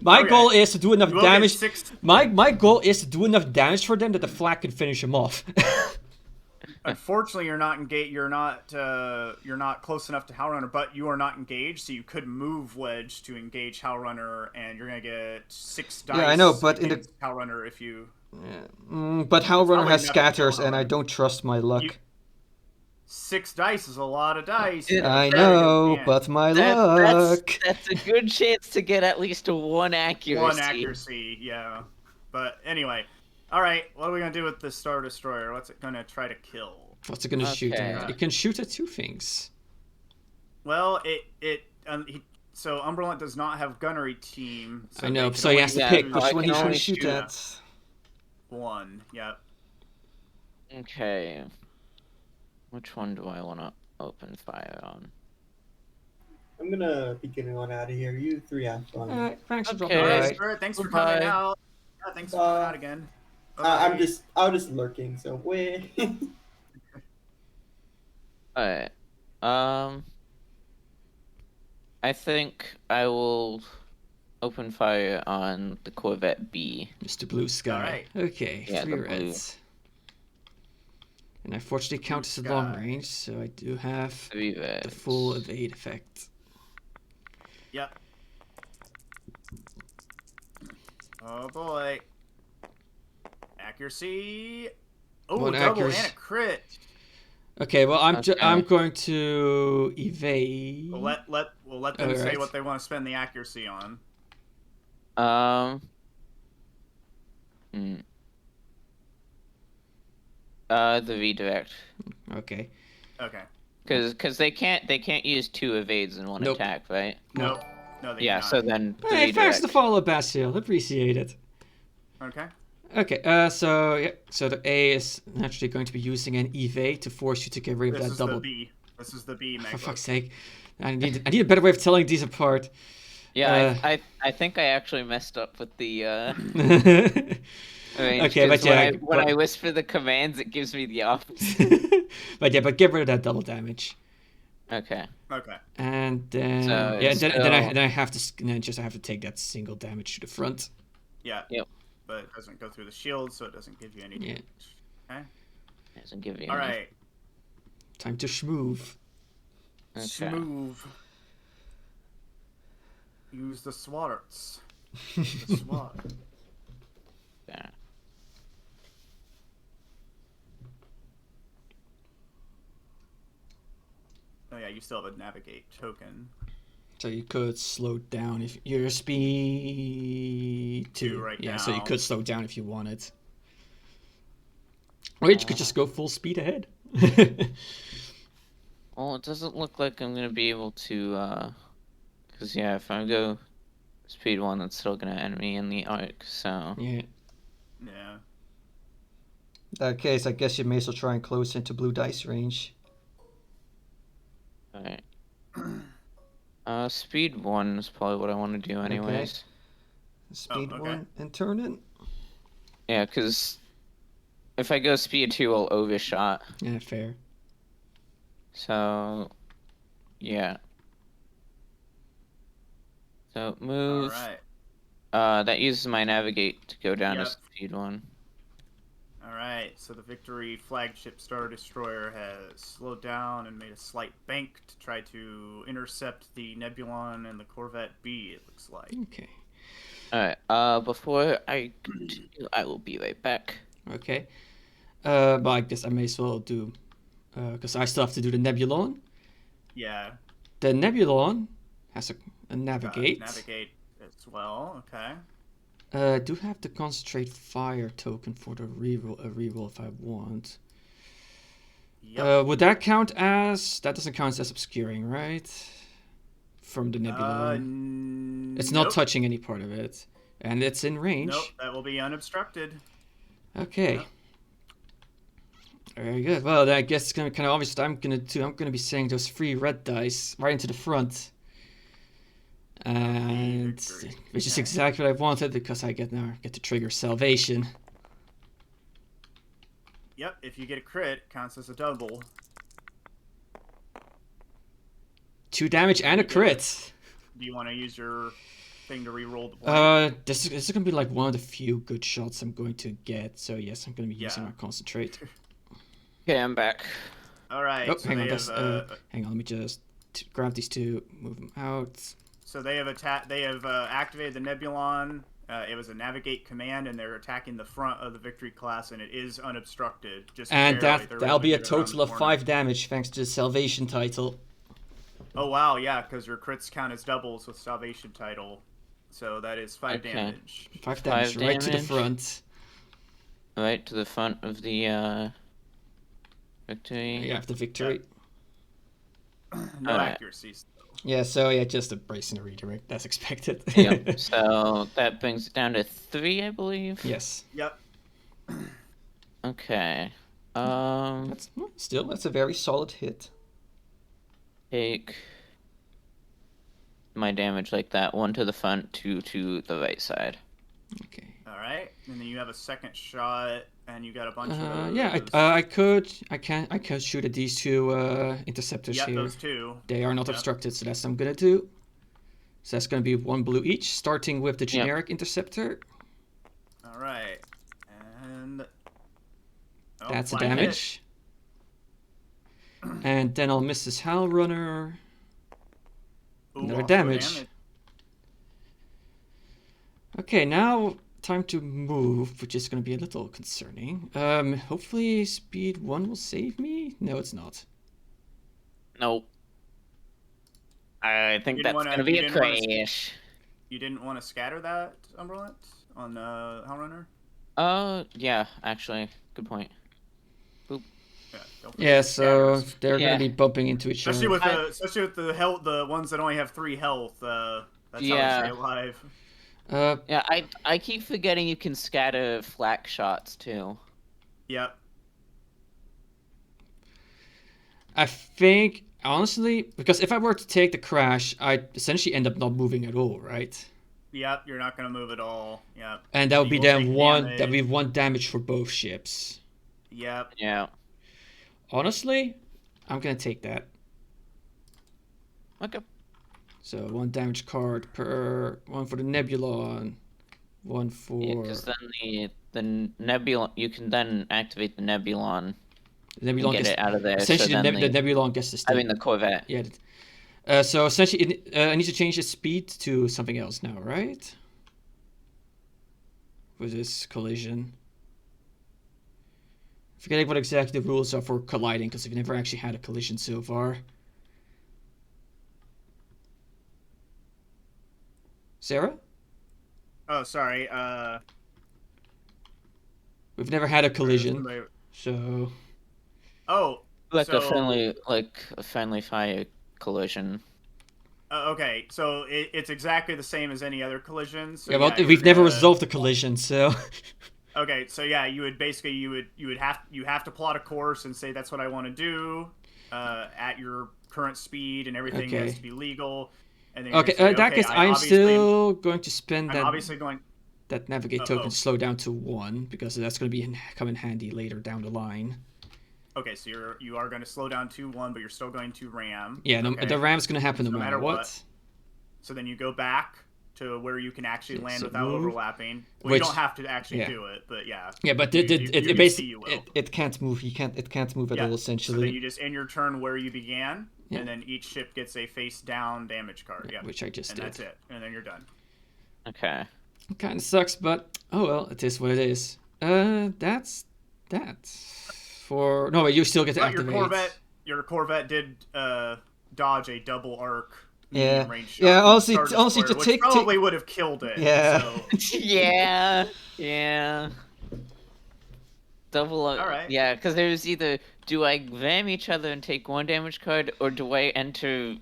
my Okay. goal is to do enough You will get damage. 6. My goal is to do enough damage for them that the flak can finish him off. Unfortunately, you're not engaged. You're not close enough to Howlrunner, but you are not engaged, so you could move Wedge to engage Howlrunner, and you're gonna get 6 dice. Yeah, I know, but in the- against Howlrunner if you. But Howlrunner probably has nothing scatters, going and I on. don't trust my luck. 6 dice is a lot of dice. Yeah, I Very good know, hand. but my That's luck. that's a good chance to get at least one accuracy. 1 accuracy, yeah. But anyway, all right. What are we gonna do with the Star Destroyer? What's it gonna try to kill? What's it gonna shoot at? Okay. It can shoot at 2 things. Well, so Umberland does not have gunnery team. So I know, they can so he only has to Yeah, pick use which I one can he's gonna only shoot shoot at. 1. Yep. Okay. Which one do I want to open fire on? I'm gonna be getting on out of here. You 3 have fun. Alright, thanks for Okay. dropping All right, by. Spirit. Thanks for Goodbye. coming out. Yeah, thanks for coming out again. I'm Bye-bye. just lurking. So wait. Alright. I think I will open fire on the Corvette B. Mr. Blue Sky. Alright. Okay, Yeah, 3 the blue. reds. And I fortunately count as a Blue long sky. range, so I do have 3 reds. the full evade effect. Yep. Oh boy. Accuracy. Oh, One double accuracy. and a crit. Okay, well Okay. I'm going to evade. We'll let them say Alright. what they want to spend the accuracy on. Hmm. The redirect. Okay. Okay. Because they can't use 2 evades in one Nope. attack, right? Nope. No, they Yeah, cannot. so then the Hey, thanks redirect. to follow Basil. Appreciate it. Okay. Okay, so the A is naturally going to be using an evade to force you to get rid of This that is double. the B. This is the B. For Mega. fuck's sake, I need a better way of telling these apart. Yeah, I think I actually messed up with the range. Okay, but 'cause yeah, when but- I whisper the commands, it gives me the opposite. but get rid of that double damage. Okay. Okay. And then So yeah, it's then still- I have to I have to take that single damage to the front. Yeah. Yep. But it doesn't go through the shield, so it doesn't give you any Yeah. damage. Okay. Doesn't give you All any- right. Time to schmoove. Okay. Smooth. Use the swarts. The swat. Yeah. Oh yeah, you still have a navigate token. So you could slow down if your speed 2 2 right yeah, so you now. could slow down if you wanted. Or you could just go full speed ahead. Well, it doesn't look like I'm gonna be able to, cause yeah, if I go speed 1, that's still gonna end me in the arc. So Yeah. Yeah. In that case, I guess you may as well try and close into blue dice range. alright. Speed 1 is probably what I want to do anyways. Speed okay. 1 and turn it. Yeah, cause if I go speed 2, I'll overshot. Yeah, fair. So yeah. So All move. right. That uses my navigate to go down Yep. to speed 1. All right. So the Victory flagship Star Destroyer has slowed down and made a slight bank to try to intercept the Nebulon and the Corvette B. It looks like. Okay. Alright, before I continue, I will be right back. Okay. But I guess I may as well do, because I still have to do the Nebulon. Yeah. The Nebulon has a navigate. Navigate as well. Okay. Do have the concentrate fire token for the reroll. A reroll if I want. Yep. Would that count as? That doesn't count as obscuring, right? From the Nebulon. It's not nope. touching any part of it, and it's in range. Nope. That will be unobstructed. Okay. Yep. Very good. Well, then I guess it's gonna kind of obvious what I'm gonna be saying those 3 red dice right into the front. And Victory. which is Okay. exactly what I wanted because I get to trigger salvation. Yep. If you get a crit, it counts as a double. 2 damage and a crit. Do you want to use your thing to re-roll the blank? This is gonna be like one of the few good shots I'm going to get. So yes, I'm gonna be using Yeah. my concentrate. Okay, I'm back. All right. Oh, so hang on, they that's, have, hang on. Let me just grab these 2, move them out. So they have They have activated the Nebulon It was a navigate command, and they're attacking the front of the victory class, and it is unobstructed. Just And barely. They're that'll able to be a get around total the of corner. 5 damage thanks to the salvation title. Oh wow, yeah, because your crits count as doubles with salvation title, so that is 5 Okay. damage. 5 damage right to the damage. front. Right to the front of the victory. You have the victory. No Alright. accuracies. Yeah, so yeah, just a brace and a redirect. That's expected. Yep. So that brings it down to 3, I believe. Yes. Yep. Okay. That's a very solid hit. Take my damage like that. 1 to the front, 2 to the right side. Okay. All right, and then you have a second shot, and you got a bunch of those. Yeah, I could shoot at these 2 interceptors Yep, here. those 2. They are not Yep. obstructed, so that's what I'm gonna do. So that's gonna be 1 blue each, starting with the generic interceptor. All right, and oh, That's a flat hit. damage. And then I'll miss this Howl Runner. Ooh, Another also damage. Okay, now time to move, which is going to be a little concerning. Hopefully speed 1 will save me. No, it's not. Nope. I think didn't that's wanna- gonna be you a didn't wanna- crash. You didn't want to scatter that Umbrellant on Howl Runner? Yeah, actually, good point. Yeah, don't forget Yeah, the so scatters. they're Yeah. going to be bumping into each Especially other. with the health, the ones that only have 3 health. That's how Yeah. they stay alive. Yeah, I keep forgetting you can scatter flak shots too. Yep. I think, honestly, because if I were to take the crash, I'd essentially end up not moving at all, right? Yep. You're not gonna move at all. Yep. And that would be You will then take one. damage. That would be 1 damage for both ships. Yep. Yeah. Honestly, I'm gonna take that. Okay. So 1 damage card per 1 for the Nebulon, 1 for Yeah, because then the Nebulon, you can then activate the Nebulon the and Nebulon. get Gets, it out of there. essentially, so then the Nebulon gets to stay. I mean the Corvette. Yeah. So essentially, I need to change its speed to something else now, right? For this collision. Forgetting what exactly the rules are for colliding, because we've never actually had a collision so far. Sarah? Oh, sorry. We've never had a collision, somebody- so... Oh. Like so, a friendly fire collision. Okay, so it's exactly the same as any other collision. So Yeah, well, you're we've never gonna- resolved the collision, so... Okay, so yeah, you would have to plot a course and say that's what I want to do, at your current speed, and everything Okay. has to be legal. And then you're Okay, gonna say, in that okay, case, I I'm obviously- still going to spend I'm that, obviously going. that navigate Uh-oh. token to slow down to 1, because that's going to be come in handy later down the line. Okay, so you are going to slow down to 1, but you're still going to ram. Yeah, no, okay? the ram's going to happen no No matter matter what. what. So then you go back to where you can actually Yeah, land so without move, overlapping. Well, which- you don't have to actually yeah. do it, but yeah. Yeah, but You- it you- you can see basically you will. it can't move. It can't move at Yeah, all. So then Essentially, you just end your turn where you began, Yeah. and then each ship gets a face down damage card. Yeah, which I just and did. that's it, and then you're done. Okay. It kind of sucks, but oh well, it is what it is. That's that. For no, wait, you still get to But your activate. Corvette did dodge a double arc. Yeah. medium range shot Yeah, from the honestly- Star honestly, Destroyer, to which take- probably would have killed it. Yeah. So. Yeah. Yeah. Double. All right. Yeah, because there's either do I ram each other and take 1 damage card, or do I enter?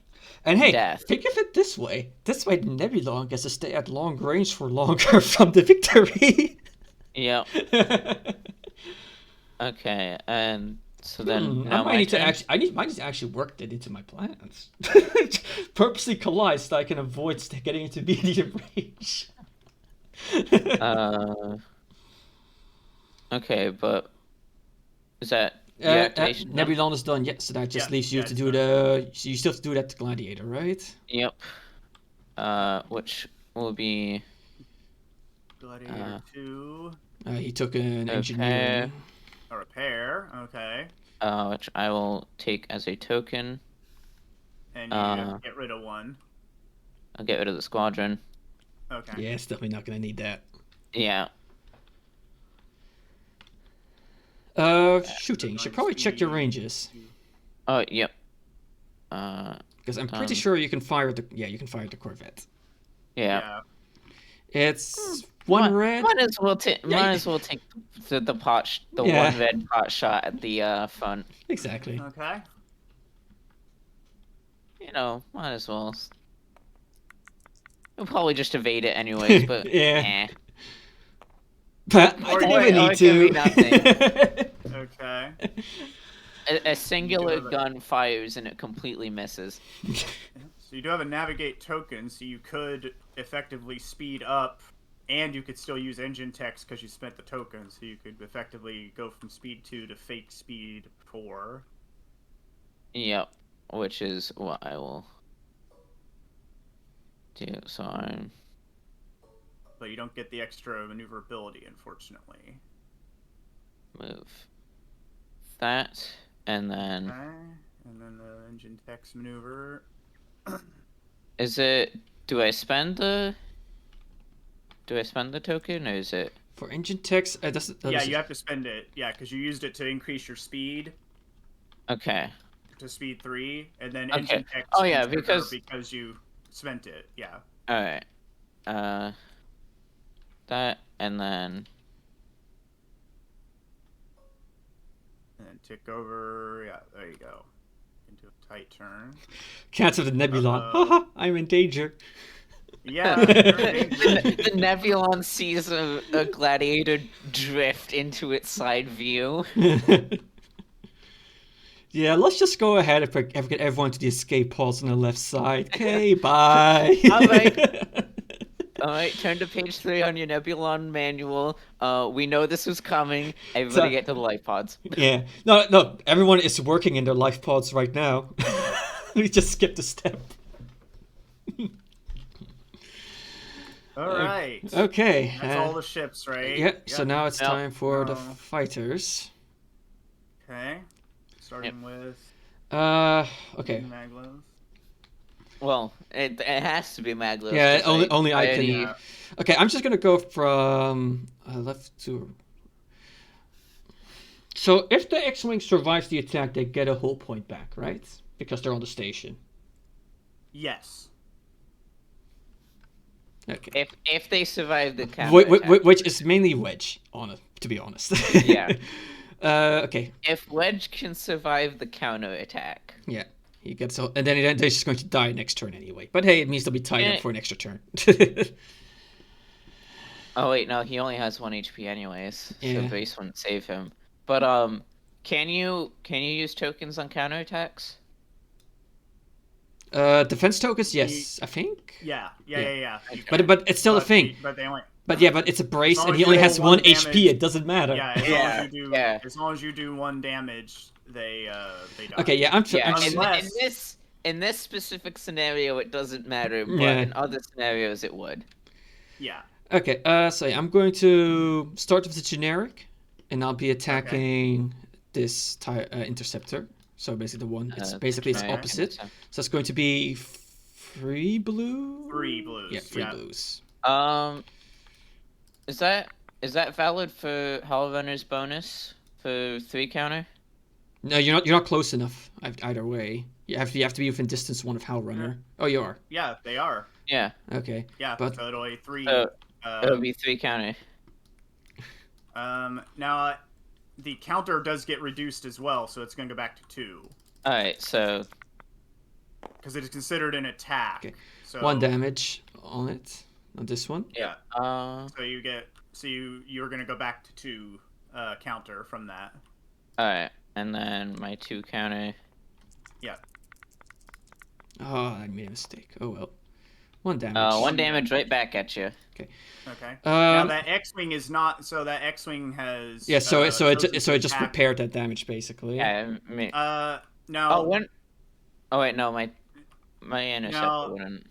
And hey, Death. think of it this way. This way, Nebulon gets to stay at long range for longer from the victory. Yep. Okay, and so then I now might my need to turn? might need to actually work that into my plans. Purposely collide so I can avoid getting into medium range. Okay, but is that the Uh, activation? done? Nebulon is done, so that just Yeah, leaves you yeah, to it's do the. So you still have to do that to Gladiator, right? Yep. Which will be Gladiator 2. He took an Okay. engineering. A repair. Okay. which I will take as a token. And you get rid of 1. I'll get rid of the squadron. Okay. Yeah, it's definitely not gonna need that. Yeah. Shooting. You should probably check your ranges. Oh, yep. Because I'm pretty sure you can fire at the... Yeah, you can fire at the Corvette. Yeah. It's one red. Might as well take. Yeah, Might you- as well take the pot. The Yeah. one red pot shot at the front. Exactly. Okay. You know, might as well. We'll probably just evade it anyways, but Yeah. eh. But I didn't Or even it need can be to. Okay. A singular have a- gun fires and it completely misses. So you do have a navigate token, so you could effectively speed up, and you could still use engine text because you spent the token, so you could effectively go from speed 2 to fake speed 4. Yep, which is what I will do. So I'm But you don't get the extra maneuverability, unfortunately. move that, and then Okay. And then the engine text maneuver. is it? Do I spend the token, or is it? For engine text, Yeah, you have to spend it. Yeah, because you used it to increase your speed Okay. to speed 3, and then Okay. engine text. Oh, yeah, is trigger because- you spent it. Yeah. All right. That, and then Tick over. Yeah, there you go. Into a tight turn. Cats of the Nebulon. Uh-oh. Haha, I'm in danger. Yeah. you're in danger. the Nebulon sees a gladiator drift into its side view. Yeah, let's just go ahead and get everyone to the escape pods on the left side. Okay, bye. All right, turn to page 3 on your Nebulon manual. We know this was coming. Everybody get to the life pods. Yeah. No, everyone is working in their life pods right now. We just skipped a step. All right. Okay. That's all the ships, right? Yeah, so now it's Yep. time for the No. fighters. Okay. Starting with Okay. Maglev. Well, it has to be Maglev. Yeah, 'cause only I can. already- Okay, I'm just gonna go from left to. So if the X-wing survives the attack, they get a whole point back, right? Because they're on the station. Yes. Okay. If they survive the counter Which is mainly Wedge, to be honest. Yeah. Okay. If Wedge can survive the counter attack, Yeah. He gets and then they're just going to die next turn anyway. But hey, it means they'll be tied Yeah. up for an extra turn. oh wait, no, he only has 1 HP anyways, Yeah. so base wouldn't save him. But can you use tokens on counterattacks? Defense tokens, yes, I think. Yeah. Yeah. You Okay. can. But it's still a thing. But they only. But yeah, but it's a brace, As long and as he you only roll has one 1 HP. damage- It doesn't matter. Yeah. As long Yeah, as you do. yeah. As long as you do 1 damage, they die. Okay, yeah, I'm Yeah, I'm- Unless- in this specific scenario, it doesn't matter, but Yeah. in other scenarios, it would. Yeah. Okay, so yeah, I'm going to start with the generic, and I'll be attacking this interceptor. So basically the one, it's basically its generic opposite. interceptor. So it's going to be 3 blue? 3 blues. Yeah, 3 blues. Is that valid for Hellrunner's bonus for 3 counter? No, you're not close enough either way. You have to be within distance 1 of Hellrunner. Oh, you are. Yeah, they are. Yeah, Okay. Yeah. But- so it'll be 3. it'll be 3 counter. Now, the counter does get reduced as well, so it's going to go back to 2. All right, so Because it is considered an attack. Okay. So 1 damage on it. On this one. yeah. So you get. So you're going to go back to 2 counter from that. All right, and then my 2 counter. Yeah. Oh, I made a mistake. Oh well. 1 damage. 1 damage right back at you. Okay. Now Um, that X-wing is not. So that X-wing has. yeah, so it chosen to just attack- repaired that damage basically. Yeah, I mean, No. oh when. Oh wait, no, my interceptor No. wouldn't.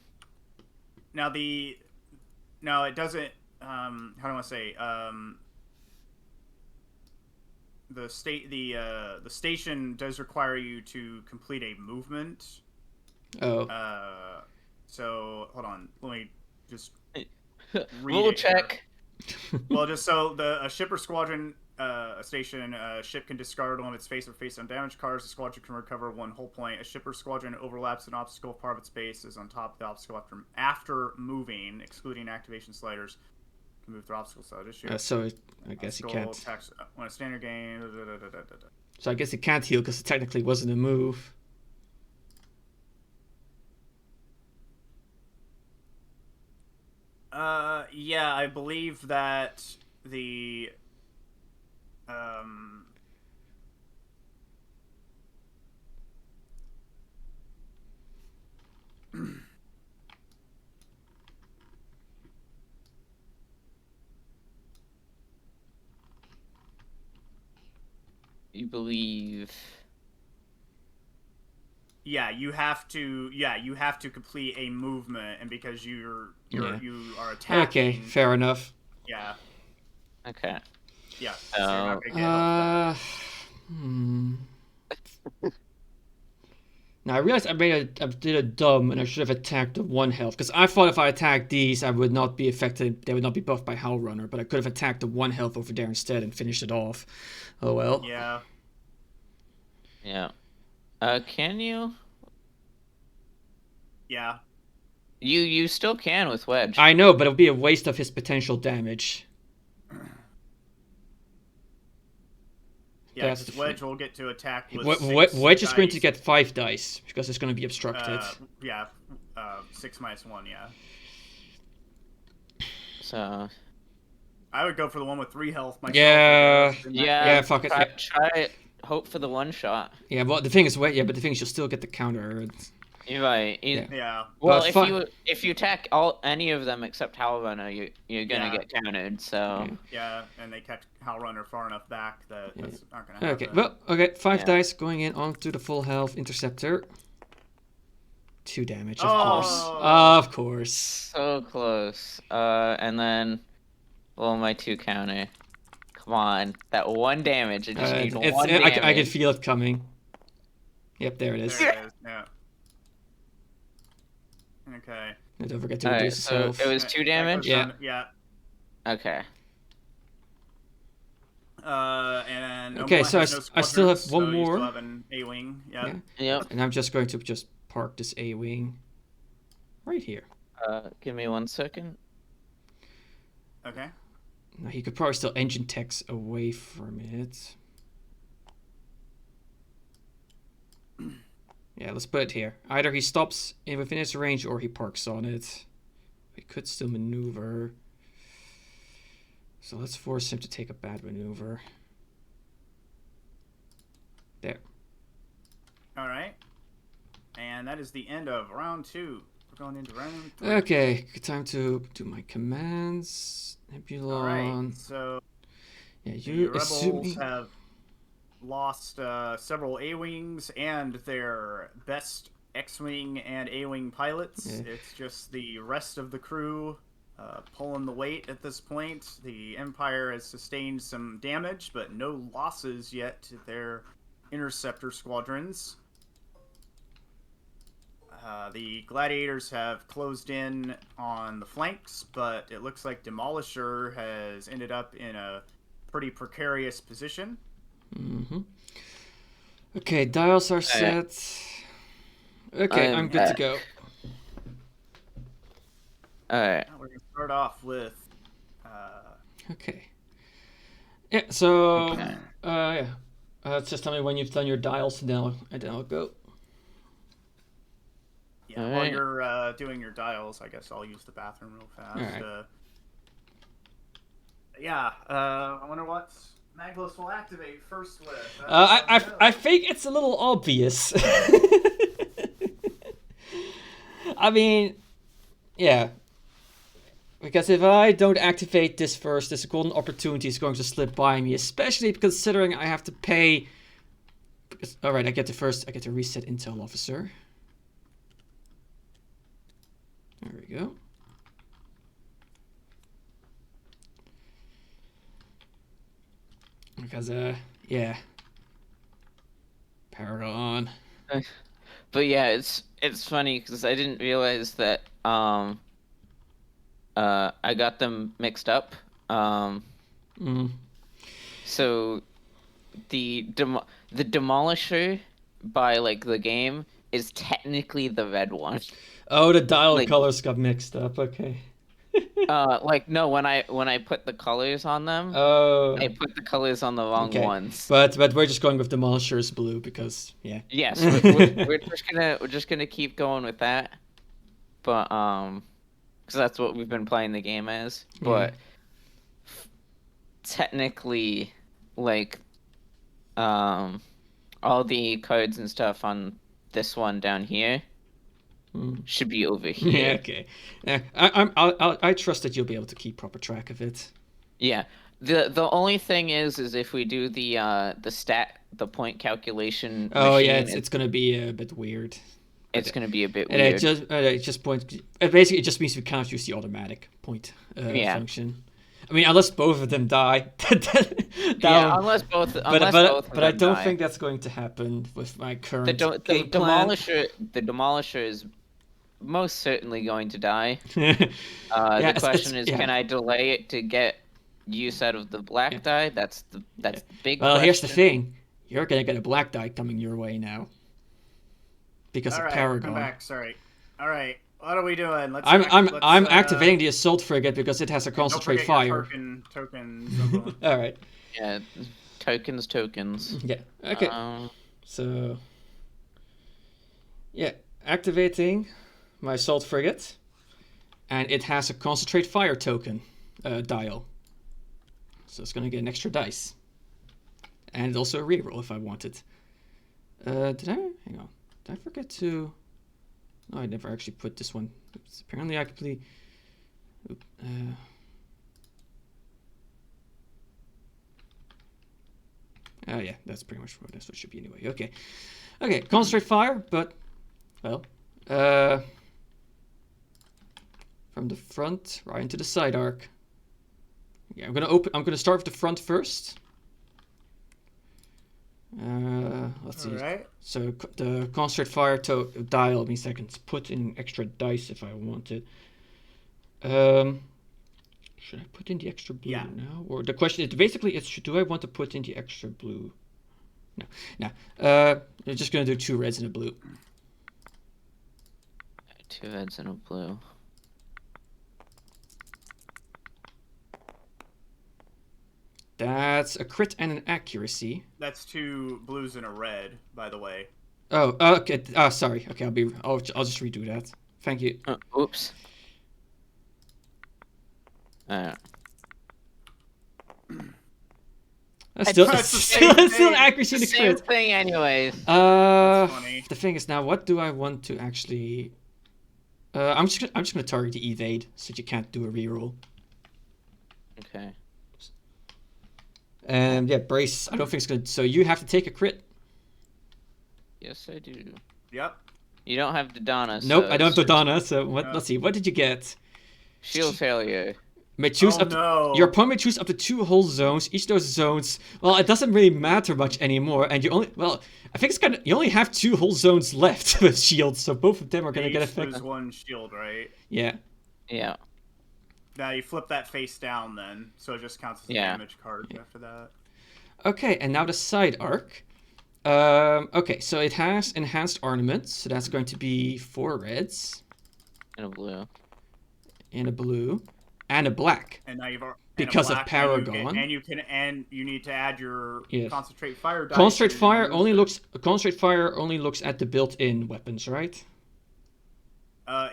Now the. No, it doesn't. How do I want to say? The station does require you to complete a movement. Oh. So hold on. Let me just. Rule it check. Well, just so a ship or squadron station, a ship can discard one of its face or face undamaged cards. The squadron can recover 1 whole point. A ship or squadron overlaps an obstacle. Part of its base is on top of the obstacle after moving, excluding activation sliders. Can move through obstacles. So just shoot. So I guess you can't. Attacks, when a standard game. So I guess it can't heal because it technically wasn't a move. Yeah, I believe that the You believe. Yeah, you have to complete a movement, and because you are attacking. Okay, fair enough. Yeah. Okay. Yeah. So you're not gonna get help back. Now I realized I did a dumb, and I should have attacked the 1 health because I thought if I attacked these, I would not be affected. They would not be buffed by Howl Runner, but I could have attacked the 1 health over there instead and finished it off. Oh well. Yeah. Yeah. Can you? Yeah. You still can with Wedge. I know, but it would be a waste of his potential damage. Yeah, That's because the Wedge will get to attack with Wedge is going to dice. get 5 dice because it's going to be obstructed. 6 minus 1. Yeah. So. I would go for the one with 3 health myself. Yeah. Yeah. Fuck it. Try it. Hope for the 1 shot. Yeah, but the thing is, you'll still get the counter. You're right. Yeah. Well, But if you attack any of them except Howl Runner, you're gonna get countered. So. Yeah, and they catch Howl Runner far enough back that that's not gonna happen. Okay. 5 dice going in onto the full health interceptor. 2 damage, of course. So close. And then, my 2 counter. Come on, that 1 damage. I just need 1 damage. I can feel it coming. Yep, there it is. There it is. Yeah. Okay. Don't forget to reduce so health. it was 2 damage? Yeah. Yeah. Okay. And okay, so I still have one more. You still have an A-wing. Yeah. Yep. And I'm just going to park this A-wing right here. Give me 1 second. Okay. Now he could probably still engine techs away from it. Yeah, let's put it here. Either he stops within his range or he parks on it. He could still maneuver. So let's force him to take a bad maneuver. There. All right. And that is the end of round 2. We're going into round 3. Okay, good time to do my commands. Nebulon. All right. So yeah, the you rebels have lost several A-wings and their best X-wing and A-wing pilots. Yeah. It's just the rest of the crew pulling the weight at this point. The Empire has sustained some damage, but no losses yet to their interceptor squadrons. The Gladiators have closed in on the flanks, but it looks like Demolisher has ended up in a pretty precarious position. Okay, dials are set. Okay, I'm good to go. Alright. We're going to start off with... Okay. Yeah, so... just tell me when you've done your dials, and then I'll go. Yeah, while you're doing your dials, I guess I'll use the bathroom real fast. Alright. I wonder what Maglus will activate first with. I think it's a little obvious. I mean, yeah. Because if I don't activate this first, this golden opportunity is going to slip by me, especially considering I have to pay... Alright, I get to reset Intel Officer. There we go. Because, yeah. Paragon. But yeah, it's funny because I didn't realize that I got them mixed up. So the Demolisher by like the game is technically the red one. Oh, the dial Like- colors got mixed up. Okay. Like no, when I put the colors on them, Oh. I put the colors on the wrong Okay. ones. But we're just going with Demolisher's blue because yeah. Yes, we're just gonna keep going with that, but because that's what we've been playing the game as. But technically, like, all the cards and stuff on this one down here should be over here. Yeah. Okay. Yeah. I trust that you'll be able to keep proper track of it. Yeah. The only thing is if we do the point calculation. Oh machine, yeah, it's gonna be a bit weird. It's gonna be a bit And weird. it just points. Basically, it just means we can't use the automatic point function. I mean, unless both of them die. Unless both. But I don't think that's going to happen with my current game plan. The Demolisher is most certainly going to die. Yeah, The question is, can I delay it to get use out of the black die? That's the big. Well, question. here's the thing: you're gonna get a black die coming your way now because All of right, Paragon. I'm back. Sorry. All right. What are we doing? Let's. I'm activating the assault frigate because it has a concentrate don't forget your fire. Tokens. All right. Yeah, tokens. Yeah. Okay. So. Yeah, activating my assault frigate, and it has a concentrate fire token dial. So it's gonna get an extra dice, and also a reroll if I want it. Did I? Hang on. Did I forget to? No, I never actually put this one. Oops. Apparently, I completely. Oh yeah, that's pretty much what it should be anyway. Okay, okay. Concentrate fire, but well, from the front right into the side arc. Yeah, I'm gonna start with the front first. Let's see. All right. So the concentrate fire dial means I can put in extra dice if I wanted. Should I put in the extra blue now? Or the question is basically do I want to put in the extra blue? No. I'm just gonna do 2 reds and a blue. 2 reds and a blue. That's a crit and an accuracy. That's 2 blues and a red, by the way. Oh, okay. Sorry. Okay, I'll just redo that. Thank you. Oops. It's still accuracy in the Same crit. thing, anyways. That's funny. The thing is now, what do I want to actually? I'm just gonna target the evade so you can't do a reroll. Okay. And yeah, brace. I don't think it's gonna. So you have to take a crit. Yes, I do. Yep. You don't have Dodonna. Nope, so I don't have it's Dodonna. So what? Let's see. What did you get? Shield failure. May choose Oh, up to, no. Your opponent may choose up to 2 whole zones. Each of those zones, well, it doesn't really matter much anymore. And you only, well, I think it's kind of, you only have 2 whole zones left with shields, so both of them are gonna get affected. Lose 1 shield, right? Yeah. Yeah. Now you flip that face down, then, so it just counts as a Yeah. damage card after that. Okay, and now the side arc. Okay, so it has enhanced ornaments, so that's going to be 4 reds And a blue. and a blue and a black. And now you've Because of black, Paragon. and you need to add your Yes. concentrate fire dice. Concentrate and fire remove only them. looks at the built-in weapons, right?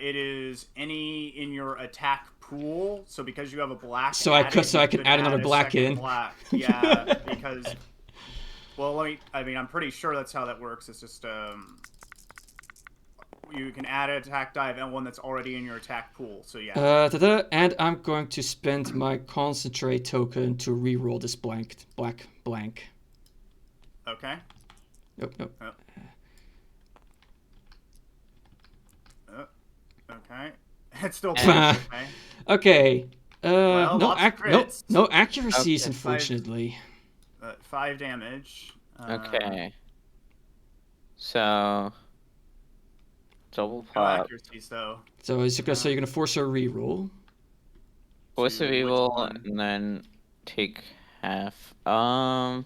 It is any in your attack pool. So because you have a black, So I added, so I you can could add another a black second in. Black. Yeah, because. Well, I'm pretty sure that's how that works. It's just you can add an attack die and one that's already in your attack pool. So yeah. And I'm going to spend my concentrate token to re-roll this black blank. Okay. Nope. Okay. It's still Uh, okay. Okay. Well, lots of crits. No accuracies, Okay. unfortunately. 5 damage. Okay. So. Double No pop. accuracies though. So you're gonna force a re-roll. Force to of which Evil, one? and then take half. Probably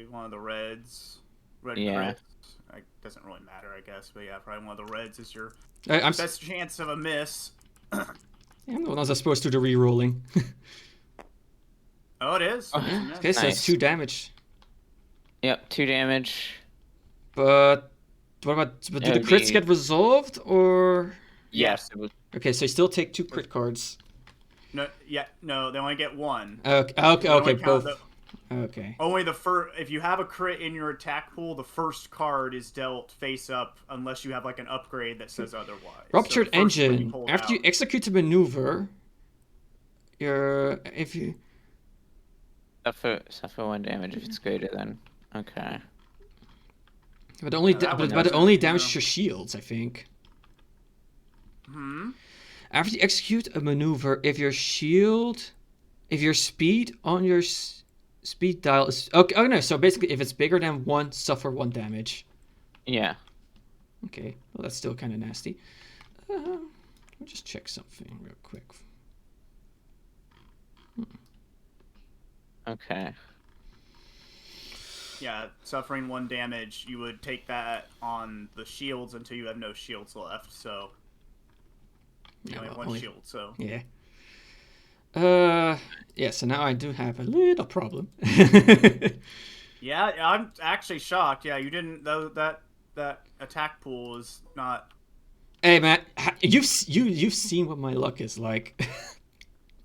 one of the reds. Red Yeah. crits. It doesn't really matter, I guess. But yeah, probably one of the reds is your I'm best chance of a miss. the one that's supposed to do the re-rolling. Oh, it is. Oh, It's a Yeah. miss. Okay, so it's Nice. 2 damage. Yep, 2 damage. But what about? But do the It'd crits be- get resolved or? Yes. It was, Okay, so you still take 2 crit cards. No, yeah, no, they only get one. Okay, They okay, only okay, count both. Okay. Only the first. If you have a crit in your attack pool, the first card is dealt face up, unless you have like an upgrade that says otherwise. Ruptured So the first one you engine. pulled After you out- execute a maneuver, if you suffer 1 damage if it's greater than. Okay. but only that one but it doesn't, only yeah. damages your shields, I think. Hmm. After you execute a maneuver, if your speed on your speed dial is okay. Oh no, so basically, if it's bigger than 1, suffer 1 damage. Yeah. Okay, well that's still kind of nasty. Let me just check something real quick. Okay. Yeah, suffering 1 damage, you would take that on the shields until you have no shields left. So you Yeah, only have well, 1 only- shield. So Yeah. Yeah. So now I do have a little problem. yeah, I'm actually shocked. Yeah, you didn't. Though that attack pool is not. Hey man, you've seen what my luck is like.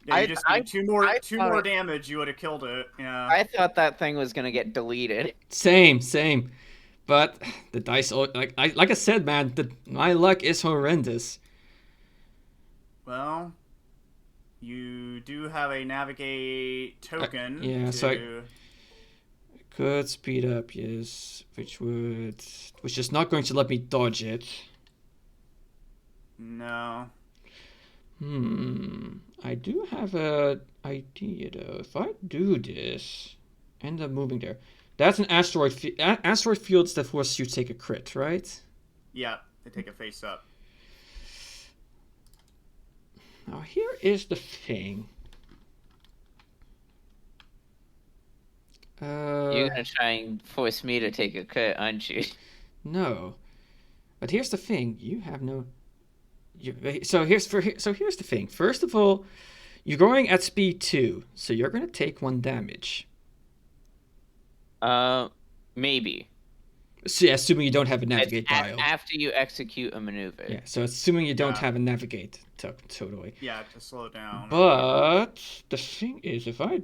Yeah, you just need two more thought- damage, you would have killed it. Yeah. I thought that thing was gonna get deleted. Same. But the dice, like I said, man, my luck is horrendous. Well, you do have a navigate token. yeah, to... so Could speed up, yes, which is not going to let me dodge it. No. I do have a idea though. If I do this, end up moving there. That's an asteroid field. Asteroid fields that force you to take a crit, right? Yeah, they take a face up. Now here is the thing. You're gonna try and force me to take a crit, aren't you? No, but here's the thing. You have no. So here's the thing. First of all, you're going at speed 2, so you're gonna take 1 damage. Maybe. So, yeah, assuming you don't have a navigate dial. After you execute a maneuver. Yeah, so assuming you don't Yeah. have a navigate totally. Yeah, to slow down. But the thing is, if I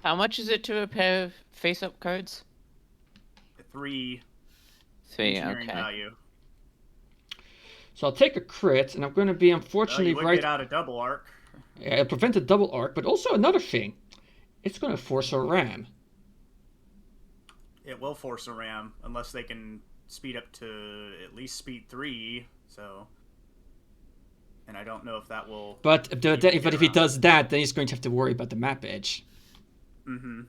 How much is it to repair face-up cards? 3 3, engineering okay. value. so I'll take a crit, and I'm going to be Well, unfortunately you would right. get out a double arc. It'll prevent a double arc, but also another thing, it's going to force a ram. It will force a ram unless they can speed up to at least speed 3. So, and I don't know if that will. But get if he around. does that, then he's going to have to worry about the map edge. Mm-hmm.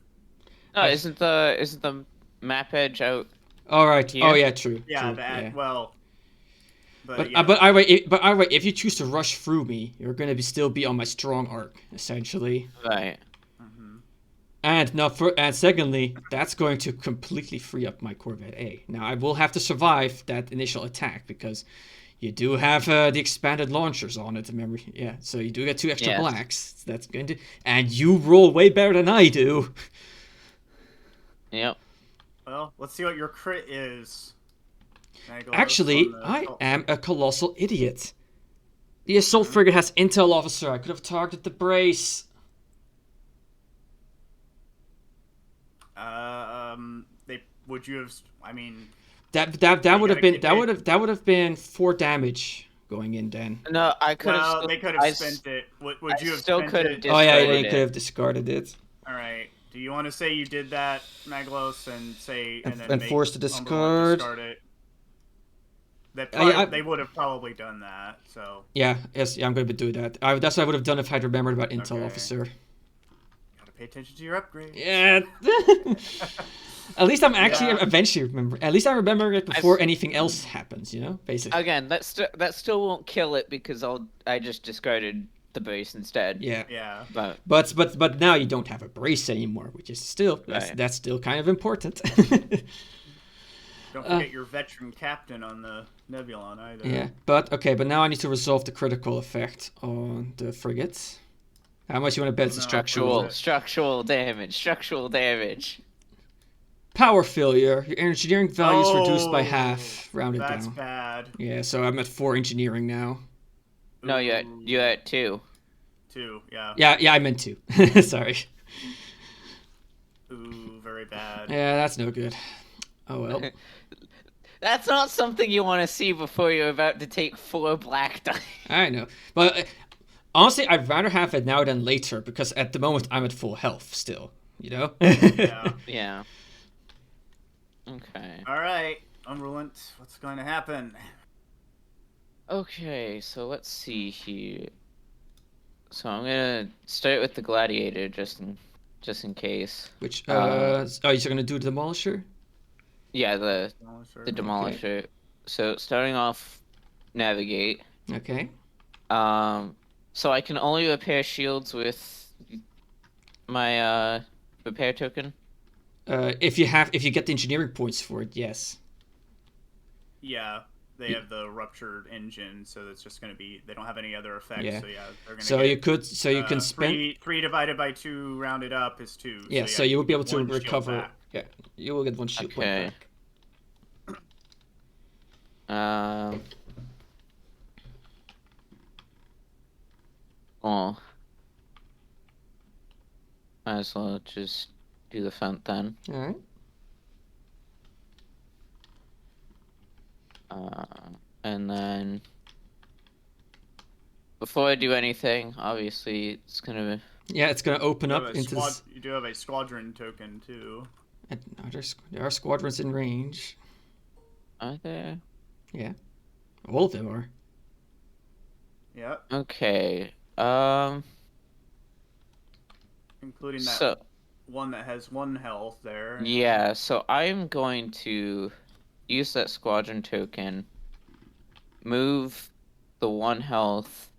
No, isn't the map edge out? All right. Here? Oh yeah, true. Yeah, true, that yeah. well. But yeah. if you choose to rush through me, you're going to still be on my strong arc essentially. Right. Mhm. And secondly, that's going to completely free up my Corvette A. Now I will have to survive that initial attack because you do have the expanded launchers on it. Remember, yeah. So you do get 2 extra Yes. blacks. That's going to, and you roll way better than I do. Yep. Well, let's see what your crit is. Maglos Actually, on the I assault. am a colossal idiot. The assault frigate has intel officer. I could have targeted the brace. They would you have? I mean, That would gotta have been keep that would have been 4 damage going in then. No, I could have. well, they could have spent it. Would I you have still spent could have it? Oh yeah, Discarded you it. could have discarded it. All right. Do you want to say you did that, Maglos, and say and then And make force to Umberland discard? discard it? That Yeah, I- they would have probably done that. So Yeah, yes, yeah, I'm going to do that. That's what I would have done if I'd remembered about intel Okay. officer. gotta pay attention to your upgrade. Yeah. At least I'm actually Yeah. eventually remember. At least I remember it before anything else happens. You know, basically. Again, that still won't kill it because I just discarded the brace instead. Yeah. Yeah. But now you don't have a brace anymore, which is still Right. that's still kind of important. Don't forget your veteran captain on the Nebulon either. Yeah, but now I need to resolve the critical effect on the frigate. How much you want to bet it's a No. structural? Structural damage. Power failure. Your engineering value is reduced by Oh, half, rounded That's down. bad. Yeah, so I'm at 4 engineering now. No, you're Ooh, at 2. 2. Yeah. Yeah, I meant 2. Sorry. Ooh, very bad. Yeah, that's no good. Oh well. That's not something you want to see before you're about to take 4 black die. I know, but honestly, I'd rather have it now than later because at the moment I'm at full health still. You know. Yeah. Yeah. Okay. All right, Unrelent. What's going to happen? Okay, so let's see here. So I'm gonna start with the gladiator just in case. Which oh, you're gonna do the demolisher? Yeah, the Demolisher. demolisher. So starting off, navigate. Okay. So I can only repair shields with my repair token. If you get the engineering points for it, yes. Yeah, they have the ruptured engine, so it's just going to be. They don't have any other effects. Yeah. So yeah, they're going to. So get, you can spend. three divided by 2 rounded up is 2. Yeah, so you will be able to get 1 shield recover. back. Yeah, you will get 1 shield point Okay. back. Well, might as well just do the front then. All right. And then before I do anything, obviously it's gonna. Yeah, it's gonna open You up have a into. You do have a squadron token too. There are squadrons in range. Are there? Yeah, all of them are. Yep, Okay. including that So one that has 1 health there. yeah, so I'm going to use that squadron token, move the 1 health.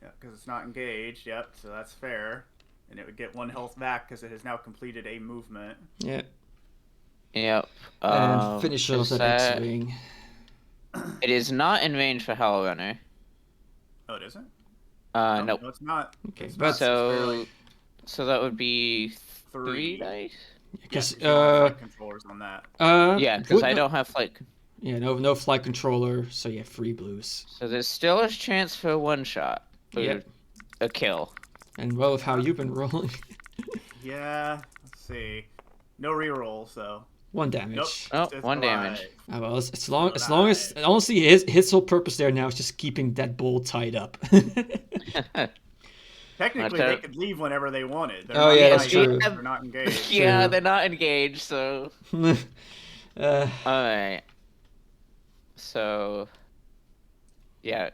Yeah, because it's not engaged. Yep, so that's fair. And it would get 1 health back because it has now completed a movement. Yeah. Yep. And finish off is that that- X-wing. It is not in range for Hell Runner. Oh, it isn't? Nope. No, it's not. Okay, It's but not. It's barely So that would be 3 3 dice. because you don't have flight controllers on that. Yeah, because I don't have flight. Yeah, no flight controller, so yeah, 3 blues. So there's still a chance for a 1 shot. Or Yep. a kill. And well, with how you've been rolling, Yeah, let's see. No rerolls though. 1 damage. Nope. Oh, Just 1 alive. damage. Oh, well, as long as honestly his whole purpose there now is just keeping that bull tied up. Technically, Okay. they could leave whenever they wanted. They're Oh, not yeah, that's tied up, true. They're not engaged. Yeah, True. they're not engaged, so. Alright. So. Yeah.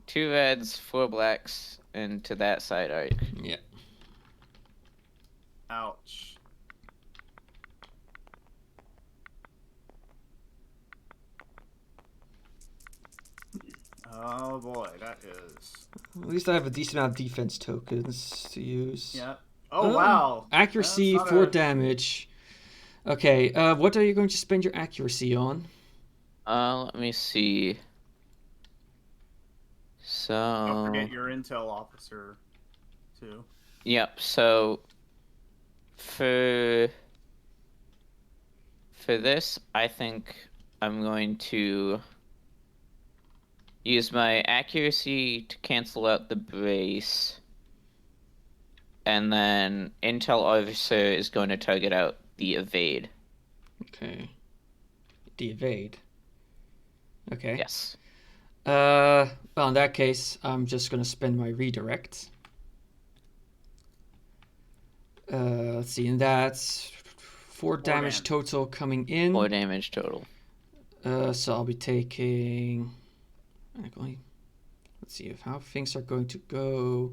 2 reds, 4 blacks, and to that side arc. Yeah. Ouch. Oh boy, that is. At least I have a decent amount of defense tokens to use. Yeah. Oh wow. Accuracy, That's not 4 a- damage. Okay, what are you going to spend your accuracy on? Let me see. So. Don't forget your intel officer, too. Yep, so. For this, I think I'm going to use my accuracy to cancel out the brace. And then Intel Officer is going to target out the evade. Okay. The evade. Okay. Yes. Well, in that case, I'm just gonna spend my redirect. Let's see, and that's 4 damage damage. total coming in. 4 damage total. So I'll be taking. Let's see how things are going to go.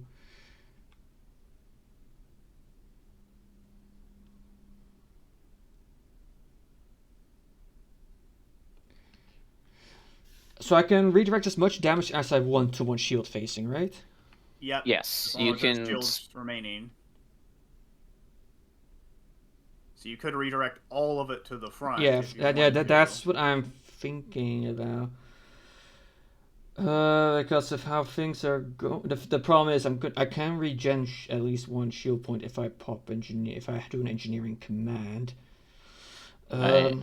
So I can redirect as much damage as I want to one shield facing, right? Yep. Yes, As long you as there's can. shields remaining. So you could redirect all of it to the front. Yeah, if you yeah, wanted to. that's what I'm thinking about. Because of how things are going. The problem is I can regen at least one shield point if I pop engineer if I do an engineering command. Right.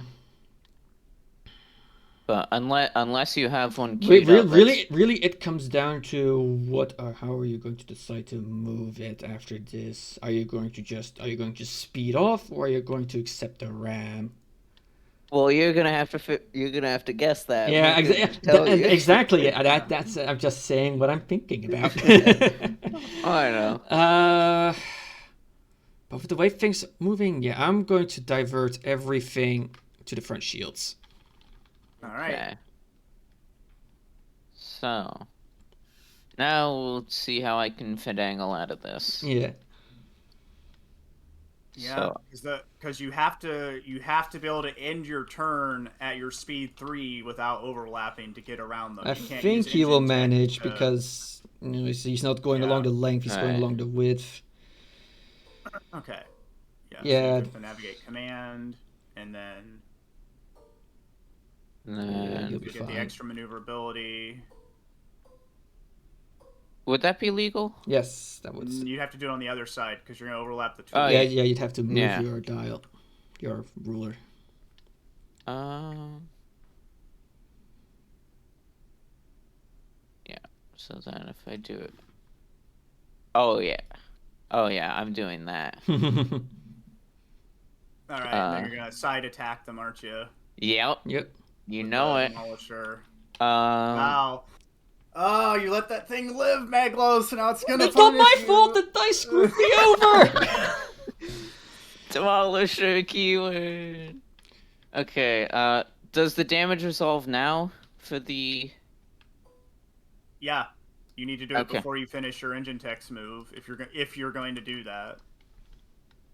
But unless you have one queued up, Really, it comes down to how are you going to decide to move it after this? Are you going to speed off, or are you going to accept the ram? well, you're gonna have to guess that. Yeah, I'm not gonna tell you. exactly. That's I'm just saying what I'm thinking about. Oh, I know. But with the way things are moving, yeah, I'm going to divert everything to the front shields. All right. Okay. So now we'll see how I can finagle out of this. Yeah. Yeah, because you have to be able to end your turn at your speed 3 without overlapping to get around them. I You can't think use he will engine tech manage to- because he's not going along the length; he's going Right. along the width. Okay. Yeah. Yeah. So you have to navigate command, and then You'll you be get fine. the extra maneuverability. Would that be legal? Yes, that would. You have to do it on the other side because you're going to overlap the two. Oh, Yeah, yeah. you'd have to move Yeah. your dial, your ruler. Yeah. So then if I do it. Oh yeah. I'm doing that. All right. Then Uh, you're going to side attack them, aren't you? Yep. Yep. You know it. Demolisher. Um. Wow. Oh, you let that thing live, Maglos. Now it's gonna. It's not my punish you. fault. The dice screwed me over. Demolisher keyword. Okay. Does the damage resolve now for the? Yeah, you need to do it Okay. before you finish your engine text move if you're going to do that.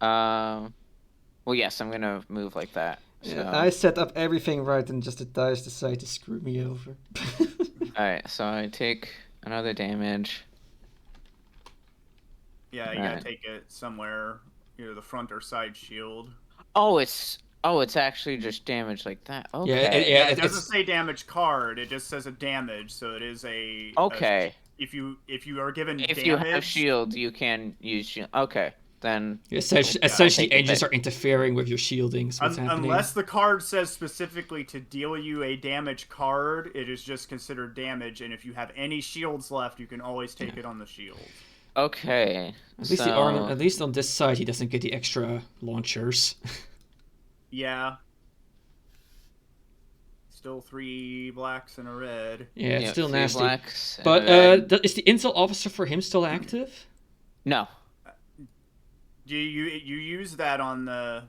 Well, yes, I'm gonna move like that. So. Yeah, I set up everything right, and just the dice decide to screw me over. Alright, so I take another damage. Yeah, you Right. gotta take it somewhere, either the front or side shield. Oh, it's actually just damage like that. Okay. Yeah, It doesn't say damage card; it just says a damage. So it is a. Okay. If you are given If damage, you have shield, you can use shield. Okay, then. Essentially, I'll take the engines bit. are interfering with your shielding. So what's happening? unless the card says specifically to deal you a damage card, it is just considered damage. And if you have any shields left, you can always take it on the shield. Okay. At least at least on this side, he doesn't get the extra launchers. Yeah. Still 3 blacks and a red. Yeah, it's still 3 nasty. blacks and But a red. is the intel officer for him still active? No, Do you use that on the?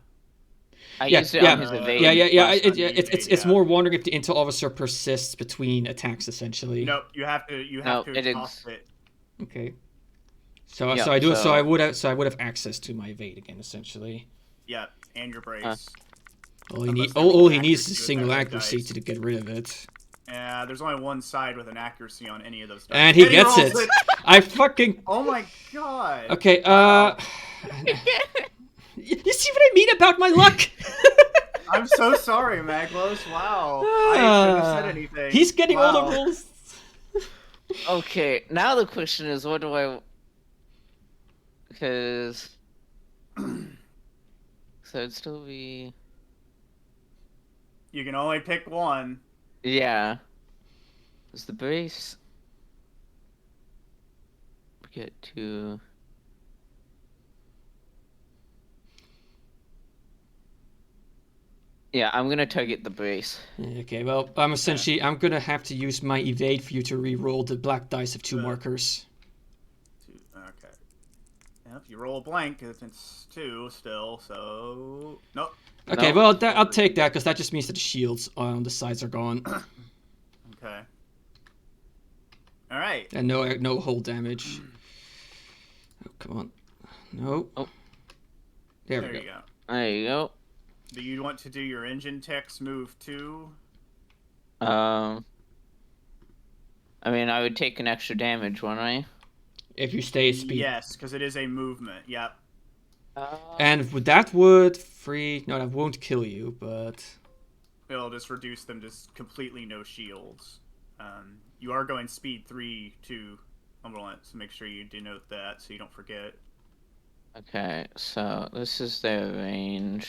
I Yeah, used it yeah. on his evade. Yeah. last time you It's made, more wondering if the intel officer persists between attacks, essentially. Nope, you have to No, it is- exhaust it. Okay. So Yeah, so I do so- I would have access to my evade again, essentially. Yeah, and your brace. All he Unless needs there's is accuracy a single with that accuracy dice. to get rid of it. There's only one side with an accuracy on any of those. Dice. And he gets rolls it. I fucking Oh my god. okay. You see what I mean about my luck? I'm so sorry, Maglos. Wow. I shouldn't have said anything. He's getting all Wow. the rules. Okay, now the question is, what do I? Because so it'd still be You can only pick one. yeah. Is the base get to? Yeah, I'm gonna target the base. Okay, well, I'm gonna have to use my evade for you to re-roll the black dice of 2 markers. Okay. Yeah, if you roll a blank, it's 2 still. So nope. Okay, No. well, I'll take that because that just means that the shields on the sides are gone Okay. All right. and no hull damage. Oh, come on. No. Oh. There There we you go. go. There you go. Do you want to do your engine text move too? I mean, I would take an extra damage, wouldn't I? If you stay at speed. Yes, because it is a movement. Yep. And that would free. No, that won't kill you, but. It'll just reduce them to completely no shields. You are going speed 3 to Umberland, so make sure you denote that so you don't forget. Okay, so this is their range.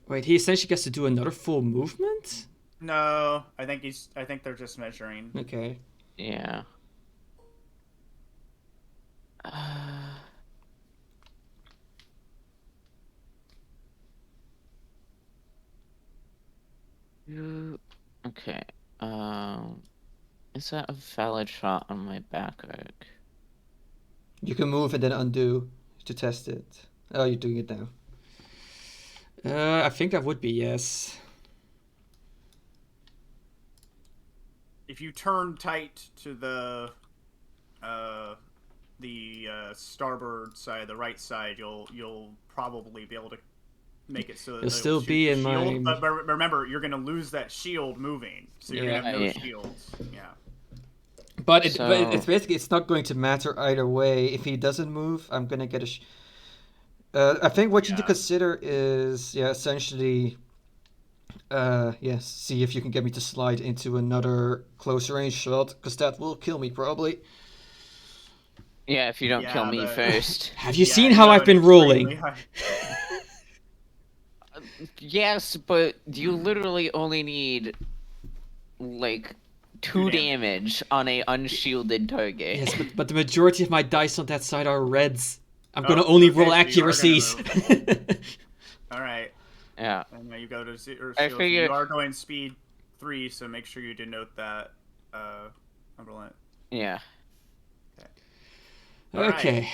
Wait, he essentially gets to do another full movement? No, I think they're just measuring. Okay. Yeah. Okay. Is that a valid shot on my back arc? You can move and then undo to test it. Oh, you're doing it now. I think that would be yes. If you turn tight to the starboard side, the right side, you'll probably be able to make it so that You'll still be in shield. my. But remember, you're gonna lose that shield moving, so you're gonna have no shields. Yeah. But it's basically it's not going to matter either way. If he doesn't move, I'm gonna get a. I think what you need to consider is essentially. Yes, see if you can get me to slide into another close range shot, because that will kill me probably. Yeah, if you don't kill me first. Have you seen how I've been rolling? Yes, but you literally only need like 2 damage on a unshielded target. Yes, but the majority of my dice on that side are reds. I'm gonna only roll accuracies. All right. Yeah. And now you go to zero. I figure you are going speed 3, so make sure you denote that. Umberland. Yeah. Okay.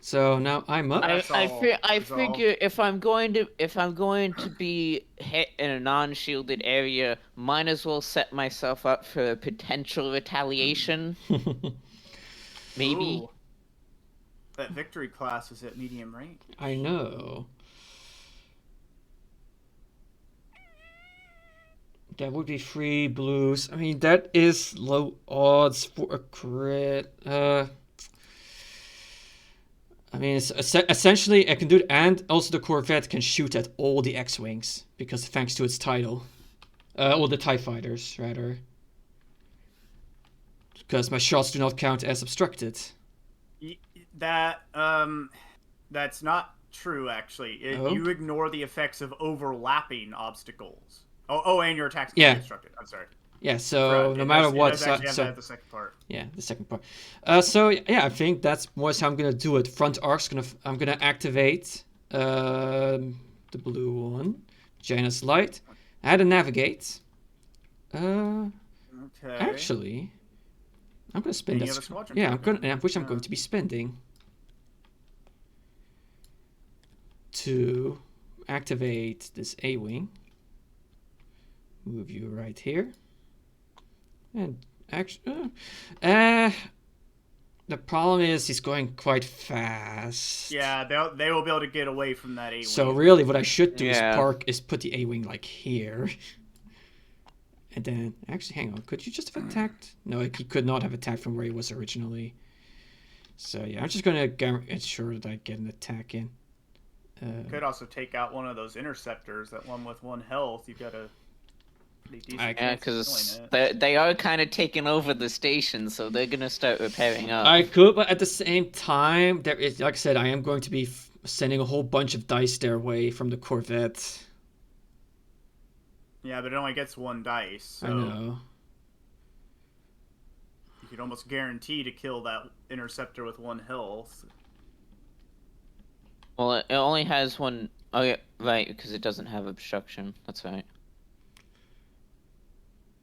So now I'm up. I figure if I'm going to be hit in a non-shielded area, might as well set myself up for a potential retaliation. Maybe. Ooh. That victory class is at medium range. I know. That would be 3 blues. I mean, that is low odds for a crit. I mean, it's essentially I can do it, and also the Corvette can shoot at all the X-wings because thanks to its title, all the TIE fighters rather, because my shots do not count as obstructed. That's not true actually. You ignore the effects of overlapping obstacles. Oh, and your attacks can be obstructed. I'm sorry. Yeah, so no matter what, so the second part. Yeah, the second part. So yeah, I think that's more how I'm gonna do it. Front arc's I'm gonna activate the blue one, Janus Light. Add to navigate. Okay. Actually, I'm gonna spend that. Yeah, which I'm going to be spending to activate this A-wing. Move you right here. And actually, the problem is he's going quite fast. Yeah, they will be able to get away from that A-wing. So really, what I should do is put the A-wing like here, and then actually, hang on. Could you just have attacked? No, he could not have attacked from where he was originally. So yeah, I'm just gonna ensure that I get an attack in. Could also take out one of those interceptors. That one with 1 health. You've got to. Yeah, because they are kind of taking over the station, so they're gonna start repairing up. I could, but at the same time, there is, like I said, I am going to be sending a whole bunch of dice their way from the Corvette. Yeah, but it only gets 1 dice. So I know. You could almost guarantee to kill that interceptor with 1 health. Well, it only has 1. Oh yeah, right, because it doesn't have obstruction. That's right.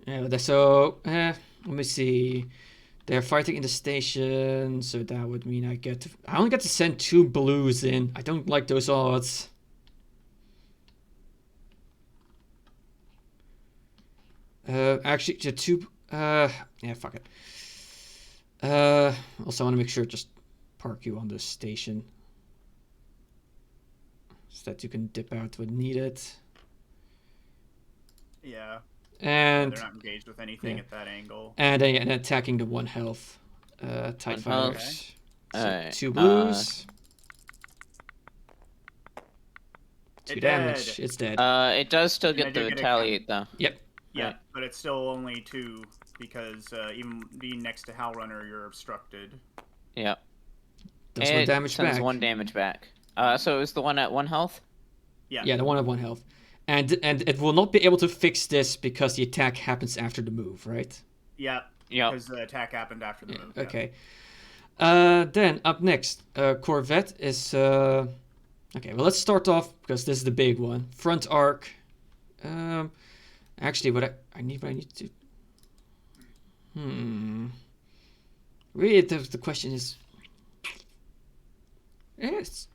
Yeah, so let me see. They're fighting in the station, so that would mean I only get to send 2 blues in. I don't like those odds. Actually, the 2. Yeah, fuck it. Also, I want to make sure just park you on the station. so that you can dip out when needed. Yeah. And They're not engaged with anything yeah. at that angle. and attacking the 1 health TIE One fighters. health. So Alright, 2 blues. 2 It damage. dead. It's dead. It does still And I get do the get a retaliate though. Yep. Yeah, Right. but it's still only 2 because even being next to Hal Runner, you're obstructed. Yep. Does it 1 damage sends back. 1 damage back. So it was the one at 1 health? Yeah. Yeah, the one at 1 health. And it will not be able to fix this because the attack happens after the move, right? Yeah. Yep. Because the attack happened after the move. Okay. Then up next, Corvette is. Okay, well let's start off because this is the big one. Front arc. Actually, what I need to. Really, the question is. Yes.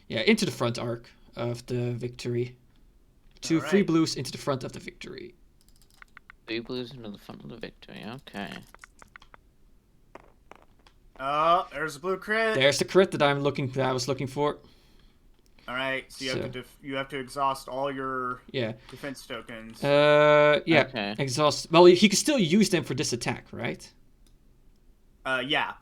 Yeah, into the front arc of the victory. 2 free Alright. blues into the front of the victory. 3 blues into the front of the victory. Okay. Oh, there's a blue crit. There's the crit that I was looking for. All right, so you have So- to you have to exhaust all your Yeah. defense tokens. Yeah. Okay. Exhaust. Well, he can still use them for this attack, right? Yeah.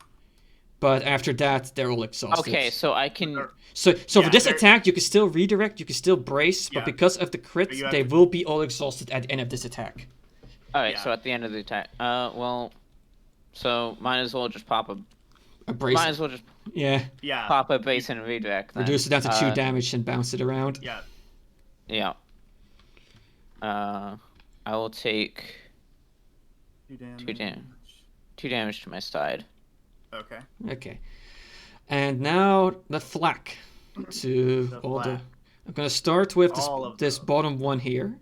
But after that, they're all exhausted. Okay, so I can. Or- So Yeah, for this they're- attack, you can still redirect, you can still brace, but Yeah. because of the crit, But you have they to- will be all exhausted at the end of this attack. Alright, Yeah. so at the end of the attack. Well. So might as well just pop a. A brace. Might as well just Yeah. Yeah. pop a base and redirect. Then. Reduce it down to 2 damage and bounce it around. Yeah. Yeah. I will take 2 damage. 2 damage to my side. Okay. Okay. And now the flak to The all the. flak. I'm gonna start with All of this those. bottom one here.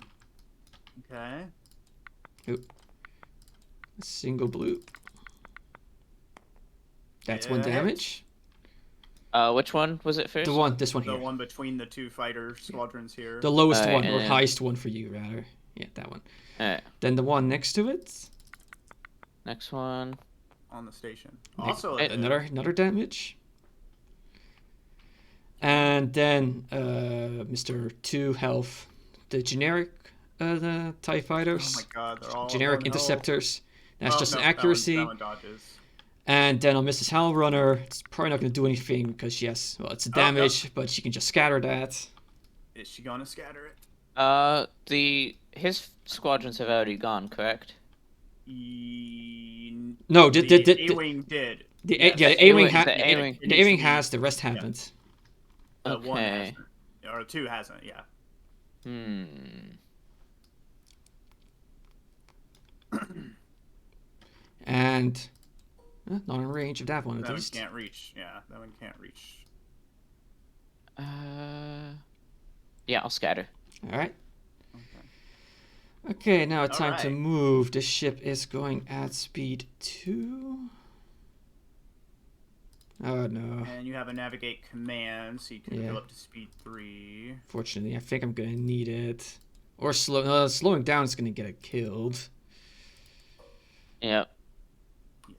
Okay. Single blue. That's 1 Yeah. damage. Which one was it first? This one The here. one between the 2 fighter squadrons here. The lowest Alright, one, or and- highest one for you, rather. Yeah, that one. Alright, Then the one next to it. next one. On the station. Also, it- Another damage. And then Mr. 2 health, the generic the TIE oh fighters, my god, they're all generic oh no. interceptors. That's Oh, just no, an accuracy. That one dodges. And then on Mrs. Hal Runner, it's probably not going to do anything because yes, well, it's a Oh, no. damage, but she can just scatter that. Is she gonna scatter it? His squadrons have already gone, correct? No, the the A-wing did. the Yes. A-wing The A-wing- It the needs A-wing to be- has, the rest haven't. One Okay. hasn't. Or 2 hasn't, yeah. And not in range of that one at That one least. can't reach. Yeah, that one can't reach. Yeah, I'll scatter. All right. Okay. Okay, now it's time to Alright. move. The ship is going at speed 2. Oh no. And you have a navigate command, so you can Yeah. go up to speed 3. Fortunately, I think I'm gonna need it. Or slowing down is gonna get it killed. Yep. Yeah.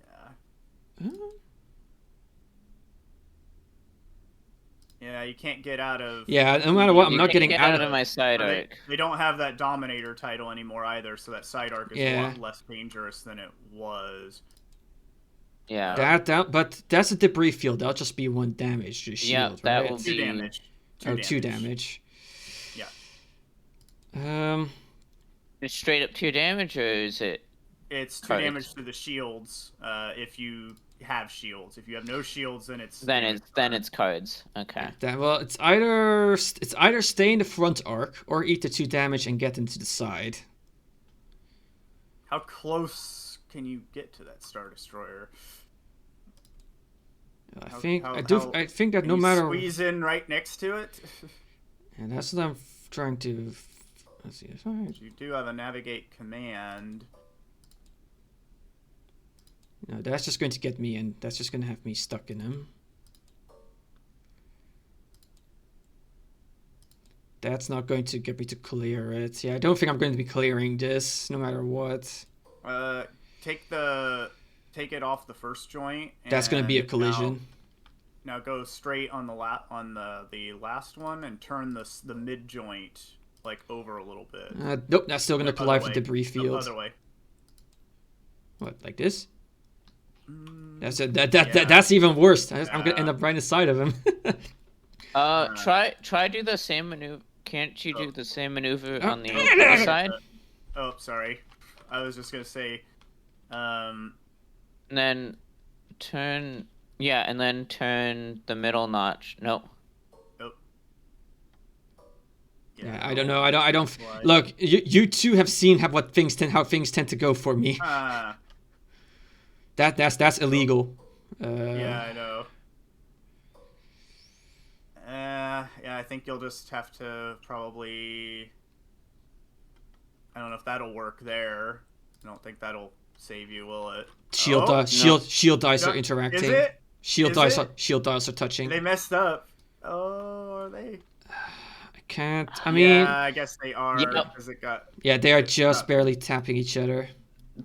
Yeah, you can't get out of. Yeah, no matter what, I'm You not can't getting get out of my side They, arc. they don't have that Dominator title anymore either, so that side arc is a Yeah. lot less dangerous than it was. Yeah. But that's a debris field. That'll just be 1 damage to the Yeah, shield, that right? will 2 be- damage. 2 damage. Yeah. It's straight up 2 damage, or is it? It's 2 Cards. damage to the shields if you have shields. If you have no shields, then it's. Then it's cards. Okay. Well, it's either stay in the front arc or eat the 2 damage and get into the side. How close can you get to that Star Destroyer? I How- think how- I do. how- I think that Can no you matter. squeeze in right next to it? And that's what I'm trying to. Let's see. If I, You do have a navigate command. no, that's just going to get me in. That's just going to have me stuck in him. That's not going to get me to clear it. Yeah, I don't think I'm going to be clearing this, no matter what. Take it off the first joint. That's going to be a and collision. now- Now go straight on the the last one and turn the mid joint like over a little bit. Nope, that's still gonna Other collide with way. the debris No, field. other way. What, like this? Mm, That's it. yeah. That's even worse. I'm gonna Yeah. end up right inside of him. Try do the same maneuver. Can't you do the same maneuver on the Oh. other side? Oh, sorry. I was just gonna say, And then turn. Yeah, and then turn the middle notch. No. Yeah, I don't know. I don't. Why? Look, you two have seen how things tend to go for me. That's illegal. Yeah, I know. Yeah, I think you'll just have to probably. I don't know if that'll work there. I don't think that'll save you, will it? Shield Oh, shield dice no. are interacting. Is it? Shield Is dice it? shield dice are touching. They messed up. Oh, are they? I can't. I mean, Yeah, I guess they are Yep. because it got. yeah, they are just barely tapping each other.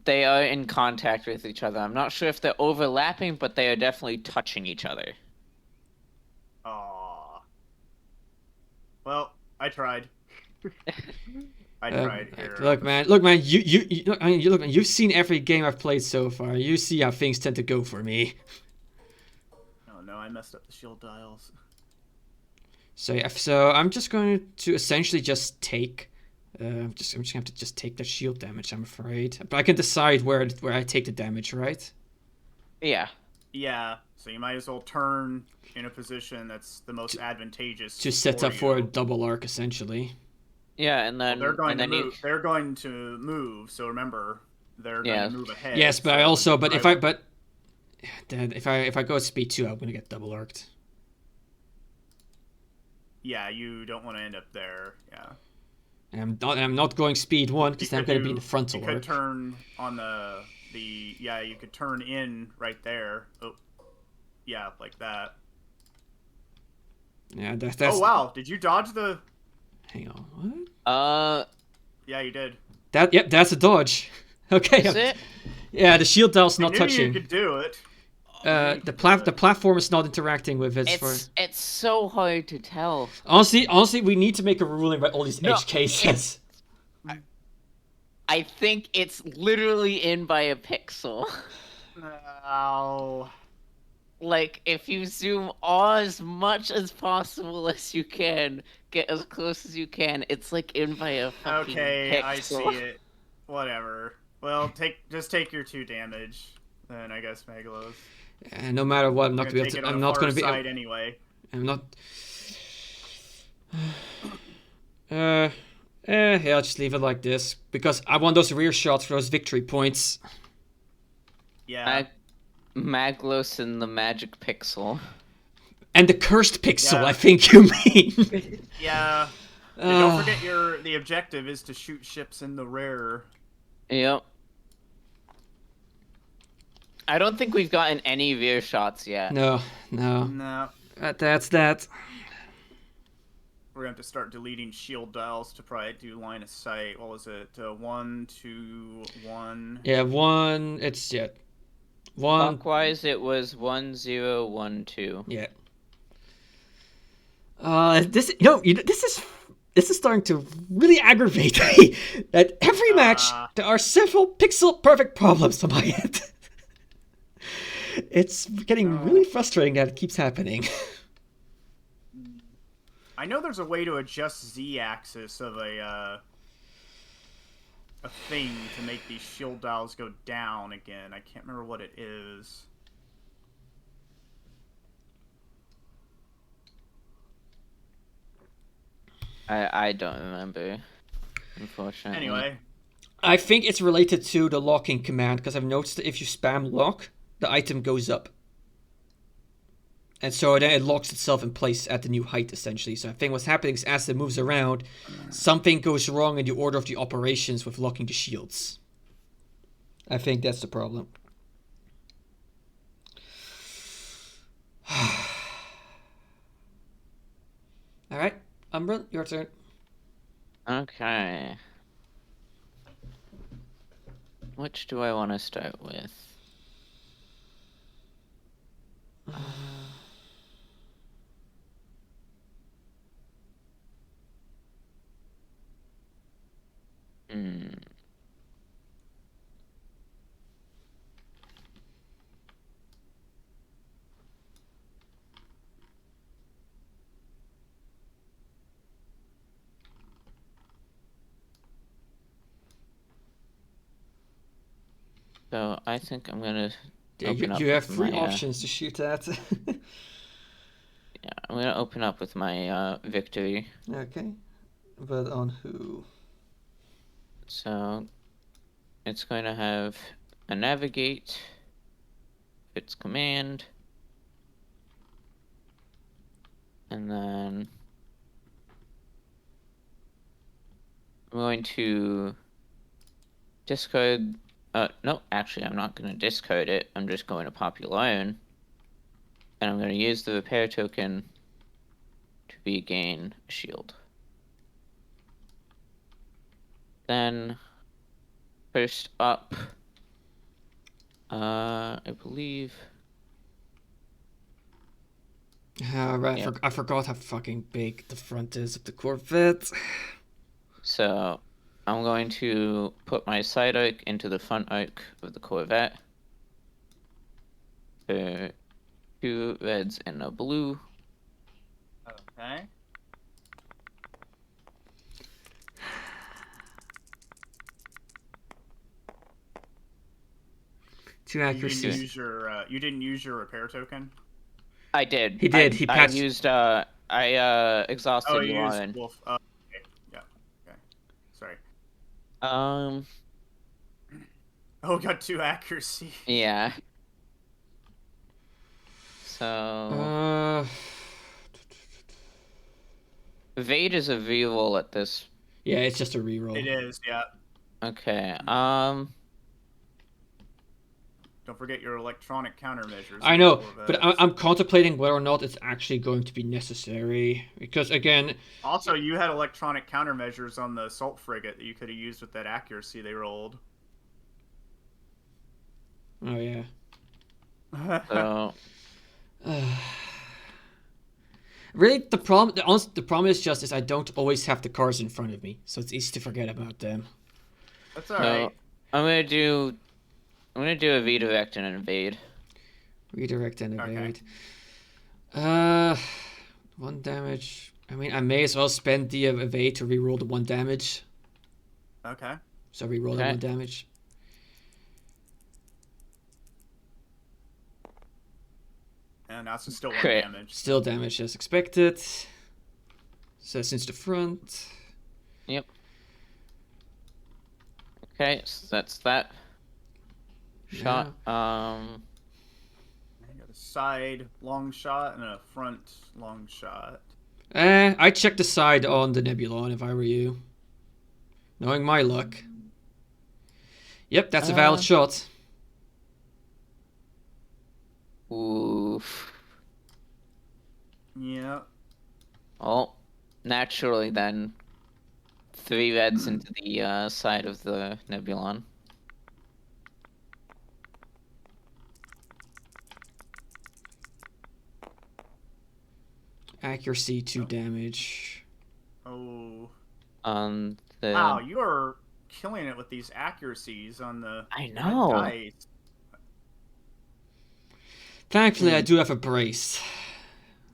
They are in contact with each other. I'm not sure if they're overlapping, but they are definitely touching each other. Aw. Well, I tried. I tried here. Look, man. I mean, look, man. You've seen every game I've played so far. You see how things tend to go for me. Oh no, I messed up the shield dials. So yeah, so I'm just going to essentially just take. I'm just gonna have to just take the shield damage. I'm afraid, but I can decide where I take the damage, right? Yeah. Yeah, so you might as well turn in a position that's the most advantageous To set up for a you. double arc, essentially. Yeah, and then They're going and to then you, move. They're going to move. So remember, they're Yeah. going to move ahead. Yes, but so I also, but I- then if I go at speed 2, I'm gonna get double arced. yeah, you don't want to end up there. Yeah, And I'm not going speed 1 because You I'm could gonna be in do- the frontal You could arc. turn on the yeah. You could turn in right there. Oh, yeah, like that. Yeah, that's. Oh wow, did you dodge the? Hang on, what? Yeah, you did. Yep, that's a dodge. Okay. is it? Yeah, the shield dial's not I knew touching. you could do it. The platform is not interacting with it. It's so hard to tell. Honestly, we need to make a ruling about all these No, edge cases. I think it's literally in by a pixel. Oh. Like, if you zoom as much as possible as you can, get as close as you can, it's like in by a fucking Okay, pixel. I see it. Whatever. Well, just take your 2 damage. Then I guess Megalos. And no matter what, I'm not You're gonna be able take it to. on I'm the not far gonna be. side anyway. I'm not. Yeah, I'll just leave it like this because I want those rear shots for those victory points. Yeah. Maglos and the magic pixel. And the cursed pixel, Yeah. I think you mean. Yeah. And don't forget the objective is to shoot ships in the rear. Yep. I don't think we've gotten any rear shots yet. No. No. That's that. We're going to have to start deleting shield dials to probably do line of sight. What was it? 1, 2, 1. Yeah, 1. It's 1. Clockwise, it was 1012. Yeah. This is starting to really aggravate me. At every match, there are several pixel perfect problems on my end. It's getting really frustrating that it keeps happening. I know there's a way to adjust z-axis of a thing to make these shield dials go down again. I can't remember what it is. I don't remember, unfortunately. Anyway, I think it's related to the locking command because I've noticed that if you spam lock, the item goes up. And so then it locks itself in place at the new height, essentially. So I think what's happening is as it moves around, something goes wrong in the order of the operations with locking the shields. I think that's the problem. Alright, Umbra, your turn. Okay. Which do I want to start with? So I think I'm gonna Yeah, open up you have with 3 my, options to shoot at. Yeah, I'm gonna open up with my victory. Okay. But on who? So it's going to have a navigate, its command, and then I'm going to discard. No, actually, I'm not going to discard it. I'm just going to pop your lion, and I'm going to use the repair token to regain a shield. Then, first up, I believe. Right, Yeah. I forgot how fucking big the front is of the Corvette. So, I'm going to put my side arc into the front arc of the Corvette. For 2 reds and a blue. Okay. Two You accuracy. didn't use your repair token. I did. He did. I, He I patched. used. I exhausted Oh, you you used on. wolf. Okay. Yeah. Okay. Sorry. Oh, got 2 accuracy. Yeah. So Vade is a reroll at this. Yeah, it's just a reroll. It is. Yeah. Okay. Don't forget your electronic countermeasures. I know, but I'm contemplating whether or not it's actually going to be necessary. Because, again... Also, you had electronic countermeasures on the assault frigate that you could have used with that accuracy they rolled. Oh, yeah. So Really, the problem is just I don't always have the cards in front of me, so it's easy to forget about them. That's alright. I'm gonna do a redirect and an invade. Redirect and Okay. evade. 1 damage. I mean, I may as well spend the evade to reroll the 1 damage. Okay. So reroll the Okay. 1 damage. And that's still 1 Crit. damage. Still damage as expected. So since the front. Yep. Okay, so that's that shot. I got a side long shot and a front long shot. I'd check the side on the Nebulon if I were you. Knowing my luck. Yep, that's a valid shot. Oof. Yeah. Well, naturally then, 3 reds into the side of the Nebulon. Accuracy 2 damage. Oh. On the. Wow, you are killing it with these accuracies on the I know. dice. Thankfully, I do have a brace.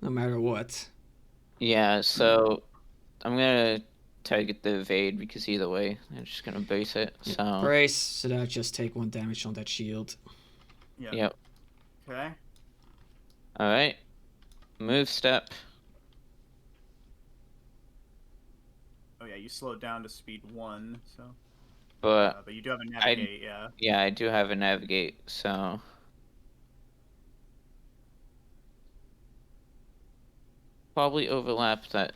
No matter what. Yeah, so I'm gonna target the evade because either way, I'm just gonna base it. So. Brace, so that I just take 1 damage on that shield. Yeah. Yep. Okay. All right. Move step. Oh yeah, you slowed down to speed 1, so. But But you do have a navigate, yeah. yeah, I do have a navigate, so probably overlap that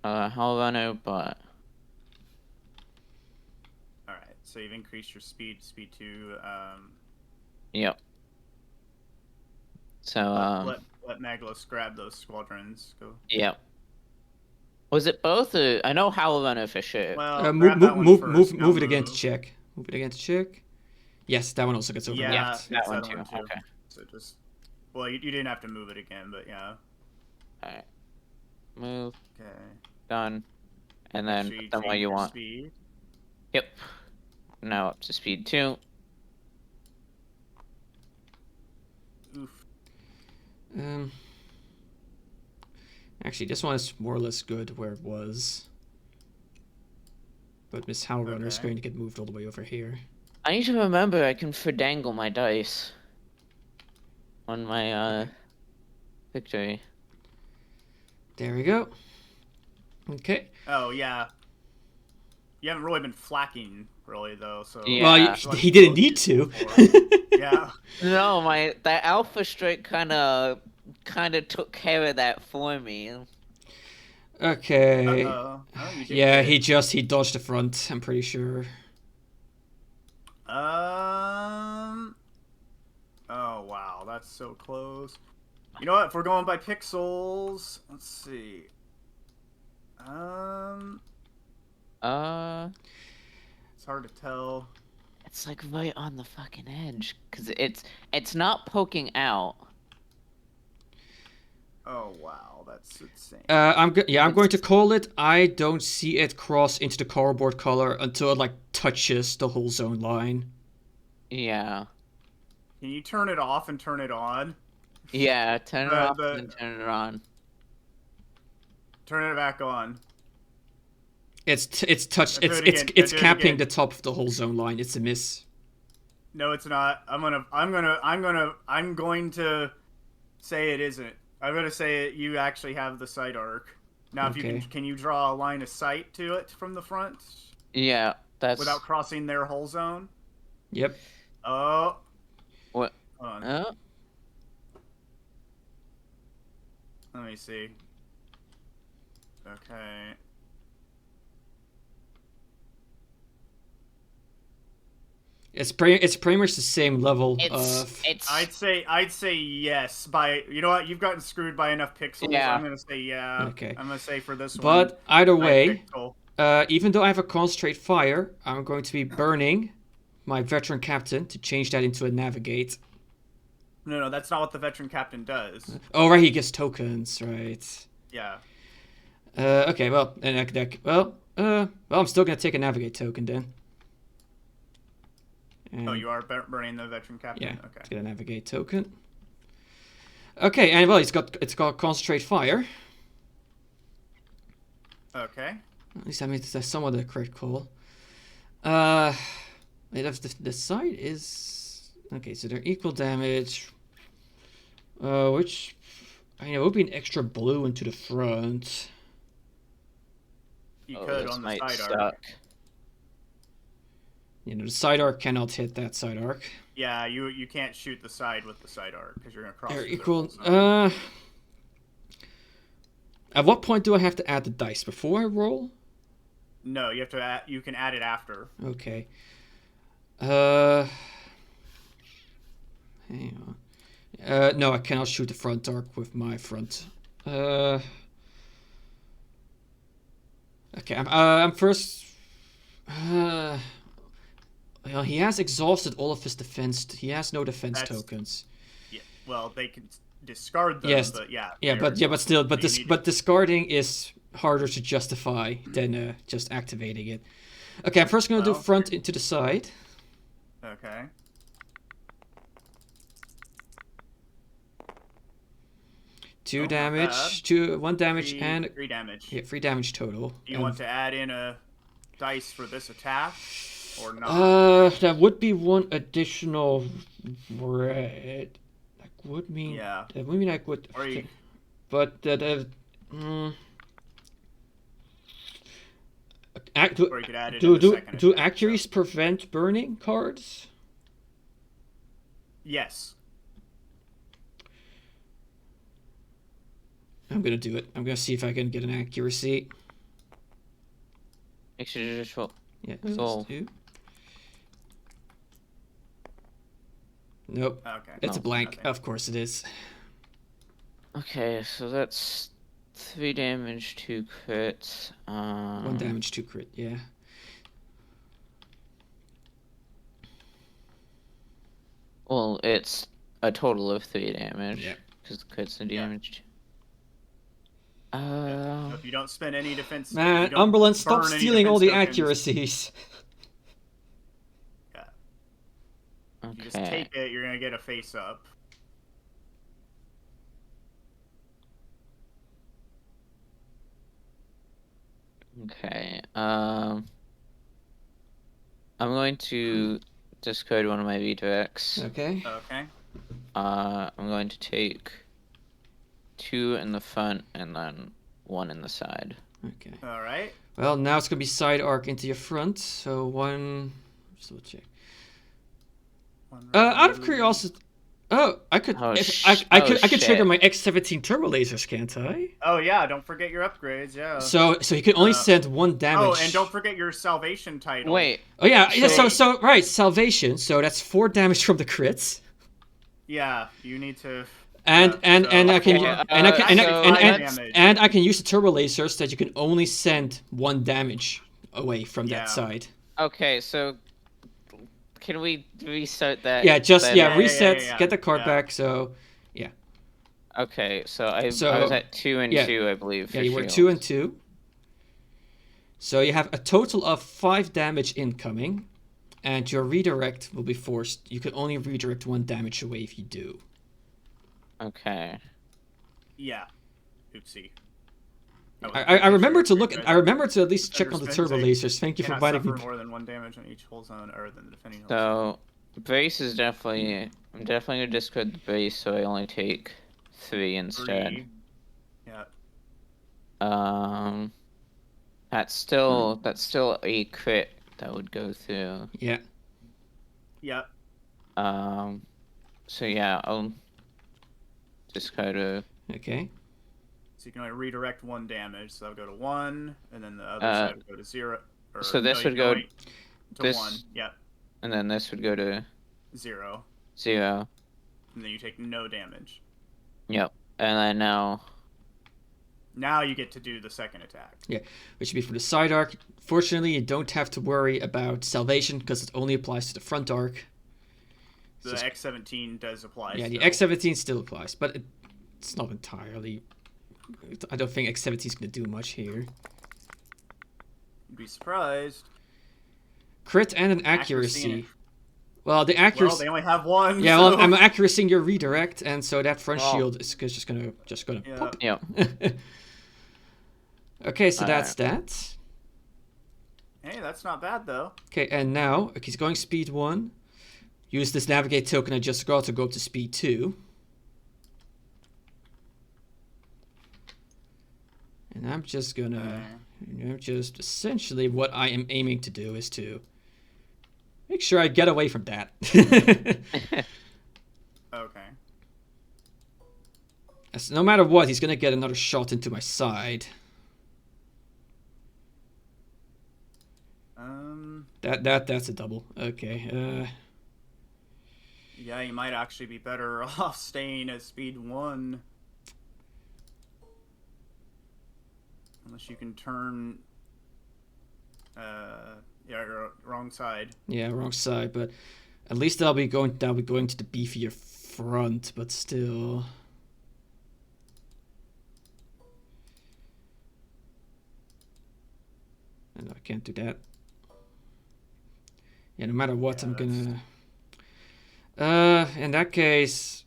Hell Runner, but All right, so you've increased your speed 2. yep. So Let Maglus grab those squadrons. Go. yep. Was it both? I know Howl Runner for sure. Well, Move, grab that one first, now move it again to check. Move it again to check. Yes, that one also gets overlapped. Yeah, that it's one that too. one too. Okay. So just, well, you didn't have to move it again, but yeah. All right. Move. Okay. Done. And then So put them where change you your want. Speed. Yep. Now up to speed 2. Oof. Actually, this one is more or less good where it was. But Miss Howlrunner is Okay. going to get moved all the way over here. I need to remember I can fandangle my dice on my victory. There we go. Okay. Oh yeah. You haven't really been flacking, really though. So Yeah. Well, That's what he didn't you need to. yeah. No, that Alpha Strike kind of took care of that for me. Okay. Oh, you did Yeah, good. he dodged the front, I'm pretty sure. Oh wow, that's so close. You know what? If we're going by pixels, let's see. It's hard to tell. It's like right on the fucking edge, cause it's not poking out. Oh wow, that's insane. I'm going to call it. I don't see it cross into the cardboard color until it like touches the whole zone line. Yeah. Can you turn it off and turn it on? Yeah, turn it off and then turn it on. Turn it back on. It's capping the top of the whole zone line. It's a miss. No, it's not. I'm going to say it isn't. I'm gonna say it. You actually have the sight arc. Now, if you can you draw a line of sight to it from the front? Yeah, that's without crossing their whole zone. Yep. Oh. What? Hold on. Let me see. Okay. It's pretty much the same level of. I'd say yes. You know what? You've gotten screwed by enough pixels. Yeah. I'm gonna say yeah. Okay. I'm gonna say for this one. But either way, even though I have a concentrate fire, I'm going to be burning my veteran captain to change that into a navigate. No, that's not what the veteran captain does. Oh, right, he gets tokens, right? Yeah. Okay, well, I'm still gonna take a navigate token then. And you are burning the veteran captain. Yeah. Okay. Get a navigate token. Okay, and well, it's got concentrate fire. Okay. At least I mean that's somewhat a correct call. The side is okay, so they're equal damage. Which it would be an extra blue into the front. You could on the side arc. The side arc cannot hit that side arc. Yeah, you can't shoot the side with the side arc because you're gonna cross. They're equal. At what point do I have to add the dice before I roll? No, you have to add. You can add it after. Okay. Hang on. No, I cannot shoot the front arc with my front. Okay, I'm first. Well, he has exhausted all of his defense. He has no defense tokens. Yeah. Well, they can discard them. Yes. But yeah. But discarding is harder to justify than just activating it. Okay, I'm first gonna do front into the side. Okay. Two damage, 1 damage, and 3 damage. Yeah, 3 damage total. Do you want to add in a dice for this attack, or not? That would be 1 additional red. That would mean. Yeah. That would mean I would. Or you... But or you could add it do actuaries prevent burning cards? Yes. I'm gonna do it. I'm gonna see if I can get an accuracy. Make sure to just roll. Yeah. So. Nope. Okay. It's a blank. Nothing. Of course it is. Okay, so that's 3 damage, 2 crits. 1 damage, 2 crit. Yeah. Well, it's a total of 3 damage. Yeah. Because crits are damage. So if you don't spend any defense, man, Umberland, stop stealing all the accuracies. Yeah. Okay. You just take it. You're gonna get a face up. Okay. I'm going to discard one of my redirects. Okay. Okay. I'm going to take 2 in the front and then 1 in the side. Okay. All right. Well, now it's gonna be side arc into your front. So 1. Just double check. Out of curiosity. Oh, I could. Oh, I could shit. trigger my X17 turbo lasers, can't I? Oh yeah, don't forget your upgrades. Yeah. So you can only send 1 damage. Oh, and don't forget your salvation title. Wait, Oh yeah, yeah. So- So right, salvation. So that's 4 damage from the crits, Yeah, you need to. and Yeah, and so- I can Okay, and I can and, so and, let's- and I can use the turbo lasers that you can only send 1 damage away from Yeah. that side. okay, so can we restart that? Yeah, just then? yeah, reset, yeah. get the card Yeah. back. So Okay, so I was So- at 2 and yeah. 2, I believe. yeah, for you were shield. 2 and 2. So you have a total of 5 damage incoming, and your redirect will be forced. You can only redirect 1 damage away if you do. Okay. Yeah. Oopsie. I remember to look. I remember to at least check on the Defender turbo spins lasers. Thank you for Cannot providing suffer me. more than 1 damage on each hull zone other than the defending hull zone. So brace is definitely. I'm definitely gonna discard the brace, so I only take 3 instead. 3. Yeah. That's still a crit that would go through. Yeah. Yeah. So yeah, I'll discard a. Okay. So you can only redirect 1 damage, so that'll go to 1, and then the other Uh, side would go to 0. Or, so this no, you would can go only- to this- 1. Yeah. And then this would go to 0. 0. And then you take no damage. Yep. And then now. Now you get to do the second attack. Which would be for the side arc. Fortunately, you don't have to worry about salvation because it only applies to the front arc. The Just- X17 does apply. Yeah, the still. X17 still applies, but it's not entirely. I don't think X17 is going to do much here. You'd be surprised. Crit and an accuracy. Accuracy. Well, the Well, accuracy. they only have 1. Yeah, so... well, I'm accuracying your redirect, and so that front Oh. shield is just gonna Yeah. pop. Yep. Okay, so Alright. that's that. Hey, that's not bad though. Okay, and now he's going speed 1. Use this navigate token I just got to go up to speed 2. And I'm just gonna, just essentially what I am aiming to do is to make sure I get away from that. Okay. As no matter what, he's gonna get another shot into my side. That's a double. Okay. Yeah, you might actually be better off staying at speed 1. Unless you can turn. Yeah, wrong side. Yeah, wrong side, but at least I'll be going to the beefier front, but still. And I can't do that. Yeah, no matter what, Yeah, I'm that's- gonna. In that case,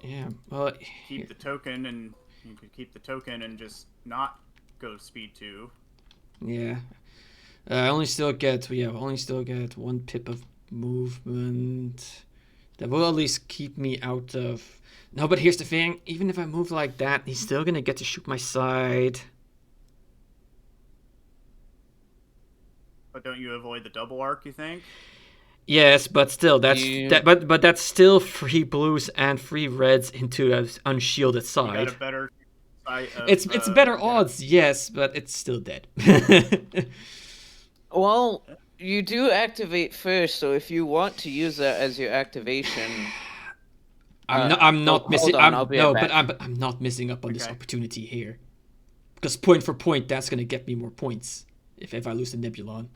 yeah. Well, Keep the token, and you could keep the token and just not go speed 2. yeah. I only still get 1 pip of movement. That will at least keep me out of. No, but here's the thing. Even if I move like that, he's still gonna get to shoot my side. But don't you avoid the double arc, you think? Yes, but still, that's You- but that's still 3 blues and 3 reds into an unshielded You side. got a better side of, It's better yeah. odds, yes, but it's still dead. Well, you do activate first, so if you want to use that as your activation, I'm not hold missing. on, I'll be right back. But I'm not missing up on this Okay. opportunity here, because point for point, that's gonna get me more points if I lose the Nebulon.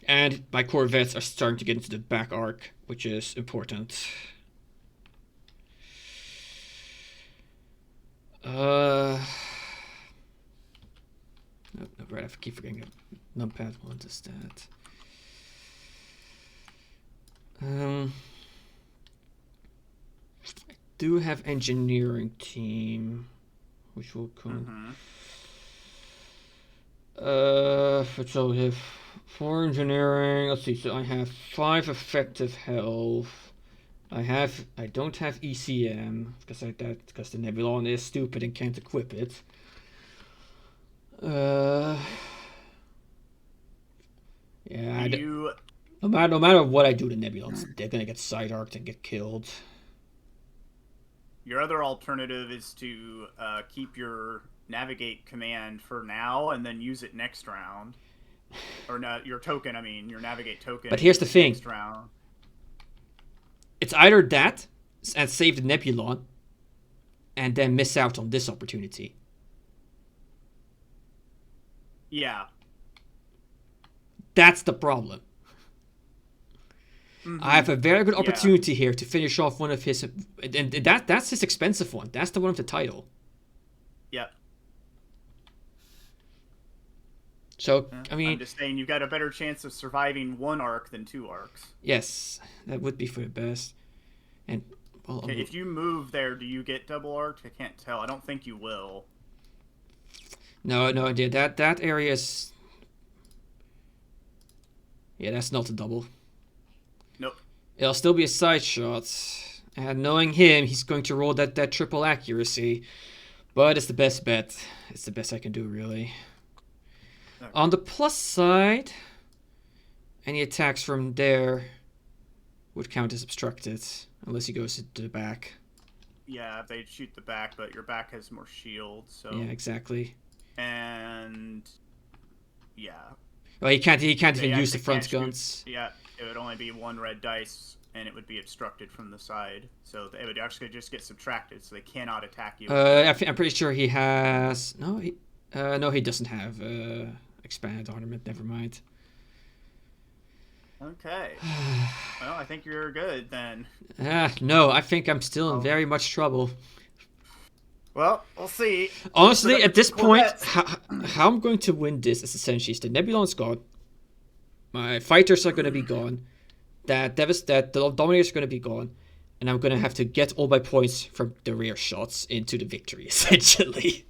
And my Corvettes are starting to get into the back arc, which is important. No, right, I keep forgetting numpad 1 to stat. I do have engineering team, which will come. So we have 4 engineering. Let's see. So I have 5 effective health. I don't have ECM because the Nebulon is stupid and can't equip it. Yeah. No matter what I do to Nebulons, they're gonna get side arced and get killed. Your other alternative is to keep your navigate command for now and then use it next round. Or not your token, your navigate token. But here's the thing. Next round. It's either that and save the Nebulon and then miss out on this opportunity. Yeah. That's the problem. Mm-hmm. I have a very good opportunity here to finish off one of his... And that's his expensive one. That's the one with the title. Yep. So, I'm just saying you've got a better chance of surviving 1 arc than 2 arcs. Yes, that would be for the best. And well, okay, if you move there, do you get double arced? I can't tell. I don't think you will. No, that area is... Yeah, that's not a double. Nope. It'll still be a side shot. And knowing him, he's going to roll that triple accuracy. But it's the best bet. It's the best I can do, really. Okay. On the plus side, any attacks from there would count as obstructed. Unless he goes to the back. Yeah, they shoot the back, but your back has more shield, so... Yeah, exactly. And... Yeah. Well, he can't even use the front guns. Yeah, it would only be 1 red dice, and it would be obstructed from the side. So it would actually just get subtracted, so they cannot attack you. I'm pretty sure he has... No, he doesn't have expanded armament. Never mind. Okay. Well, I think you're good, then. No, I think I'm still in very much trouble. Well, we'll see. Honestly, at this point, how I'm going to win this is essentially the Nebulon's gone. My fighters are going to be gone. The Dominators are going to be gone. And I'm going to have to get all my points from the rear shots into the victory, essentially.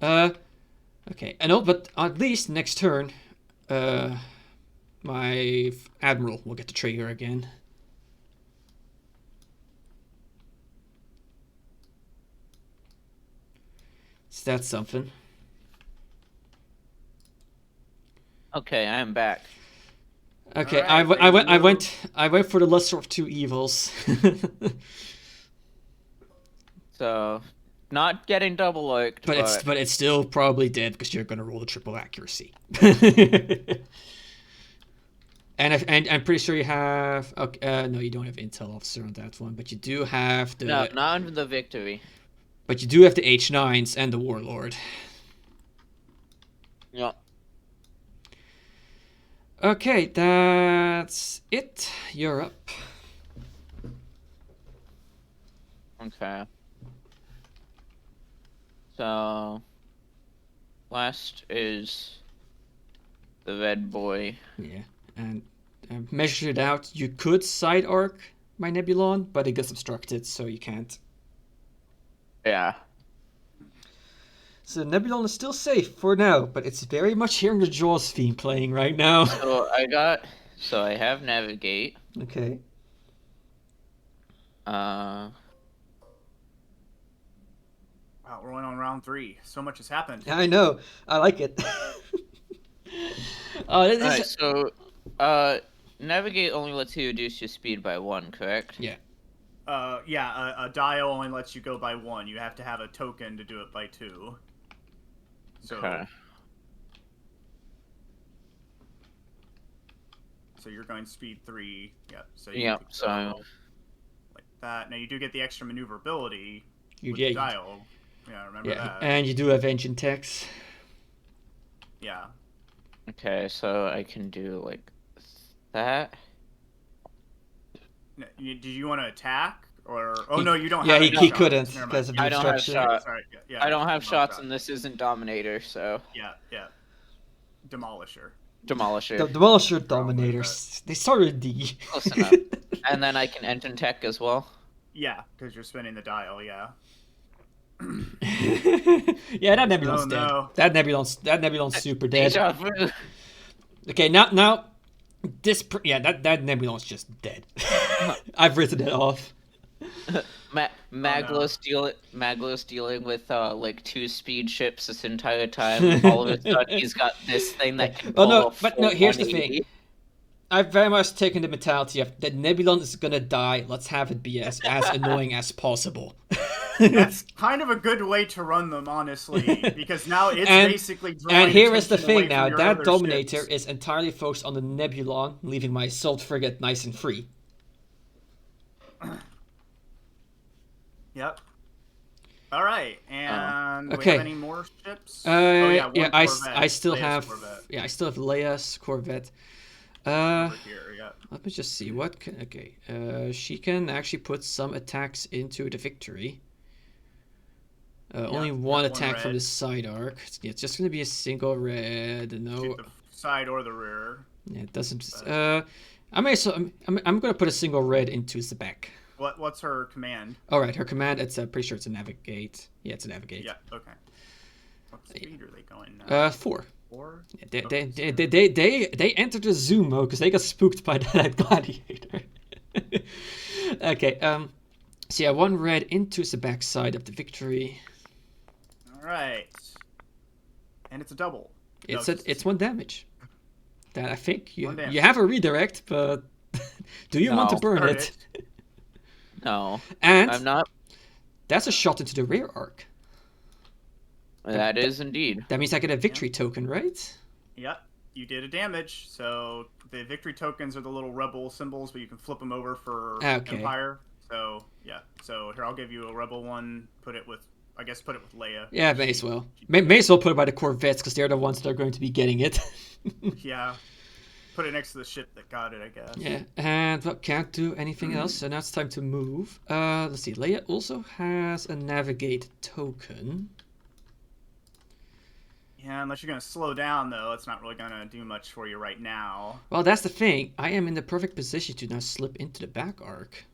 Okay. I know, but at least next turn, my Admiral will get the trigger again. So that's something. Okay, I am back. Okay, right, I went for the lesser of 2 evils. So, not getting double arced, but it's still probably dead because you're gonna roll the triple accuracy. And I'm pretty sure you have... Okay, no, you don't have Intel Officer on that one, but you do have the... No, not under the victory. But you do have the H9s and the Warlord. Yeah. Okay, that's it. You're up. Okay. So... Last is... the red boy. Yeah, and I measured it out. You could side arc my Nebulon, but it gets obstructed, so you can't. Yeah. So Nebulon is still safe for now, but it's very much hearing the Jaws theme playing right now. So I have navigate. Okay. Wow, we're going on round 3. So much has happened. I know. I like it. Alright, so navigate only lets you reduce your speed by 1, correct? Yeah. A dial only lets you go by 1. You have to have a token to do it by 2. So, okay. So you're going speed 3. Yep. So like that. Now you do get the extra maneuverability with the dial. Yeah, remember that. And you do have engine techs. Yeah. Okay, so I can do like that. Did you want to attack? Or no, you don't. Yeah, have he couldn't because of the I don't have obstruction. shots. Sorry. I don't have shots, and this isn't Dominator, so. Yeah. Demolisher. Demolisher. The Demolisher Dominators. They started D. Close enough. And then I can engine tech as well. Yeah, because you're spinning the dial. Yeah. Yeah, that Nebulon's Oh, dead. no. That Nebulon's super dead. Deja vu. Okay, now that Nebulon's just dead. I've written it off. Maglos dealing with like 2 speed ships this entire time. All of a sudden, he's got this thing that can pull a full here's the 180. thing. I've very much taken the mentality of that Nebulon is gonna die. Let's have it be as annoying as possible. That's kind of a good way to run them, honestly, because now it's basically drawing And here is the attention away thing now, from your that other Dominator ships. is entirely focused on the Nebulon, leaving my Assault Frigate nice and free. Yep. All right, and do we Okay. have any more ships? One I Corvette. still Leia's have Corvette Leia's Corvette. over here. Yeah. Let me just see what can. Okay, she can actually put some attacks into the Victory. Only one one attack from red. the side arc. It's just gonna be a single red. No, Shoot the side or the rear. yeah, it doesn't. I'm gonna put a single red into the back. What's her command? All right, her command. It's pretty sure it's a navigate. Yeah, it's a navigate. Yeah. Okay. What speed are they going now? 4. 4. Yeah, Okay, they entered the zoom mode because they got spooked by that gladiator. Okay, so yeah, 1 red into the back side of the Victory. All right. And it's a double. No, It's 1 damage. That I think One damage. you have a redirect, but do you want to No. burn Burn it? No, And I'm not. that's a shot into the rear arc. That is indeed. That means I get a victory token, right? Yep. You did a damage. So the victory tokens are the little rebel symbols, but you can flip them over for Okay. Empire. So yeah. So here, I'll give you a rebel one. Put it with Leia. Yeah, may as well. May as well put it by the Corvettes because they're the ones that are going to be getting it. Yeah. Put it next to the ship that got it, I guess. Yeah, and well, can't do anything else, so now it's time to move. Let's see, Leia also has a navigate token. Yeah, unless you're gonna slow down though, it's not really gonna do much for you right now. Well, that's the thing. I am in the perfect position to now slip into the back arc.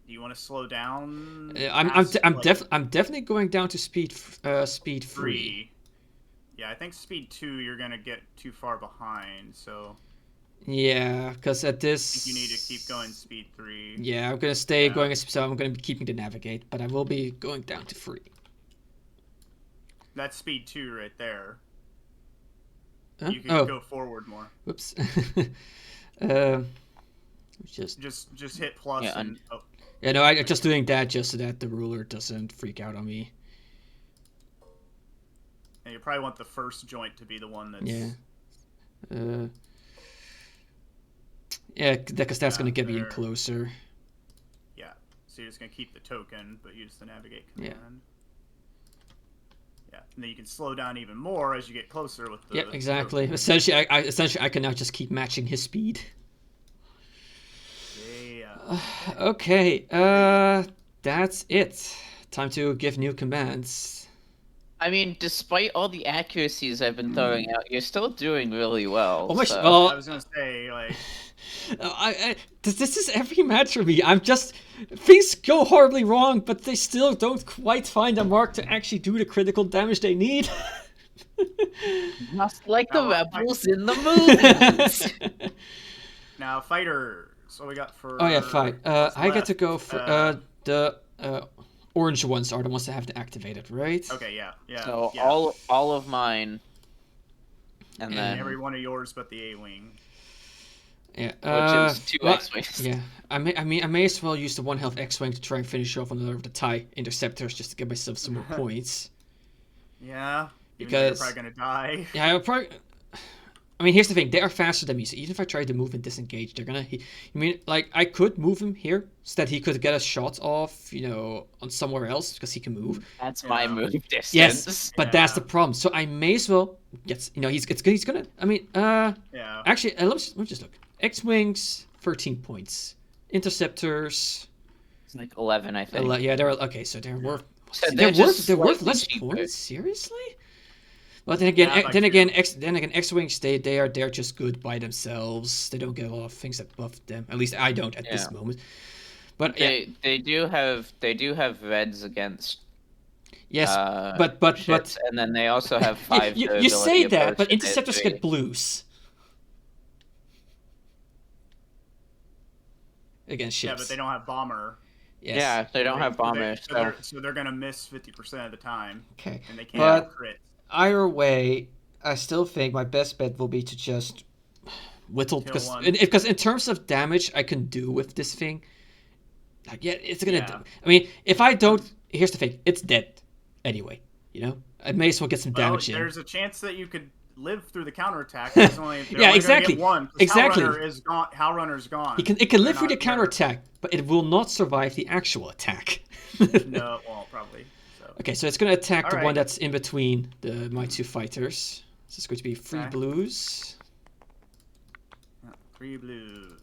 Do you want to slow down? I'm past, like, definitely going down to speed 3. 3. Yeah, I think speed 2 you're gonna get too far behind, so Yeah, because at I this think you need to keep going speed 3. Yeah, I'm gonna stay Yeah. going, so I'm gonna be keeping the navigate, but I will be going down to 3. That's speed 2 right there. Huh? You can Oh, go forward more. whoops. Just Just hit plus Yeah, and oh, yeah, no, I'm just doing that just so that the ruler doesn't freak out on me. and you probably want the first joint to be the one that's Yeah. Yeah, because that's Yeah, gonna get me in there. closer. Yeah. So you're just gonna keep the token, but use the navigate Yeah. command. Yeah. And then you can slow down even more as you get closer with the Yeah, exactly. token. Essentially, I can now just keep matching his speed. Yeah. Okay, that's it. Time to give new commands. I mean, despite all the accuracies I've been throwing out, you're still doing really well. Oh my! so- Well, I was gonna say like this is every match for me. I'm just things go horribly wrong, but they still don't quite find a mark to actually do the critical damage they need. Just like the Oh, rebels in the movies. now fighters. What we got for? Oh yeah, fine. what's I get to left? go for the orange ones are the ones that have to activate it, right? Okay, yeah. So yeah. all of mine, and then every one of yours but the A-wing. Yeah. which is 2 well, X-wings. Yeah, I may as well use the 1 health X-wing to try and finish off another of the TIE interceptors just to give myself some more points. Yeah. Even though Because- you're probably gonna die. Yeah, I'll probably. I mean, here's the thing: they are faster than me. So even if I try to move and disengage, they're gonna. I mean, like I could move him here so that he could get a shot off, on somewhere else because he can move. That's my Yeah. move distance. Yes, but that's the Yeah. problem. So I may as well get. He's gonna. I mean, Yeah. actually, let me just look. X-wings, 13 points. Interceptors, It's like 11, I think. yeah, they're okay. So they're worth. So they're they're worth. just They're worth slightly less cheaper. points. Seriously? But then again, Yeah, I'd like then to. again, X-wings they're just good by themselves. They don't get a lot of things that buff them. At least I don't at this Yeah. moment. But yeah, They do have reds against yes, but ships, and then they also have you, 5 you say durability that, but opposed to interceptors three. get blues against ships. Yeah, but they don't have bomber. Yes. Yeah, they don't have bombers, So they're gonna miss 50% of the time, Okay. and they can't But- crit. Either way, I still think my best bet will be to just whittle Kill because one. because in terms of damage I can do with this thing, like it's gonna. Yeah. I mean, if I don't, here's the thing: it's dead anyway. You know, I may as well get some Well, damage in. there's a chance that you could live through the counterattack. They're Yeah, only gonna exactly. Get one, 'cause Exactly. Howlrunner is gone. Howlrunner's gone. It can live They're through the not- counterattack, but it will not survive the actual attack. No, well, probably. So. Okay, so it's gonna attack the Alright. one that's in between my two fighters. So it's going to be 3 Okay. blues. 3 blues.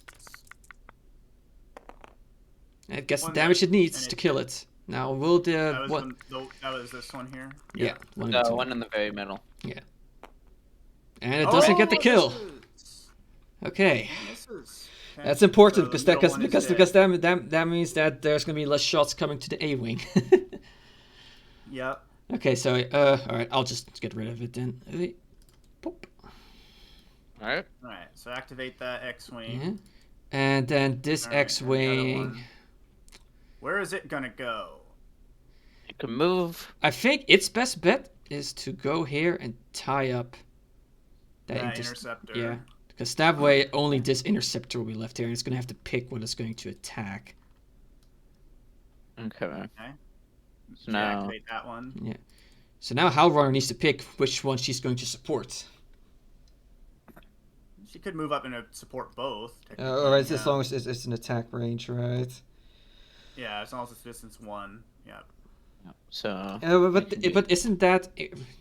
And it gets the One damage dead, it needs and to it- kill it. Now, will the That was, what? that was this one here. Yeah, one in The between. one in the very middle. And it doesn't get the kill. Okay, Misses. Okay, that's important so because the that middle one is that means that there's going to be less shots coming to the A wing. Yep. Okay, so all right, I'll just get rid of it then. Pop. All right. Alright, so activate that X-Wing. Yeah. And then this Alright, and the other X-wing. one. Where is it gonna go? You can move. I think its best bet is to go here and tie up that That interceptor. Yeah, because that way only this interceptor will be left here, and it's going to have to pick what it's going to attack. Okay. Okay. So now, Activate that one. So now Howlrunner needs to pick which one she's going to support. She could move up and support both. Alright, technically, as long as it's an attack range, right? Yeah, as long as it's distance 1. Yeah. so But isn't that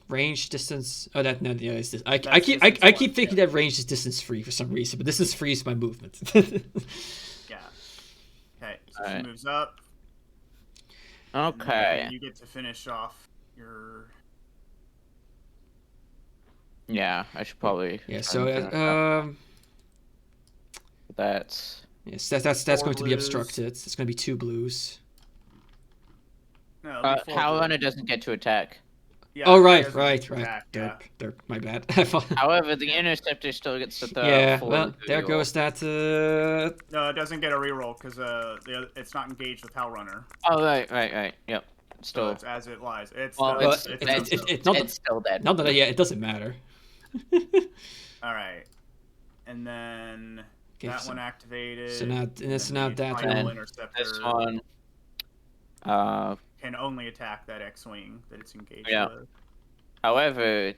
range distance? Oh, that no, yeah, it's this. I That's keep distance I one, keep thinking yeah. that range is distance 3 for some reason, but distance 3 is my movement. Yeah. Okay, so Alright. she moves up. and then okay. You get to finish off your. Yeah, I should probably. Yeah. try So and finish off that's yes, that's Four going to be blues. obstructed. It's going to be 2 blues. No, before Howlrunner doesn't get to attack. Yeah, Oh it right, doesn't right. attack, yeah. Derp. My bad. I thought- However, the interceptor still gets to throw. yeah. full Well, there reroll. goes that. No, it doesn't get a reroll because it's not engaged with Howlrunner. Oh right. Yep. So Still. it's as it lies. It's Well, Well, it's it's it's not. it's still dead. Not that. Yeah, it doesn't matter. all right, and then Okay, that so- one activated. So now, and so now the that final one. interceptor This one. can only attack that X-wing that it's engaged Yeah. with. However,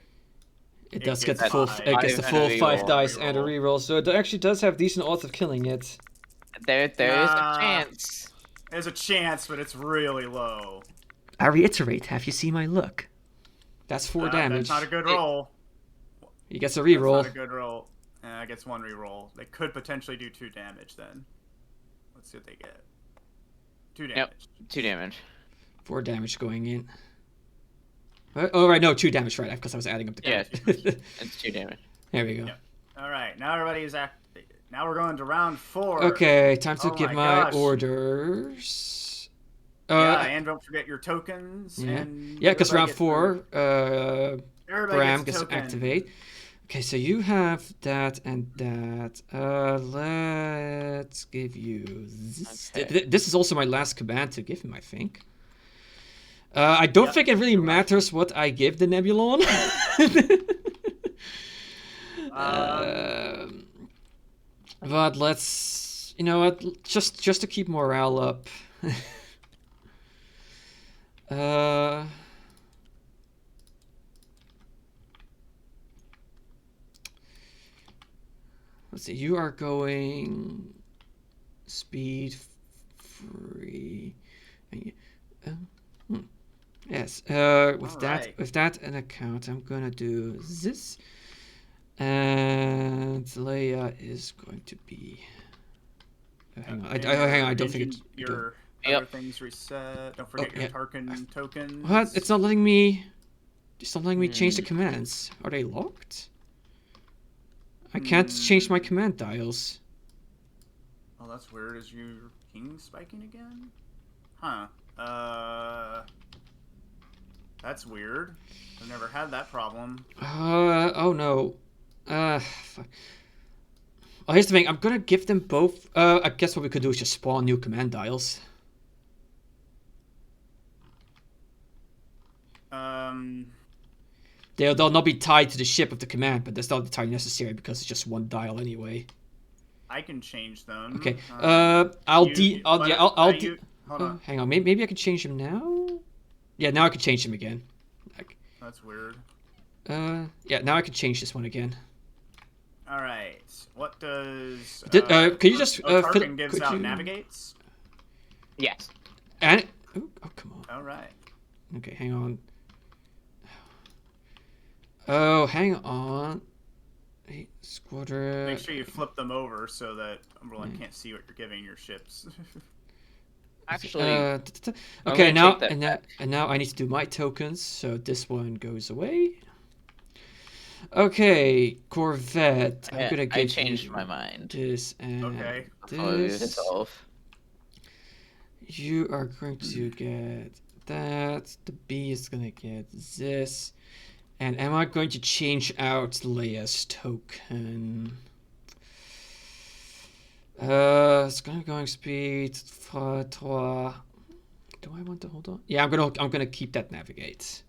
It does get gets the full. five. It gets the Five full and a 5 reroll. dice and a reroll. So it actually does have decent odds of killing it. there is a Nah. chance. There's a chance, but it's really low. I reiterate. Have you seen my look? That's 4 damage. That's not a good roll. He gets a That's reroll. not a good roll. It gets 1 reroll. They could potentially do 2 damage then. Let's see what they get. 2 damage. Yep. 2 damage. 4 damage going in. Oh right, no, 2 damage, right? Because I was adding up the Yeah. count. It's 2 damage. There we go. Yeah. All right, now everybody is activated. Now we're going to round 4. Okay, time to Oh give my my gosh. orders. Yeah, and don't forget your tokens. Yeah. And Yeah, because everybody round 4, everybody Bram gets gets a to token. activate. Okay, so you have that and that. Let's give you this. Okay. This is also my last command to give him, I think. I don't Yep. think it really matters what I give the Nebulon. But let's, you know what, just to keep morale up. Let's see, you are going speed free. Yes, with that an account, I'm gonna do this. And Leia is going to be. Hang on, hang on. I don't think it's. Your Yep. other things reset. Don't forget Oh, your yeah. Tarkin tokens. What? It's not letting me. It's not letting me change the commands. Are they locked? I can't change my command dials. Well, that's weird. Is your king spiking again? Huh. That's weird. I've never had that problem. Oh no. Fuck. Oh, here's the thing. I'm gonna give them both. I guess what we could do is just spawn new command dials. They'll not be tied to the ship of the command, but that's not entirely necessary because it's just one dial anyway. I can change them. Okay. Hold on. Hang on. Maybe I can change them now. Yeah, now I can change them again. That's weird. Yeah, now I can change this one again. All right. What does? Can you just Tarkin gives could out you... navigates. Yes. And oh, come on. All right. Okay, hang on. Oh, hang on. Hey, squadron. Make sure you flip them over so that Umberland can't see what you're giving your ships. Actually, okay, now take that and now I need to do my tokens, so this one goes away. Okay, Corvette. I'm gonna give I changed you my mind. this and Okay. this. Off. You are going to get that. The B is gonna get this. And am I going to change out Leia's token? It's gonna going speed. 3. Do I want to hold on? Yeah, I'm gonna keep that navigate.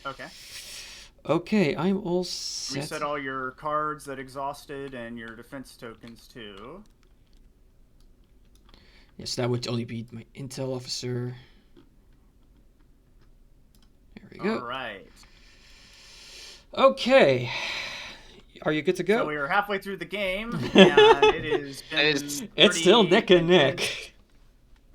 Okay. Okay, I'm all set. Reset all your cards that exhausted and your defense tokens too. Yes, that would only be my intel officer. There we go. All right. Okay. Are you good to go? So we are halfway through the game, and it is. It's still neck and neck.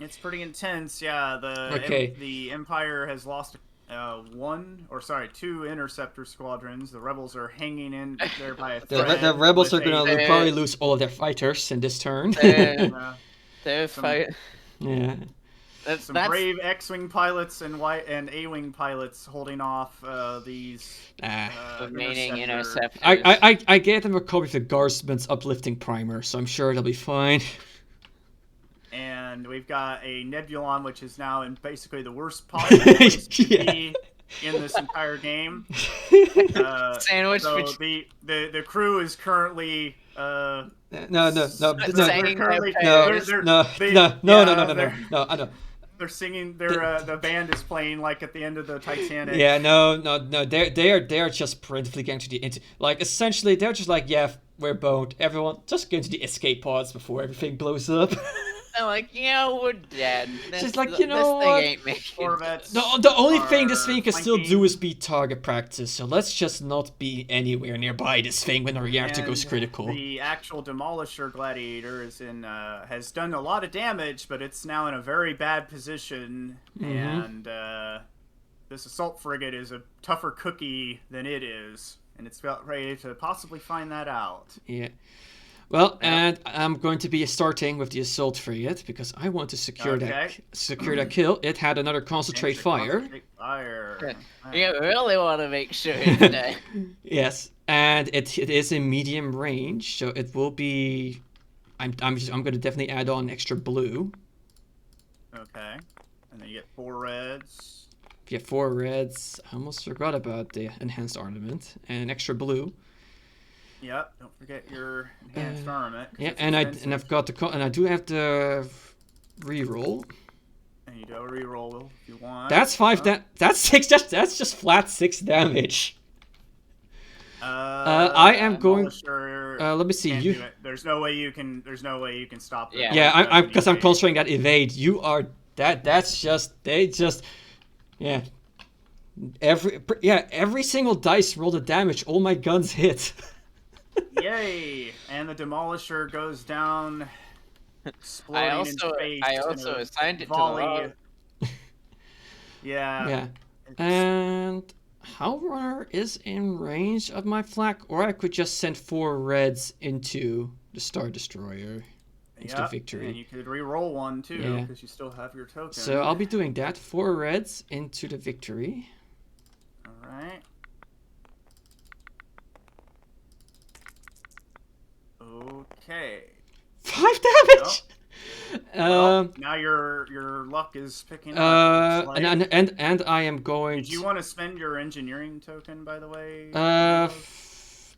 It's pretty intense, yeah. The Empire has lost 2 interceptor squadrons. The rebels are hanging in there by a thread. The rebels are gonna probably lose all of their fighters in this turn. They're fight. Yeah. Some brave X-wing pilots and A-wing pilots holding off these remaining interceptors. I gave them a copy of the Guardsman's uplifting primer, so I'm sure they'll be fine. And we've got a Nebulon, which is now in basically the worst possible place to be in this entire game. Sandwich. So the crew is currently. No. They're singing. The band is playing like at the end of the Titanic. Yeah, no. They are just preemptively getting to the essentially they're just like, yeah, we're boned. Everyone, just get into the escape pods before everything blows up. They're like, we're dead. She's like, you know this what? thing ain't making it. The only thing this thing can still do is be target practice. So let's just not be anywhere nearby this thing when the reactor goes critical. The actual Demolisher Gladiator is has done a lot of damage, but it's now in a very bad position. And this assault frigate is a tougher cookie than it is, and it's about ready to possibly find that out. Yeah. Well, and I'm going to be starting with the assault frigate because I want to secure that kill. It had another concentrate fire. You really want to make sure it's dead. Yes, and it is in medium range, so it will be. I'm going to definitely add on extra blue. Okay, and then you get 4 reds. If you have 4 reds, I almost forgot about the enhanced armament and extra blue. Yep, don't forget your enhanced armament. Yeah, and I've got I do have the reroll. And you do a reroll if you want. That's 5. That's 6. That's just flat 6 damage. I am going. Let me see. There's no way you can stop it. Yeah, I'm because I'm concentrating that evade. You are That's just every single dice roll the damage. All my guns hit. Yay! And the Demolisher goes down, exploding in space. I also assigned it to the log. Yeah. And Howlrunner is in range of my flak, or I could just send 4 reds into the Star Destroyer. Into victory. And you could re-roll 1 too, because you still have your token. So I'll be doing that. 4 reds into the victory. Alright. Alright. Okay. 5 damage. Well, now your luck is picking up. It looks like. And I am going. Did you want to spend your engineering token, by the way?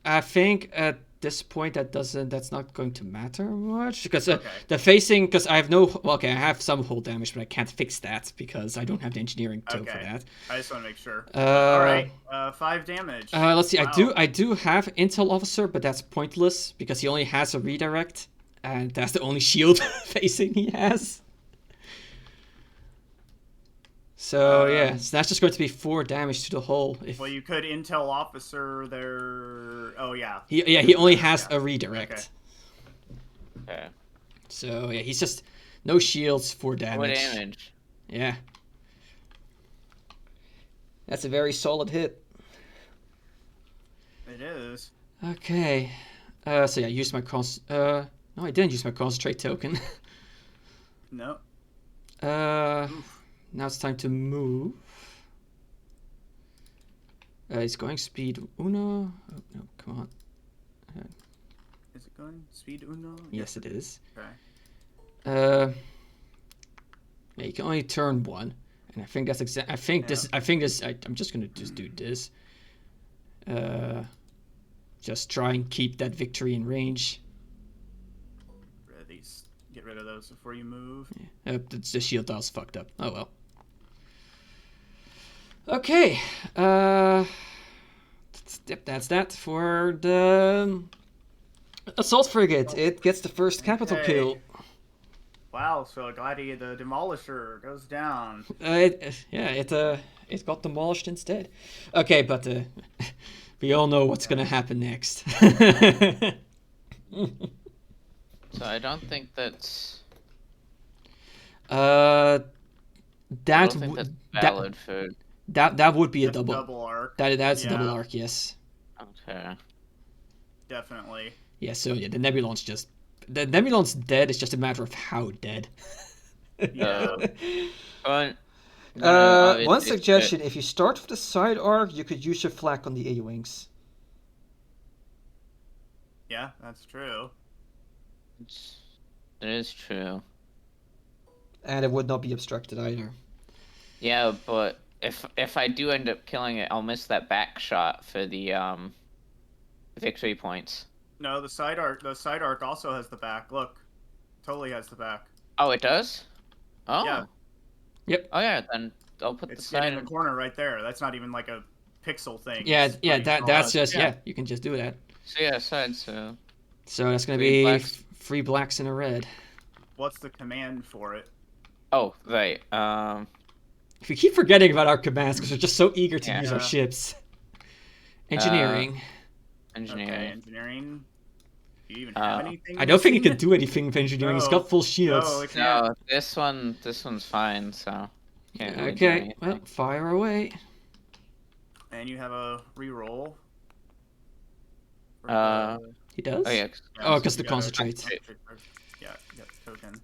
I think at this point that's not going to matter much because Okay. the facing because I have no I have some hull damage but I can't fix that because I don't have the engineering token for Okay. that. I just want to make sure. Uh, All right. 5 damage. Let's see. Wow. I do have Intel Officer, but that's pointless because he only has a redirect, and that's the only shield facing he has. So yeah, so that's just going to be 4 damage to the hull. If Well, you could intel officer there. Oh yeah. he only has a redirect. Okay. Okay. So yeah, he's just no shields, 4 What damage. damage? Yeah. That's a very solid hit. It is. Okay. So yeah, use my no, I didn't use my concentrate token. No. Now it's time to move. He's going speed uno. Oh, no, come on. Is it going speed uno? Yes, it is. Okay. Yeah, you can only turn 1, and I think that's exact. I think this. I'm just gonna just do this. Just try and keep that victory in range. Get rid of those before you move. The shield dial's fucked up. Oh well. Okay. That's that for the assault frigate. It gets the first capital Okay. kill. Wow, so Gladi the Demolisher goes down. It got demolished instead. Okay, but we all know what's gonna happen next. So I don't think that's. That I don't think that's valid for. that would be a That's double. arc. That's a double Yeah. arc, yes. Okay. Definitely. Yeah, so yeah, the Nebulon's dead. It's just a matter of how dead. Yeah. But, One suggestion: if you start with the side arc, you could use your flak on the A-wings. Yeah, that's true. That is true. And it would not be obstructed either. Yeah, but if I do end up killing it, I'll miss that back shot for the victory points. No, the side arc also has the back. Look. Totally has the back. Oh, it does? Oh. Yeah. Yep. Oh yeah, then I'll put It's the in side the corner right there. That's not even like a pixel thing. Yeah, It's yeah, pretty strong. that's just Yeah. you can just do that. So yeah, side. So So that's gonna 3 be blacks. 3 blacks and a red. What's the command for it? oh right. If we keep forgetting about our commands because we're just so eager to Yeah. use our ships. Engineering. Engineering. Okay, engineering. Do you even have anything? I don't think it missing? can do anything with engineering. It's No. got full shields. No, it can't. No, this one's fine. So can't really do Okay, anything. well, fire away. And you have a reroll. For Uh, the- He does? Oh yeah. Oh, 'cause you the got a concentrate. Yeah, you got the token.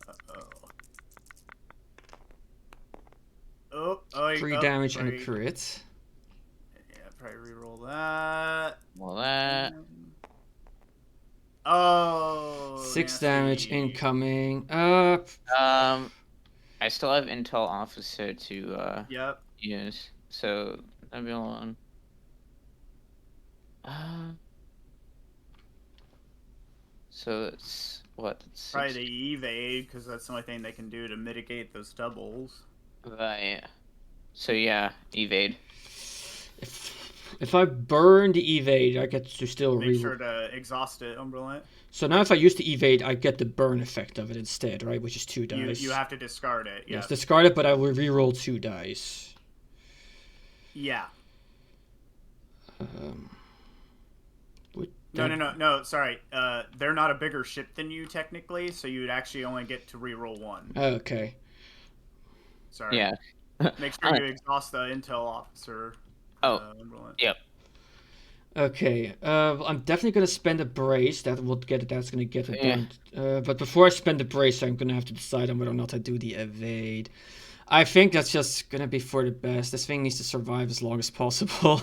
Uh-oh. Oh, 3 oh, damage and a right. crit. Yeah, probably reroll that. Well, that. Oh. 6 damage nasty. incoming. I still have Intel Officer to Yep. use, so that'd be alone. So it's what? It's Probably the evade, because that's the only thing they can do to mitigate those doubles. right. So yeah, evade. If I burn the evade, I get to still Make reroll. sure to exhaust it, Umberland. So now if I use the evade, I get the burn effect of it instead, right? Which is 2 dice. You have to discard it. Yes, Yes. discard it, but I will reroll 2 dice. Yeah. Would No, that- no. Sorry. They're not a bigger ship than you technically, so you'd actually only get to reroll 1. Okay. Sorry. Yeah. Make sure you exhaust the intel officer. Oh. Umberland. Yep. Okay. I'm definitely gonna spend a brace. That's gonna get it Yeah. done. But before I spend the brace, I'm gonna have to decide on whether or not I do the evade. I think that's just gonna be for the best. This thing needs to survive as long as possible.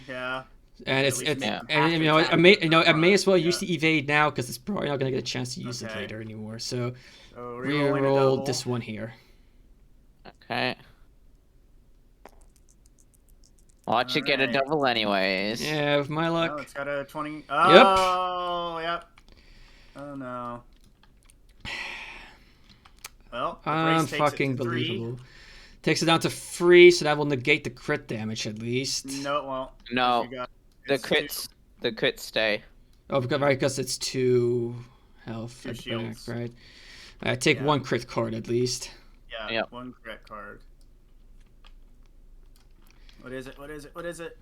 Yeah. And it's least it's make Yeah. them and have to I attack may with the I may as well front, use yeah. the evade now because it's probably not gonna get a chance to use it Okay. later anymore. So So rerolling a reroll double. this one here. Okay. Watch it get a Alright. double anyways. Yeah, with my Oh, luck. it's got a 20. Oh, yep. Oh no. Well, the brace takes it Unfucking to 3. believable. Takes it down to 3, so that will negate the crit damage at least. No, well. No, you got- the it's crits stay. Oh, because it's 2 health 2 at the back, shields. right? I take Yeah. 1 crit card at least. Yeah, Yep. 1 crit card. What is it? What is it? What is it?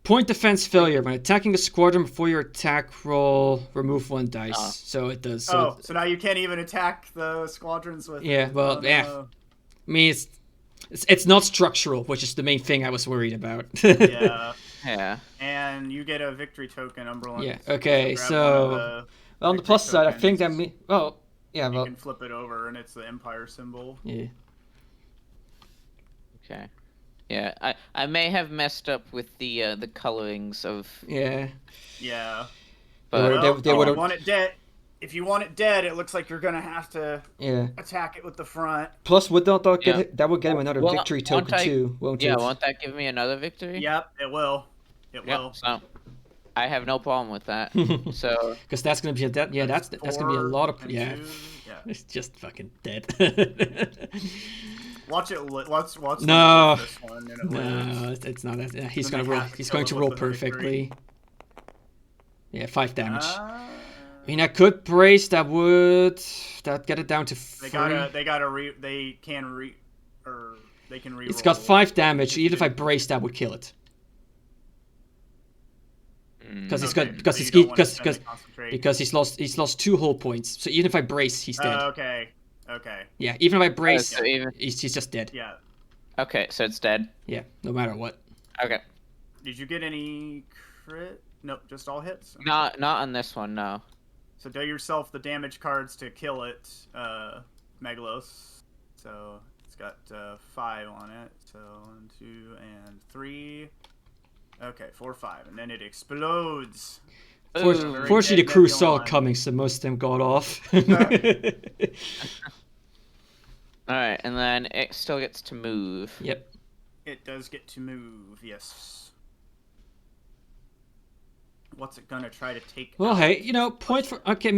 Point defense failure. When attacking a squadron before your attack roll, remove 1 dice. Oh. So it does. Oh, So so now you can't even attack the squadrons with. yeah, well, oh, yeah. no. I mean, it's not structural, which is the main thing I was worried about. Yeah, Yeah. and you get a victory token, Umberland. Yeah, okay, grab so- one of On the victory plus side, I think that tokens. well, yeah, You well, can flip it over, and it's the Empire symbol. yeah. Okay. Yeah, I may have messed up with the colorings of, Yeah. Yeah. but Well, Well, they if would've- you want it dead. If you want it dead, it looks like you're gonna have to Yeah. attack it with the front. Plus, would that get Yeah. that would get him another Well, victory won't token I- too, won't yeah, it? won't that give me another victory? Yep, it will. It Yep, will. so I have no problem with that. So Because that's gonna be a dead. Yeah, that's gonna be a 4 lot of and yeah. 2, yeah. It's just fucking dead. Watch it. Watch. No. This one, and it lives. No, it's not that. Yeah, he's Then gonna they roll. have to He's kill going it to with roll the victory. perfectly. Yeah, 5 damage. Ah. I mean, I could brace. That would get it down to 3. They can re. It's got 5 damage. Even if I brace, that would kill it. Because he's got because he's lost 2 hull points. So even if I brace, he's dead. Okay. Okay. Yeah, even if I brace, so even, he's just dead. Yeah. okay, so it's dead. Yeah, no matter what. Okay, Did you get any crit? Nope, just all hits. not on this one, no. So do yourself the damage cards to kill it, Megalos. So it's got 5 on it. So 1, 2, and 3. Okay, 4, 5, and then it explodes. Ooh. Very Fortunately, the dead crew Nebula saw it one. coming, so most of them got off. All right, and then it still gets to move. Yep. It does get to move, yes. What's it gonna try to take? Well, out? hey, point for okay.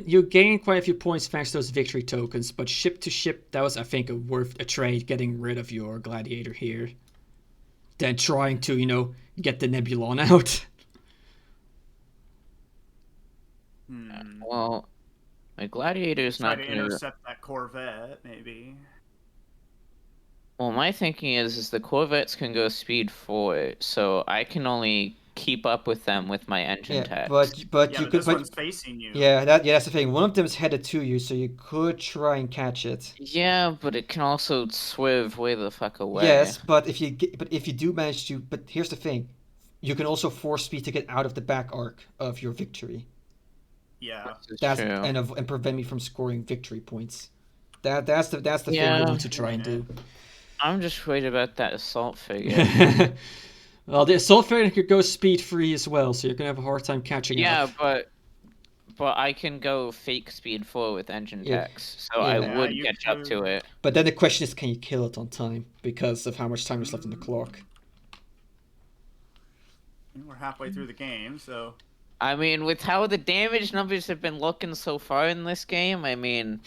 You gain quite a few points thanks to those victory tokens, but ship to ship, that was I think worth a trade getting rid of your gladiator here, than trying to get the Nebulon out. Well, my gladiator's Try not to gonna. intercept that Corvette, maybe. Well, my thinking is the Corvettes can go speed 4, so I can only keep up with them with my engine tech. but Yeah, you but could. this But one's facing you. that's the thing. One of them's headed to you, so you could try and catch it. Yeah, but it can also swerve way the fuck away. Yes, but if you do manage to, but here's the thing, you can also force speed to get out of the back arc of your victory. Yeah. This is That's true. and prevent me from scoring victory points. That's the thing Yeah. we want to try and do. I'm just worried about that assault figure. Well, the assault figure could go speed 3 as well, so you're gonna have a hard time catching Yeah, up. but I can go fake speed 4 with engine Yeah. techs, so I Yeah, would you catch up to could. it. But then the question is, can you kill it on time because of how much time is left on the clock? We're halfway through the game, so I mean, with how the damage numbers have been looking so far in this game, I mean,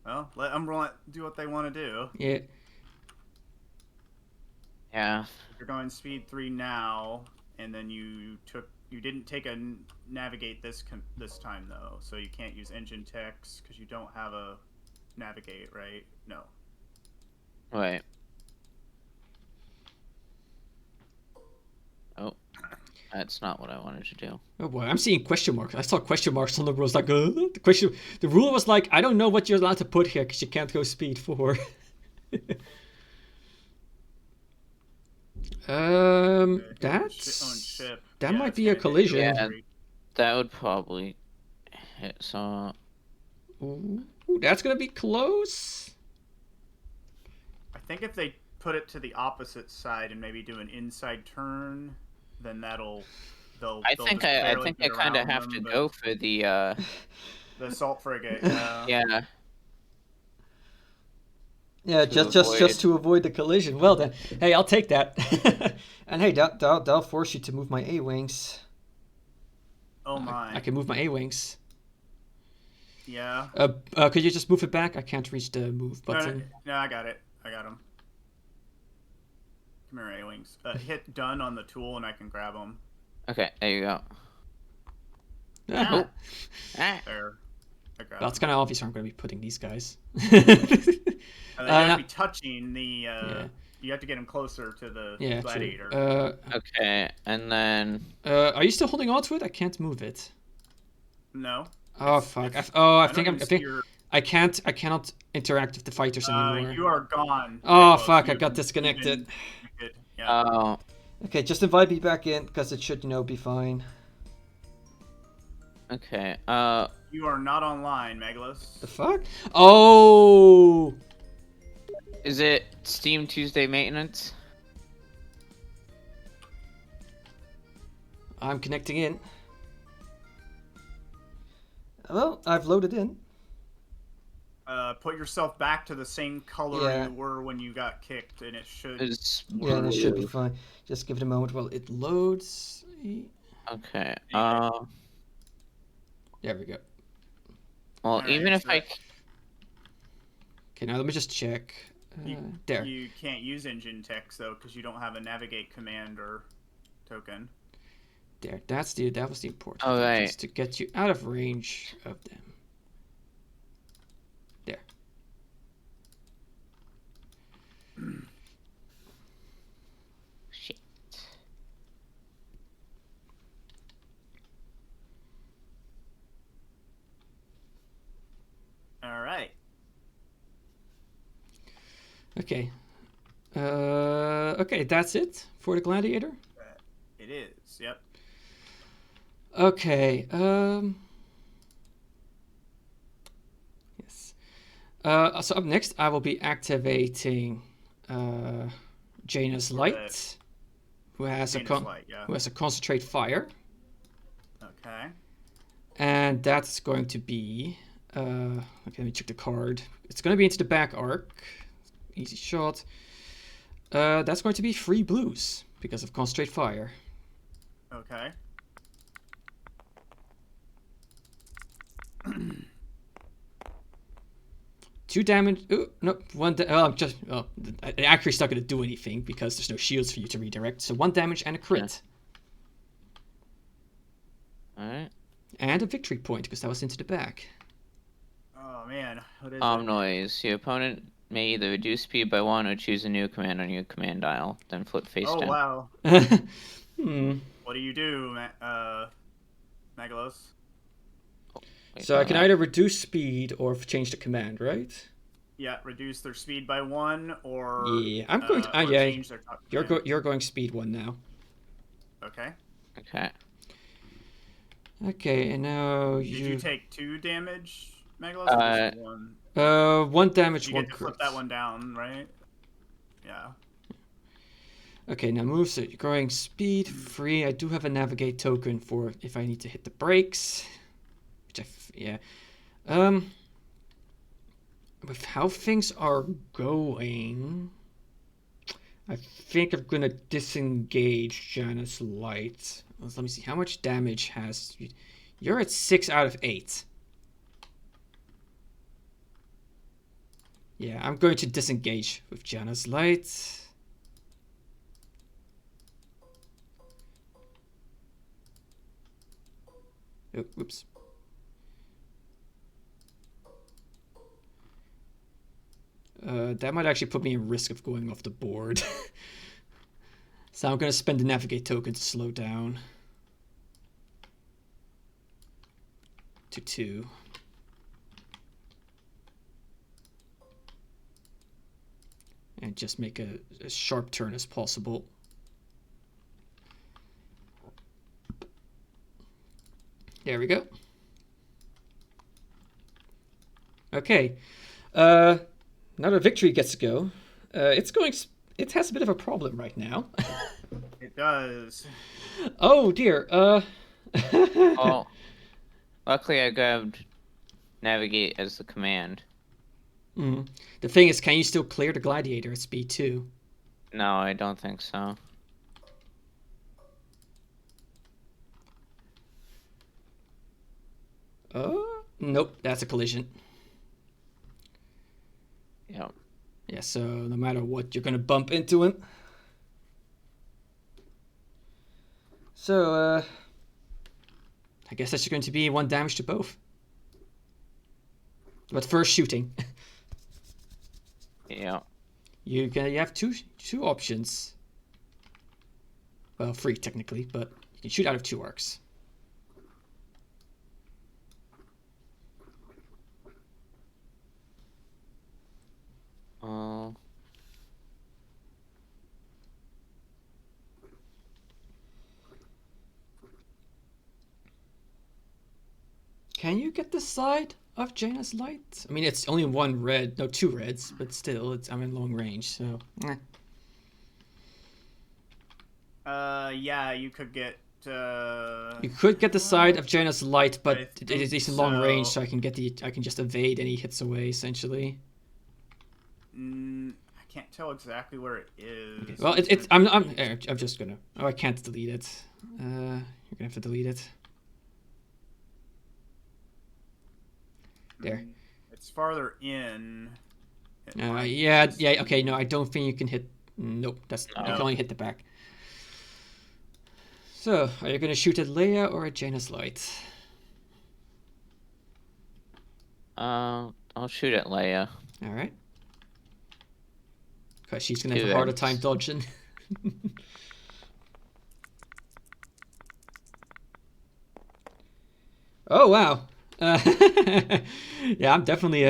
well, let Umberland do what they want to do. Yeah. yeah. If you're going speed 3 now, and then you didn't take a navigate this time though, so you can't use engine techs because you don't have a navigate, right? No. Wait. Oh, that's not what I wanted to do. Oh boy, I'm seeing question marks. I saw question marks on the rules. Like the question, the rule was like, I don't know what you're allowed to put here because you can't go speed 4. That might be a collision. Yeah. That would probably hit. So Ooh, that's gonna be close. I think if they put it to the opposite side and maybe do an inside turn, then they'll I they'll think just I barely think I get kind of around have them, to but go for the the assault frigate. Yeah. yeah, Yeah, to just avoid. to avoid the collision. Well then, hey, I'll take that. And hey, that'll force you to move my A wings. Oh my. I can move my A wings. Yeah. Could you just move it back? I can't reach the move No, button. no, I got it. I got him. Come here, A-Wings. Hit done on the tool and I can grab them. Okay, there you go. Ah, Ah. there. I grabbed Well, it's them. kind of obvious where I'm going to be putting these guys. You have to be touching the. yeah. You have to get him closer to the Yeah, gladiator. true. Okay, and then Are you still holding on to it? I can't move it. No. Oh It's- fuck! it's- I don't think even see your- I cannot interact with the fighters anymore. You are gone. Oh Nicholas. fuck! I You've got been disconnected. disconnected. Yeah. oh, Okay, just invite me back in because it should be fine. okay. You are not online, Megalus. The fuck? Oh! Is it Steam Tuesday maintenance? I'm connecting in. Well, I've loaded in. Put yourself back to the same color Yeah. you were when you got kicked, and it should. Yeah, and it should be fine. Just give it a moment while it loads. Okay. There we go. Well, Alright, even if so- Okay, now let me just check. There. You can't use engine text though because you don't have a navigate command or token. There. That was the important Oh, thing, right. just to get you out of range of them. There. shit. All right. Okay. Okay, that's it for the gladiator. It is. Yep. Okay. Yes. So up next, I will be activating Janus Light, who has Janus Light, yeah. who has a concentrate fire, Okay. and that's going to be. Okay, let me check the card. It's going to be into the back arc. Easy shot. That's going to be 3 blues because of concentrate fire. Okay. Two damage. Ooh, no, one. I'm just. Oh, the accuracy's not going to do anything because there's no shields for you to redirect. So 1 damage and a crit, Alright. and a victory point because that was into the back. Oh man. What is it? Noise. Your opponent may either reduce speed by 1 or choose a new command on your command dial, then flip face Oh down. wow. Hmm. What do you do, Megalos? Wait, So I can hold on. either reduce speed or change the command, right? Yeah, reduce their speed by 1, or Yeah, I'm going to. or Yeah, change their top you're command. you're going speed 1 now. Okay. Okay. Okay, and now Did you take 2 damage, Megalos? Or just 1? 1 damage, You 1 get to crit. flip that one down, right? Yeah. Okay, now moves. So you're going speed 3. I do have a navigate token for if I need to hit the brakes. Which yeah. With how things are going, I think I'm gonna disengage Janus Light. Let me see how much damage has. You're at 6 out of 8. Yeah, I'm going to disengage with Janus Light. Oh, whoops. That might actually put me in risk of going off the board. So I'm going to spend the navigate token to slow down. To 2. And just make a sharp turn as possible. There we go. Okay. Now that Victory gets to go, it has a bit of a problem right now. It does. Oh dear. Oh, luckily I grabbed navigate as the command. The thing is, can you still clear the gladiator at speed 2? No, I don't think so. Nope, that's a collision. Yep. Yeah, so no matter what, you're gonna bump into him. So, I guess that's going to be 1 damage to both. But first shooting. Yeah. You have two options. Well, 3 technically, but you can shoot out of 2 arcs. Can you get the side of Jaina's light? I mean, it's only 1 red, no 2 reds, but still, I'm in long range, so. Yeah, you could get. You could get the side of Jaina's light, but it is in long range, so I can just evade any hits away essentially. I can't tell exactly where it is. Okay. Well, I'm just gonna. Oh, I can't delete it. You're gonna have to delete it. There. It's farther in. Yeah. Okay, no, I don't think you can hit. Nope, you can only hit the back. So, are you gonna shoot at Leia or at Jaina's light? I'll shoot at Leia. All right. Because she's gonna have a harder time dodging. Oh wow. Yeah, I'm definitely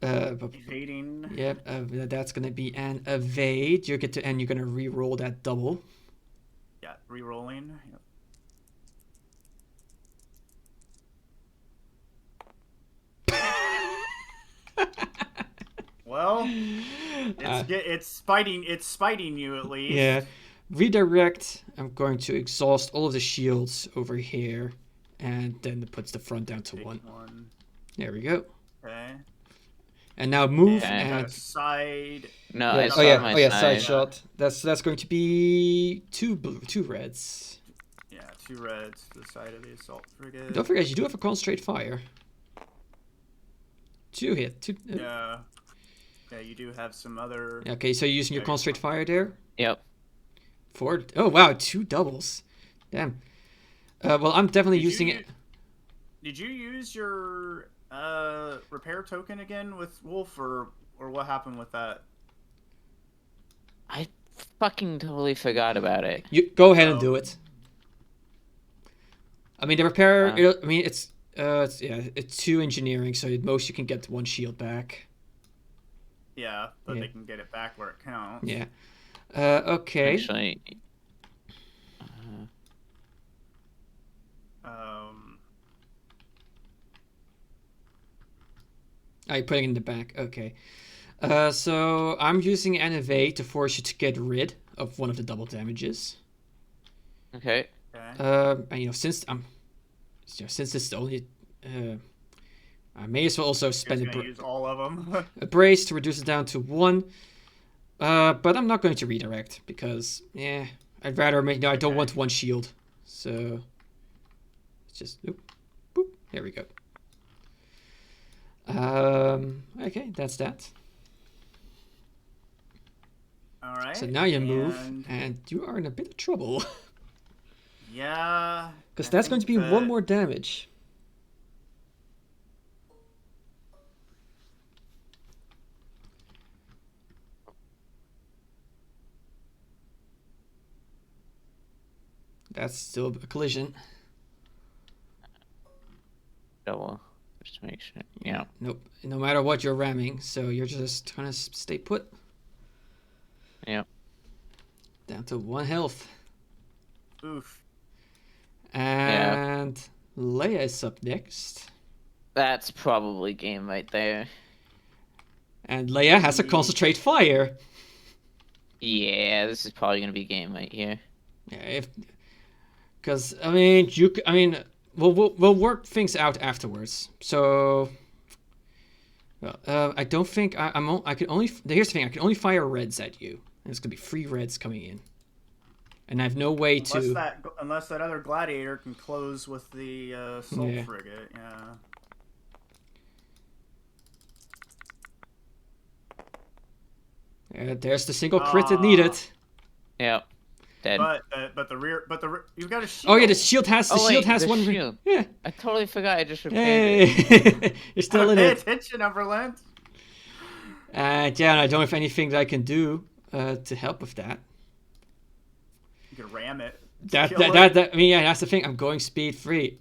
evading. Yep, that's gonna be an evade. You're gonna re-roll that double. Yeah, re-rolling. Yep. Well, it's spiting you at least. Yeah. Redirect. I'm going to exhaust all of the shields over here, and then it puts the front down to 1. There we go. Okay. And now move and side. No, yeah, side shot. That's going to be 2 reds. Yeah, 2 reds to the side of the assault frigate. Don't forget, you do have a concentrate fire. 2 hit. 2. Yeah. Yeah, you do have some other. Okay, so you're using your concentrate fire there. Yep. 4. Oh wow, 2 doubles. Damn. Well, I'm definitely using it. Did you use your repair token again with Wolf, or what happened with that? I fucking totally forgot about it. You go ahead and do it. I mean, the repair. It's 2 engineering, so at most you can get 1 shield back. Yeah, but they can get it back where it counts. Yeah. Okay. Actually. You're putting it in the back. Okay. So I'm using an evade to force you to get rid of 1 of the double damages. Okay. And since this is the only, I may as well also spend use all of them. a brace to reduce it down to 1. But I'm not going to redirect because, I'd rather make. No, I don't want 1 shield. So it's just boop. There we go. Okay, that's that. All right. So now you move, and you are in a bit of trouble. Yeah. Because that's going to be 1 more damage. That's still a collision. Double. Just to make sure. Yeah. Nope. No matter what, you're ramming, so you're just trying to stay put. Yep. Down to 1 health. Oof. And Leia is up next. That's probably game right there. And Leia has to concentrate fire. Yeah, this is probably gonna be game right here. Yeah, because I mean, we'll work things out afterwards. So, well, I don't think I can only. Here's the thing: I can only fire reds at you, and it's gonna be 3 reds coming in, and I have no way to. Unless that other gladiator can close with the assault frigate, yeah. There's the single crit that needed. Yep. Dead. But the rear, you've got a shield. Oh yeah, the shield has one. Shield. Yeah. I totally forgot. I just repaired it. You're still in Pay it. attention, Umberland. Yeah, and I don't have anything that I can do to help with that. You can ram it. That I mean, yeah, that's the thing. I'm going speed 3.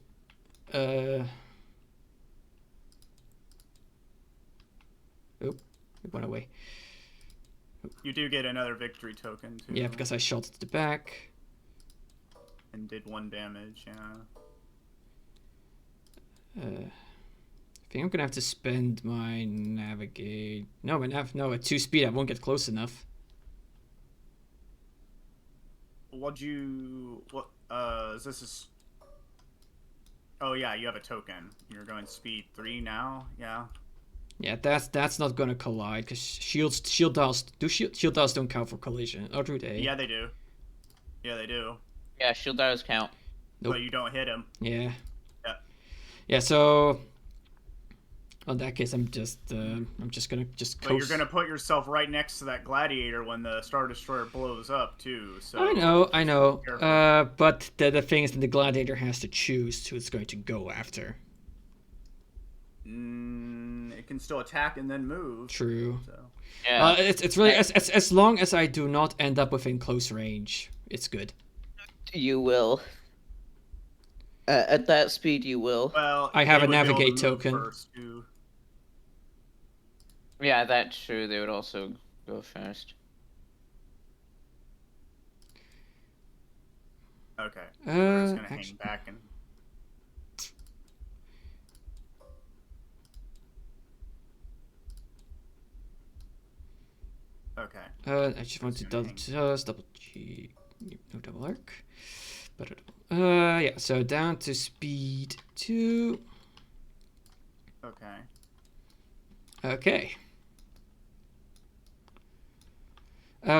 Oop, it went away. You do get another victory token too. Yeah, because I shot at the back. And did 1 damage, yeah. I think I'm gonna have to spend my navigate. No, at 2 speed I won't get close enough. Is this? Oh yeah, you have a token. You're going speed 3 now, yeah. Yeah, that's not gonna collide because shield dials don't count for collision. Or do they? Yeah, they do. Yeah, they do. Yeah, shield dials count. Nope. But you don't hit him. Yeah. Yeah. Yeah. So, in that case, I'm just gonna coast. But you're gonna put yourself right next to that gladiator when the Star Destroyer blows up too. So I know. But the thing is that the gladiator has to choose who it's going to go after. It can still attack and then move. True. So. Yeah. It's really as long as I do not end up within close range, it's good. You will. At that speed, you will. Well, I have they a would be able to navigate move token. first, too. Yeah, that's true. They would also go first. Okay. We're just gonna Actually, hang back and. Okay. I just want to double G, no double arc. Yeah, so down to speed 2. Okay. Okay.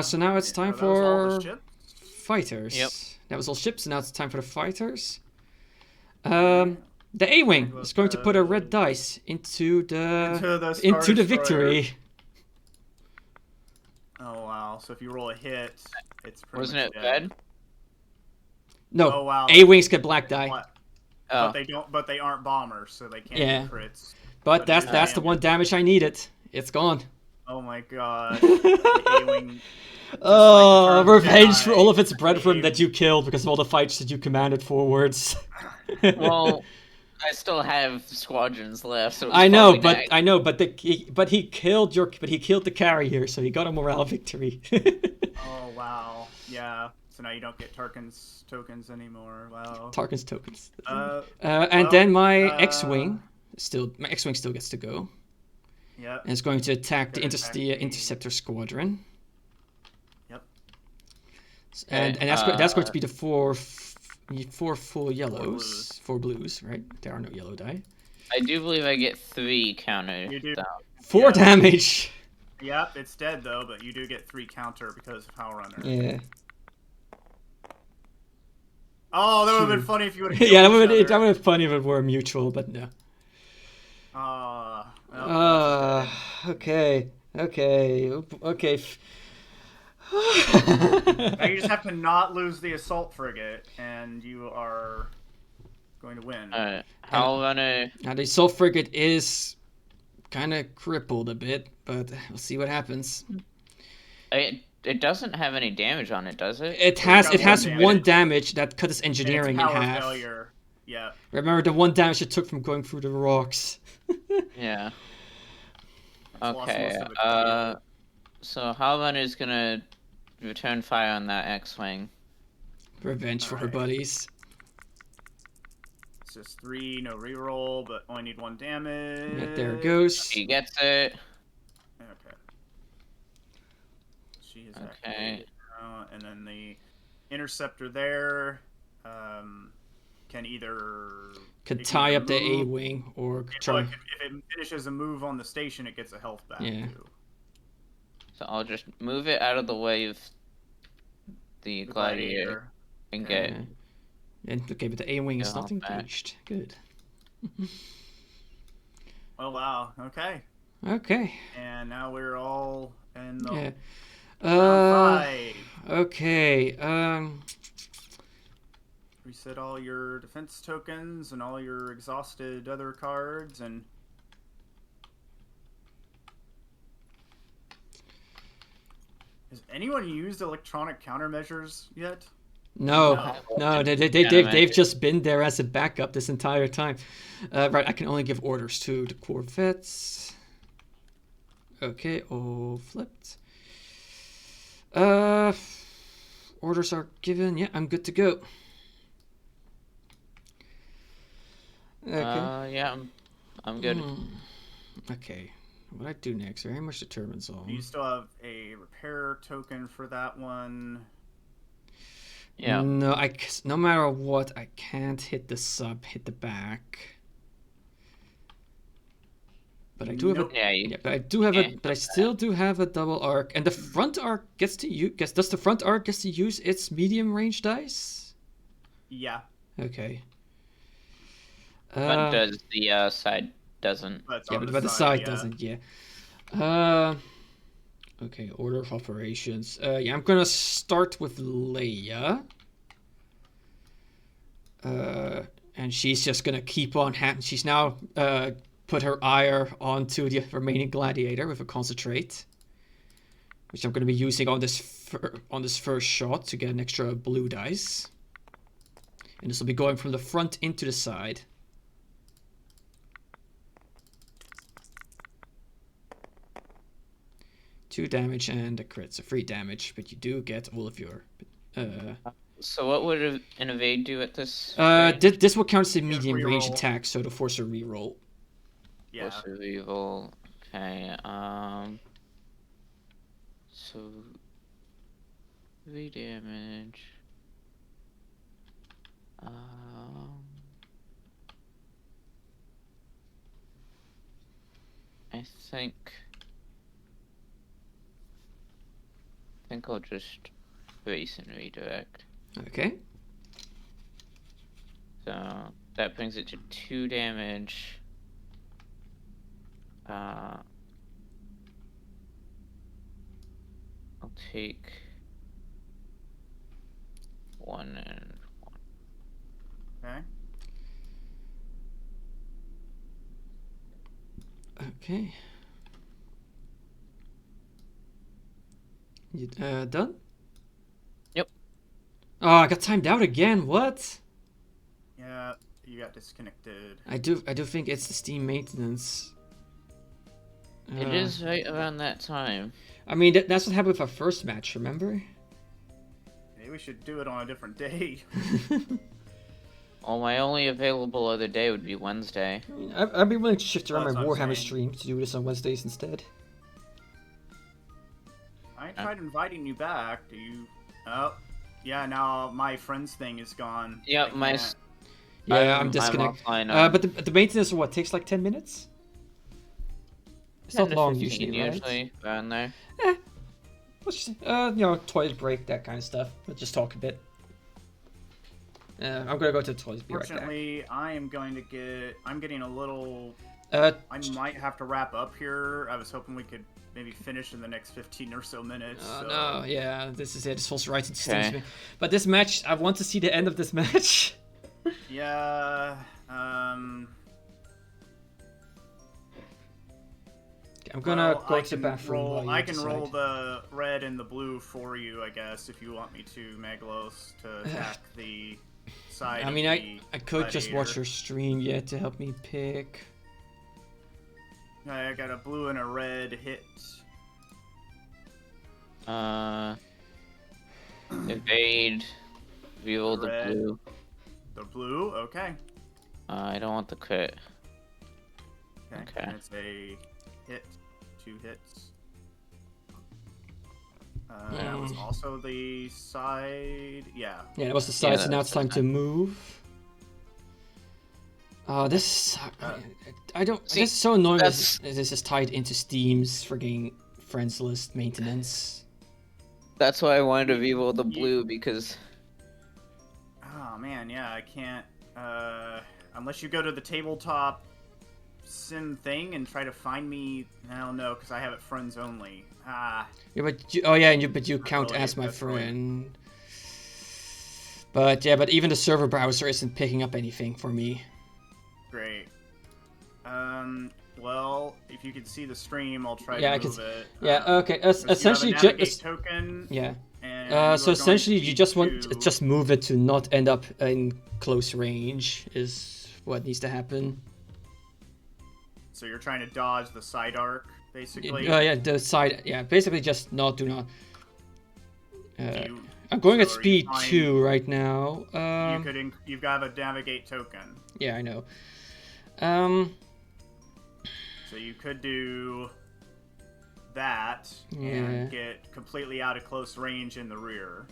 So now it's time So that was all the for ships? fighters. Yep. That was all ships, and now it's time for the fighters. The A-wing is going to put a red dice into the Star Destroyer. victory. Oh wow! So if you roll a hit, it's pretty Wasn't much it dead. bad? No, Oh wow! A-wings get black die. But Oh. they don't. But they aren't bombers, so they can't Yeah. do crits. But But that's the one damage I needed. It's gone. Oh my god! The A-wing. Oh, like a revenge Jedi. for all of its brethren that you killed because of all the fights that you commanded forwards. Well, I still have squadrons left, so it's I know, probably but he killed the carrier, so he got a morale victory. Oh wow! Yeah. So now you don't get Tarkin's tokens anymore. Wow. Tarkin's tokens. Uh. And well, then my X-wing still gets to go, Yep. and it's going to attack the Gonna attack the- interceptor squadron. Yep. And Okay, that's going to be the four full yellows, blues. 4 blues, right? There are no yellow die. I do believe I get 3 counter. You do. 4 Yeah. damage. Yep. It's dead though, but you do get 3 counter because of Power Runner. Yeah. Oh, that would have been funny if you would have. Yeah, that would have been funny if it were mutual, but no. Okay. Now you just have to not lose the assault frigate, and you are going to win. Alright, I'll run a... Now the assault frigate is kind of crippled a bit, but we'll see what happens. It doesn't have any damage on it, does it? It has one one damage that cut its And it's engineering in power half. failure. Yeah. Remember the 1 damage it took from going through the rocks. Yeah. lost Okay, most of it. so Halvan is gonna return fire on that X-Wing. Revenge for her Alright. buddies. It's just 3, no reroll, but only need 1 damage. Right, there it goes. He gets it. Okay. She is Okay. activated now, and then the interceptor there can either Could it can tie either up the move- A-wing or If, try. like, if it finishes a move on the station, it gets a health back Yeah. too. So I'll just move it out of the way of the The gladiator and get. Uh, and okay, but the A-wing is Yeah, not back. engaged. Good. Oh wow. Okay. Okay. And now we're all in the Yeah. round 5. Okay. Reset all your defense tokens and all your exhausted other cards, and has anyone used electronic countermeasures yet? No, No. they've just been there as a backup this entire time. Right, I can only give orders to the Corvettes. Okay, all flipped. Orders are given. Yeah, I'm good to go. Okay. Yeah, I'm good. Okay. What I do next very much determines all. You still have a repair token for that one. Yeah. No, no matter what, I can't hit the sub, hit the back. But I do have Nope. a Yeah. yeah, but I do have a but I still do have a double arc, and the front arc gets to use. Does the front arc gets to use its medium range dice? Yeah, Okay. But does the side doesn't? but it's Yeah, on but the side yeah. doesn't. Yeah. Okay. Order of operations. Yeah, I'm gonna start with Leia. And she's just gonna keep on she's now put her ire onto the remaining gladiator with a concentrate, which I'm gonna be using on this first shot to get an extra blue dice. And this will be going from the front into the side. Two damage and a crit, so 3 damage, but you do get all of your. So what would an evade do at this? This will count as a medium range reroll. attack, so to force a reroll. Yeah. Force of evil. Okay. So 3 damage. I think I'll just base and redirect. Okay. So that brings it to 2 damage. I'll take 1 and 1. Okay. Okay. You done? Yep. Oh, I got timed out again. What? Yeah, you got disconnected. I do think it's the Steam maintenance. It is right around that time. I mean, that's what happened with our first match. Remember? Maybe we should do it on a different day. Well, my only available other day would be Wednesday. I'd be willing to shift around That's my what I'm Warhammer saying. stream to do this on Wednesdays instead. I tried inviting you back. Do you? Oh, yeah. Now my friends thing is gone. Yeah, I my. can't- Yeah, I'm disconnected. offline, But the maintenance what takes like 10 minutes. It's 10 not to long 15 usually, right? usually around there. Let's just, toilet break, that kind of stuff. Let's just talk a bit. I'm gonna go to the toilet. Be right back. Fortunately, I'm getting a little. Uh, I might have to wrap up here. I was hoping we could maybe finish in the next 15 or so minutes. so. no, yeah, this is it. This falls right into Okay. Steam's. But this match, I want to see the end of this match. Yeah. I'm gonna well, go I to the can bathroom. roll- while you I can decide. roll the red and the blue for you, I guess, if you want me to, Maglos, to attack the side. I mean, of I could just watch gladiator. your stream yet to help me pick. I got a blue and a red hit. Evade. Reroll the Red. blue. The blue, okay. I don't want the crit. Okay. And it's a hit. 2 hits. That was also the side. Yeah. Yeah, that was the side, so now it's that's time to move. This... I don't... See, this is so annoying that's- that this is tied into Steam's frigging friends list maintenance. That's why I wanted to reroll the blue, because... Oh man, yeah, I can't. Unless you go to the tabletop sim thing and try to find me. I don't know, because I have it friends only. Yeah, but you, oh yeah, but you count really, as my that's really- friend. But yeah, but even the server browser isn't picking up anything for me. Great. Well, if you can see the stream, I'll try Yeah, I to can move it. Yeah, okay. So Essentially, you have a navigate just token. yeah. And you are So going essentially, to you just want do- to just move it to not end up in close range is what needs to happen. So you're trying to dodge the side arc, basically. Yeah, the side. Yeah, basically just do not. You- I'm going at so are you speed fine- 2 right now. You've got a navigate token. Yeah, I know. So you could do that Yeah. and get completely out of close range in the rear.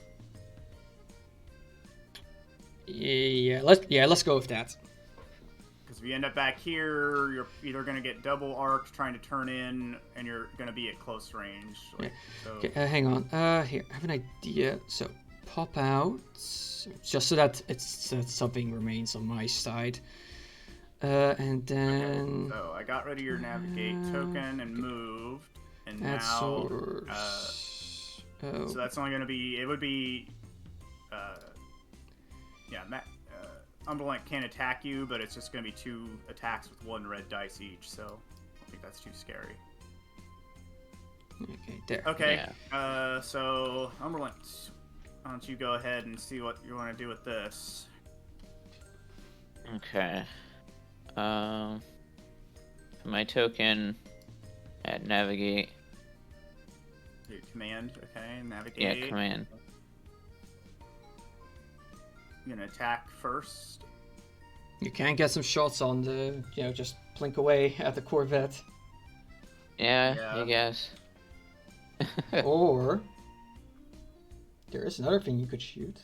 Let's go with that. Because if you end up back here, you're either going to get double arced trying to turn in, and you're going to be at close range. Like, so, Okay, hang on. Here, I have an idea. So, pop out, just so that something remains on my side. And then so I got rid of your navigate token and moved, and add now. source. So that's only going to be. It would be. Umberland can't attack you, but it's just going to be 2 attacks with 1 red dice each. So I don't think that's too scary. Okay, there. Okay. So Umberland, why don't you go ahead and see what you want to do with this? Okay. My token at navigate. Your command, okay, navigate. Yeah, command. You're gonna attack first. You can get some shots on the, just blink away at the Corvette. Yeah, Yeah. I guess. Or there is another thing you could shoot.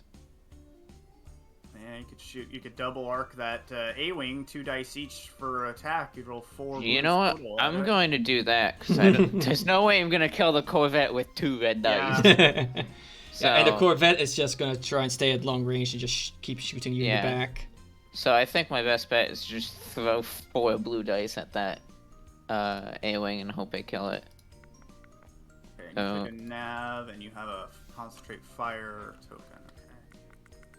Yeah, you could shoot. You could double arc that A-wing, 2 dice each for attack. You'd roll 4. You blues know what? total, I'm right? going to do that because there's no way I'm gonna kill the Corvette with 2 red dice. Yeah, So, and the Corvette is just gonna try and stay at long range and just keep shooting you in the Yeah. back. so I think my best bet is just throw 4 blue dice at that A-wing and hope I kill it. Okay, and you take a nav, and you have a concentrate fire token.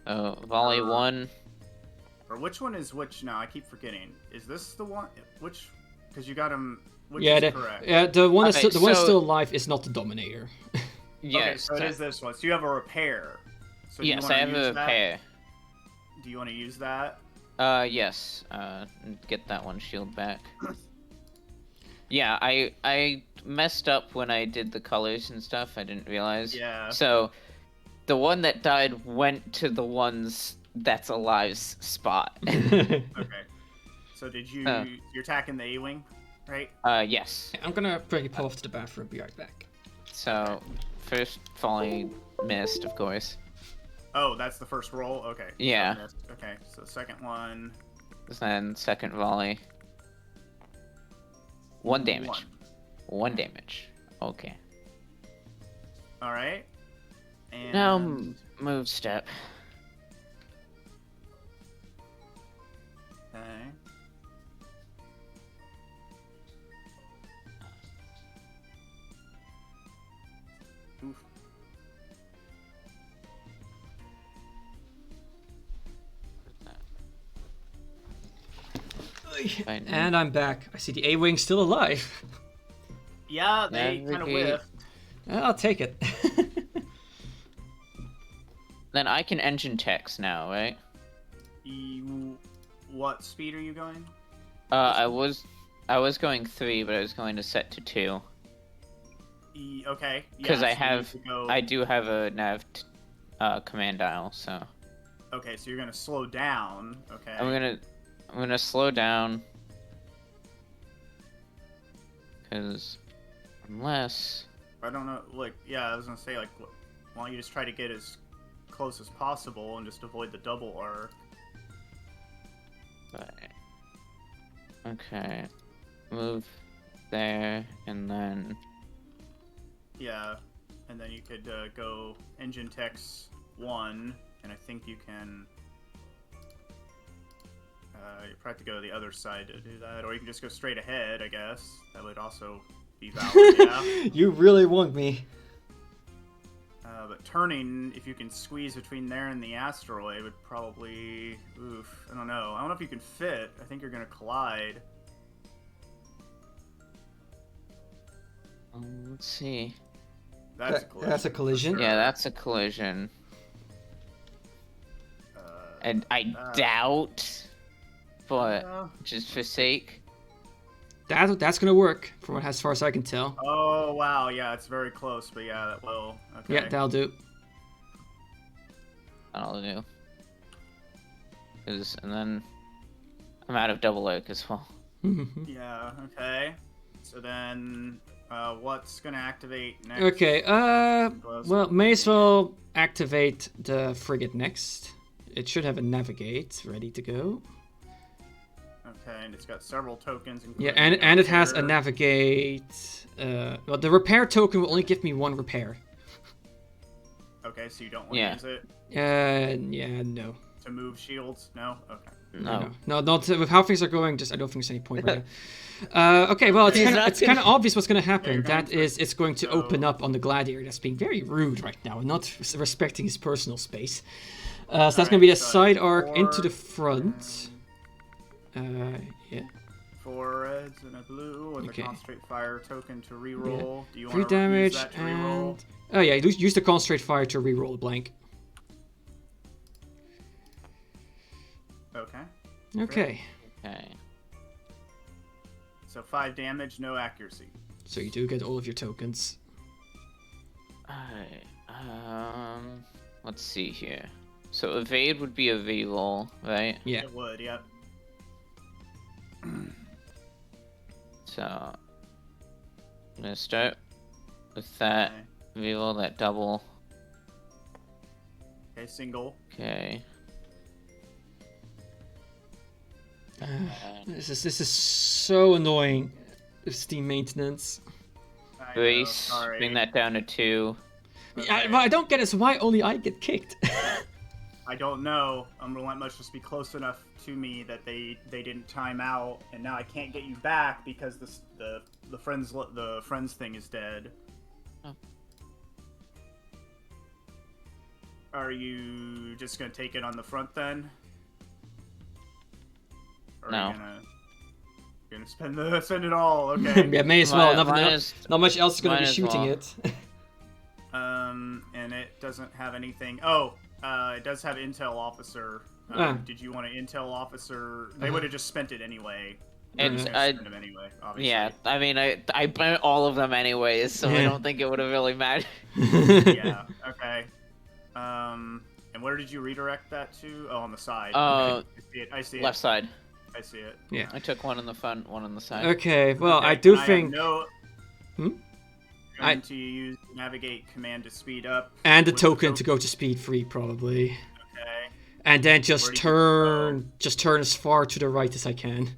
Okay. Volley 1. Or which one is which now? I keep forgetting. Is this the one? Which? Because you got him. Which Yeah, is correct? the one Okay, the one that's so- still alive is not the Dominator. Yes. Okay, so it is this one. So you have a repair. So do you Yes, wanna I have use a that? repair. Do you want to use that? Yes. Get that one shield back. Yeah, I messed up when I did the colors and stuff. I didn't realize. Yeah. So, the one that died went to the ones that's alive's spot. Okay. So did you? Oh. You're attacking the A-wing, right? Yes. I'm gonna quickly pull off to the bathroom. Be right back. So, first volley missed, of course. Oh, that's the first roll. Okay. Yeah. So I missed. Okay. So the second one. Then second volley. 1 damage. 1 damage. Okay. All right. And Now move step. Okay. Oof. Fine. And I'm back. I see the A-wing still alive. Yeah, they kind of Navigate. whiffed. I'll take it. Then I can engine text now, right? What speed are you going? I was going 3, but I was going to set to 2. Okay. Because yeah, I so you have, need to go- I do have a nav command dial, so Okay, so you're gonna slow down. Okay. I'm I'm gonna slow down. Because unless... I don't know, like, yeah, I was gonna say, like, why don't you just try to get as close as possible and just avoid the double arc? Okay. Move there, and then... Yeah, and then you could go engine techs 1, and I think you can... you probably have to go to the other side to do that, or you can just go straight ahead, I guess. That would also be valid, yeah. You really want me. But turning, if you can squeeze between there and the asteroid, would probably... Oof, I don't know. I don't know if you can fit. I think you're going to collide. Let's see. That's a collision. That's a collision? for sure. Yeah, that's a collision. And I doubt, but just for sake. That's gonna work, from as far as I can tell. Oh, wow. Yeah, it's very close, but yeah, that will. Okay. Yeah, that'll do. That'll do. And then I'm out of double oak as well. Yeah, okay. So then, what's going to activate next? Okay, well, may as well activate the frigate next. It should have a navigate ready to go. Okay, and it's got several tokens. Yeah, including and it has a here. navigate. Well, the repair token will only give me 1 repair. Okay, so you don't want to Yeah. use it Yeah, no. to move shields? No? Okay. No. No, not with how things are going. Just I don't think there's any point right now. Okay, well, it's kind of obvious what's going to happen. you're going That to- is, it's going to open up on the gladiator. That's being very rude right now and not respecting his personal space. So that's going to be a so side arc into the four front. Yeah. 4 reds and a blue with Okay. a concentrate fire token to reroll. Do you 3 want to use damage that to reroll? and... Oh yeah, use the concentrate fire to reroll a blank. Okay. Okay. Okay. So 5 damage, no accuracy. So you do get all of your tokens. Alright. Let's see here. So evade would be a reroll, right? Yeah. It would, yep. So I'm gonna start with that Okay. reroll, that double. Okay, single. Okay. This is so annoying. Steam maintenance. I know, Brace. sorry. Bring that down to 2. Yeah, what I don't get is why only I get kicked. I don't know. Unrelentless must just be close enough to me that they didn't time out, and now I can't get you back because the friends thing is dead. Oh. Are you just gonna take it on the front then? Or No. Are you gonna spend it all? Okay. Yeah, may as well. Mine Not much else is gonna might be as shooting well. it. And it doesn't have anything. Oh, it does have intel officer. Did you want an intel officer? They would have just spent it anyway. They're And just gonna spend them anyway, obviously. Yeah, I mean, I burnt all of them anyways, so I Yeah. don't think it would have really mattered. Yeah. Okay. And where did you redirect that to? Oh, on the side. Okay. I see it. I see Left it. side. I see it. Yeah. I took one in the front, one on the side. Okay, well, Okay, I do and have think... no. Hmm? Going to use navigate command to speed up. And the with token to go to speed 3, probably. Okay. And then Where just do you turn as far to the right as I can.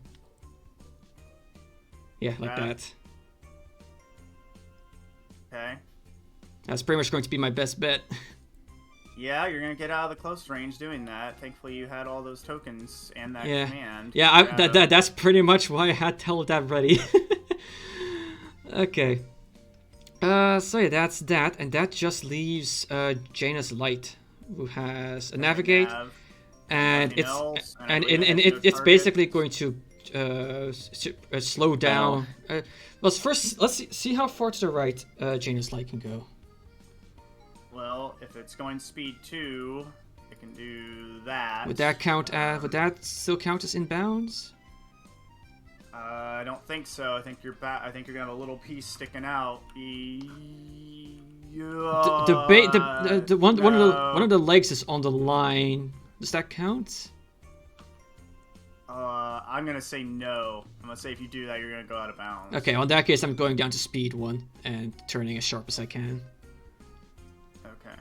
Yeah, like That. that. Okay. That's pretty much going to be my best bet. Yeah, you're gonna get out of the close range doing that. Thankfully, you had all those tokens and that Yeah. command. Yeah, that's pretty much why I had all of that ready. Okay. So yeah, that's that, and that just leaves Janus Light, who has a navigate, and Nothing else, and I and believe it has no it's target. basically going to slow down. Well, first let's see how far to the right Janus Light can go. Well, if it's going speed 2, it can do that. Would that count? Would that still count as inbounds? I don't think so. I think you're I think you're gonna have a little piece sticking out. The one of the legs is on the line. Does that count? I'm gonna say no. I'm gonna say if you do that, you're gonna go out of bounds. Okay, well, in that case, I'm going down to speed 1 and turning as sharp as I can. Okay.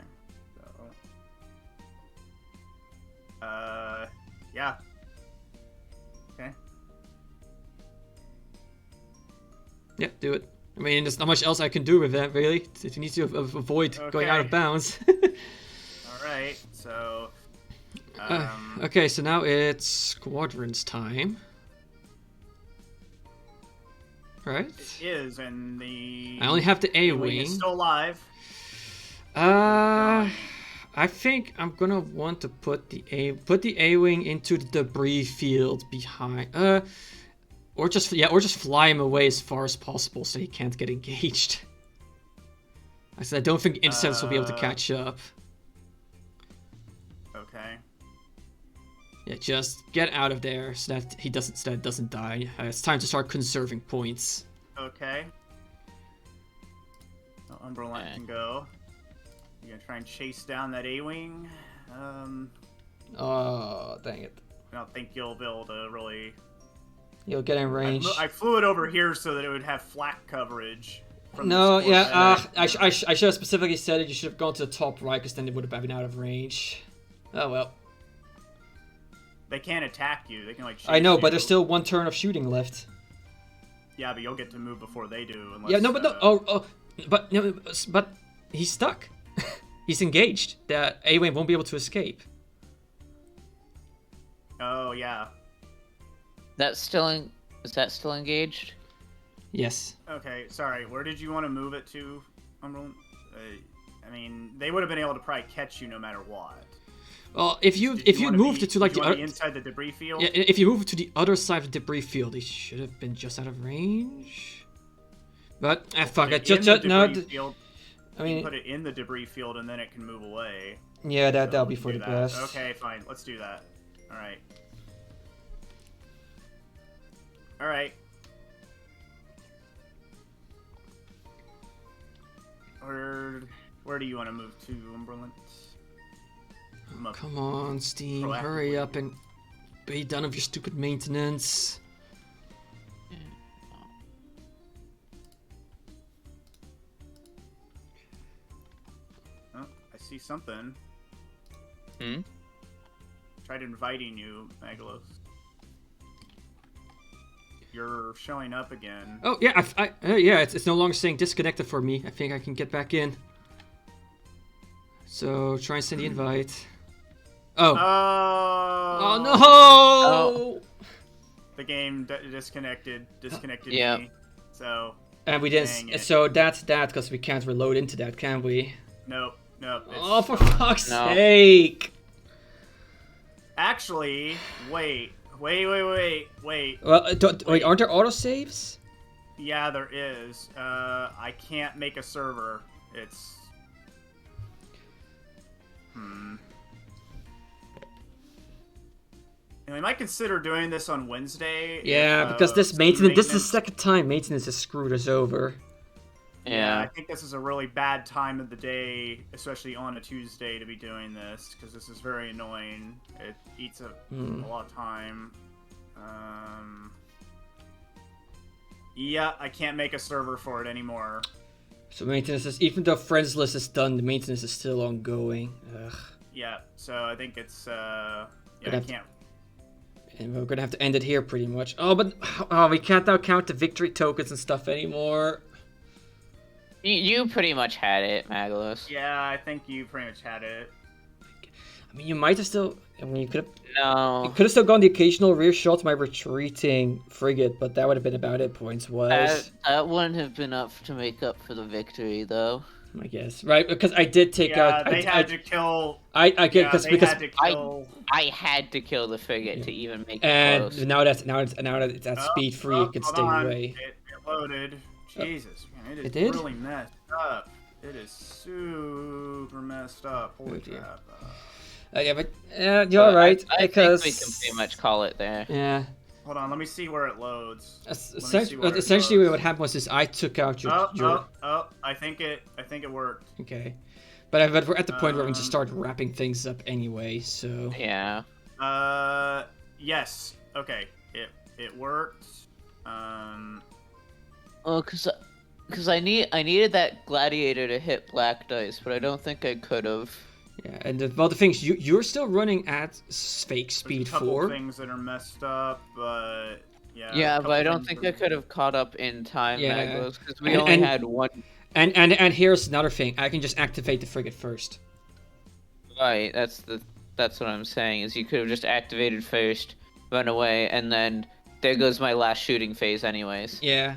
So, yeah. Okay. Yeah, do it. I mean, there's not much else I can do with that, really. You need to avoid going out of Okay. bounds. All right. So. Okay, so now it's Squadrons time. Right? It is, and the. I only have the A wing wing. is still alive. I think I'm gonna want to put the A wing into the debris field behind. Or just fly him away as far as possible so he can't get engaged. I said I don't think interceptors will be able to catch up. Okay. Yeah, just get out of there so that he doesn't die. It's time to start conserving points. Okay. So Umberland can go. You're gonna try and chase down that A-wing. Oh, dang it! I don't think you'll be able to really. You'll get in range. I flew it over here so that it would have flak coverage. From No, the yeah, support I should have specifically said it. You should have gone to the top right, because then it would have been out of range. Oh well. They can't attack you. They can like. I know, chase but you. there's still 1 turn of shooting left. Yeah, but you'll get to move before they do. Unless, Yeah, no, but no. But no, but he's stuck. He's engaged. The A-wing won't be able to escape. Oh yeah. Is that still engaged? Yes. Okay, sorry. Where did you want to move it to, Umberland? I mean, they would have been able to probably catch you no matter what. Well, if you wanna moved be- it to like did you the wanna other, be inside the debris field. yeah, if you move it to the other side of the debris field, he should have been just out of range. But fuck it, In the just no. debris field, I you mean, put it in the debris field and then it can move away. yeah, So that'll be let's for do the that. best. Okay, fine. Let's do that. All right. All right. Where do you want to move to, Umberland? I'm up. Come on, Steam, Proactively. hurry up and be done with your stupid maintenance. Oh, I see something. Hmm? Tried inviting you, Magalos. You're showing up again. Oh yeah, yeah, it's no longer saying disconnected for me. I think I can get back in. So try and send the invite. Oh. Oh no! Oh. The game disconnected Yeah. me. So And we Dang didn't. it. So that's that, because we can't reload into that, can we? nope. Oh, it's for gone. fuck's No. sake! Actually, wait. Well, wait, aren't there autosaves? Yeah, there is. I can't make a server. It's. And we might consider doing this on Wednesday. Yeah, if, because this some maintenance. This is the second time maintenance has screwed us over. Yeah, I Yeah. think this is a really bad time of the day, especially on a Tuesday, to be doing this, because this is very annoying. It eats a lot of time. Yeah, I can't make a server for it anymore. So maintenance is, even though friends list is done, the maintenance is still ongoing. Ugh. Yeah, so I think it's, yeah, But I I've- can't. And we're gonna have to end it here pretty much. Oh, but we can't now count the victory tokens and stuff anymore. You pretty much had it, Magalos. Yeah, I think you pretty much had it. I mean, you might have still. I mean, you could No. have still gone the occasional rear shot to my retreating frigate, but that would have been about it points wise. That wouldn't have been up to make up for the victory, though. I guess, right? Because I did take Yeah, out. they had to kill. I get Yeah, because they had to kill. I had to kill the frigate to even make it and close. now that it's at speed free, it can hold stay on. away. It loaded. Jesus, man, it is It did? really messed up. It is super messed up. Holy Oh, dear. crap. Yeah, but you're right. I because think we can pretty much call it there. yeah, Hold on, let me see where it loads. essentially, where it essentially goes. what happened was is I took out your I think it worked. okay, but we're at the point where we can just start wrapping things up anyway. So Yeah. Yes. okay, it worked. Oh, cause I needed that gladiator to hit black dice, but I don't think I could have. Yeah, and the thing is, you're still running at fake There's speed a couple 4. things that are messed up, but yeah. Yeah, a but I couple don't things think I could have caught up in time, Yeah. Maglos, because we And- only and- had one. And here's another thing. I can just activate the frigate first. Right, that's what I'm saying. Is you could have just activated first, run away, and then there goes my last shooting phase, anyways. Yeah.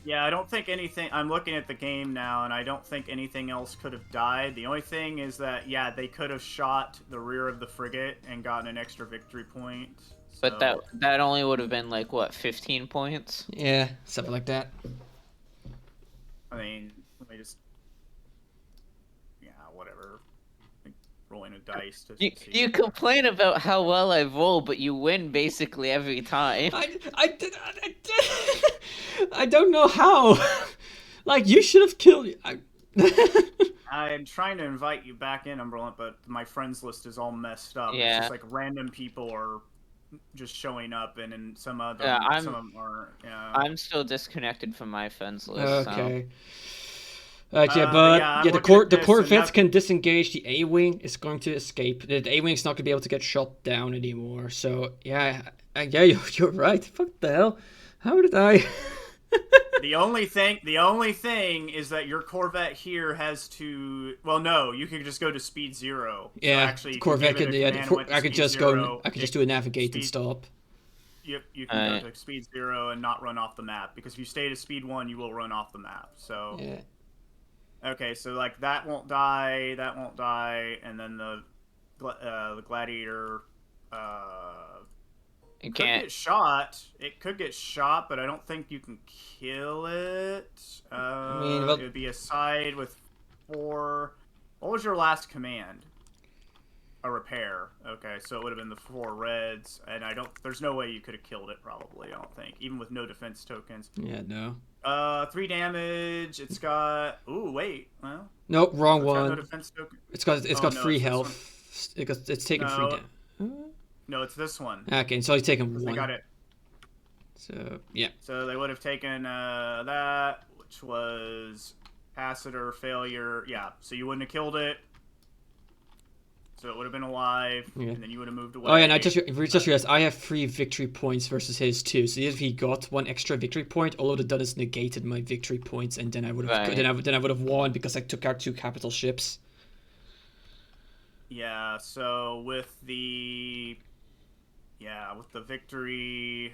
Yeah, I don't think anything. I'm looking at the game now, and I don't think anything else could have died. The only thing is that, yeah, they could have shot the rear of the frigate and gotten an extra victory point. But so- that only would have been like what, 15 points? Yeah, something like that. I mean, let me just. Yeah, whatever. Like, rolling a dice to You see. you complain about how well I roll, but you win basically every time. I don't know how. Like, you should have killed. I'm trying to invite you back in, Umberland, but my friends list is all messed up. Yeah. It's just like random people are just showing up, and then some of them, Yeah, some of them aren't. Yeah. I'm still disconnected from my friends list. Okay. yeah, But I'm the looking at this, Corvettes and can disengage. The A-wing is going to escape. The A-wing is not going to be able to get shot down anymore. So yeah, you're right. Fuck the hell. How did I? The only thing is that your Corvette here has to. Well, no, you could just go to speed 0. So Yeah, actually, the you Corvette give can. it a Yeah, command, went to I could speed just 0, go. I could just do a navigate and speed- stop. You can Alright. go to speed 0 and not run off the map, because if you stay to speed 1, you will run off the map. So Yeah. okay, so like that won't die, and then the gladiator. You Could can't. get shot. It could get shot, but I don't think you can kill it. mean, well- It would be a side with 4. What was your last command? A repair. Okay, so it would have been the 4 reds, and I don't. There's no way you could have killed it. Probably, I don't think, even with no defense tokens. Yeah. No. 3 damage. It's got. Ooh, wait. Well, No, wrong it's got no one. defense token. It's got Oh, got no, free it's this health. It's taking free No. damage. No, it's this one. Okay, so he's taken They one. got it. So yeah. So they would have taken that, which was capacitor failure. Yeah, so you wouldn't have killed it. So it would have been alive, Yeah. and then you would have moved away. Oh yeah, and I just realized I have 3 victory points versus his 2. So if he got 1 extra victory point, all it would have done is negated my victory points, and then I would have Right. then I would have won because I took out 2 capital ships. Yeah, so with the victory,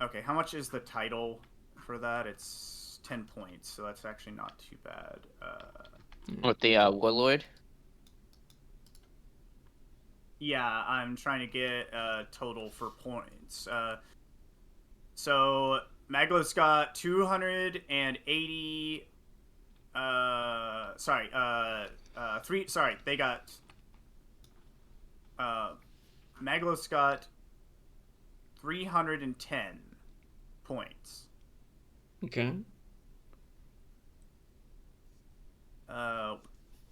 okay, how much is the title for that? It's 10 points, so that's actually not too bad. With the warlord. Yeah, I'm trying to get a total for points. So Maglos got 280. They got. Maglos got 310 points. Okay.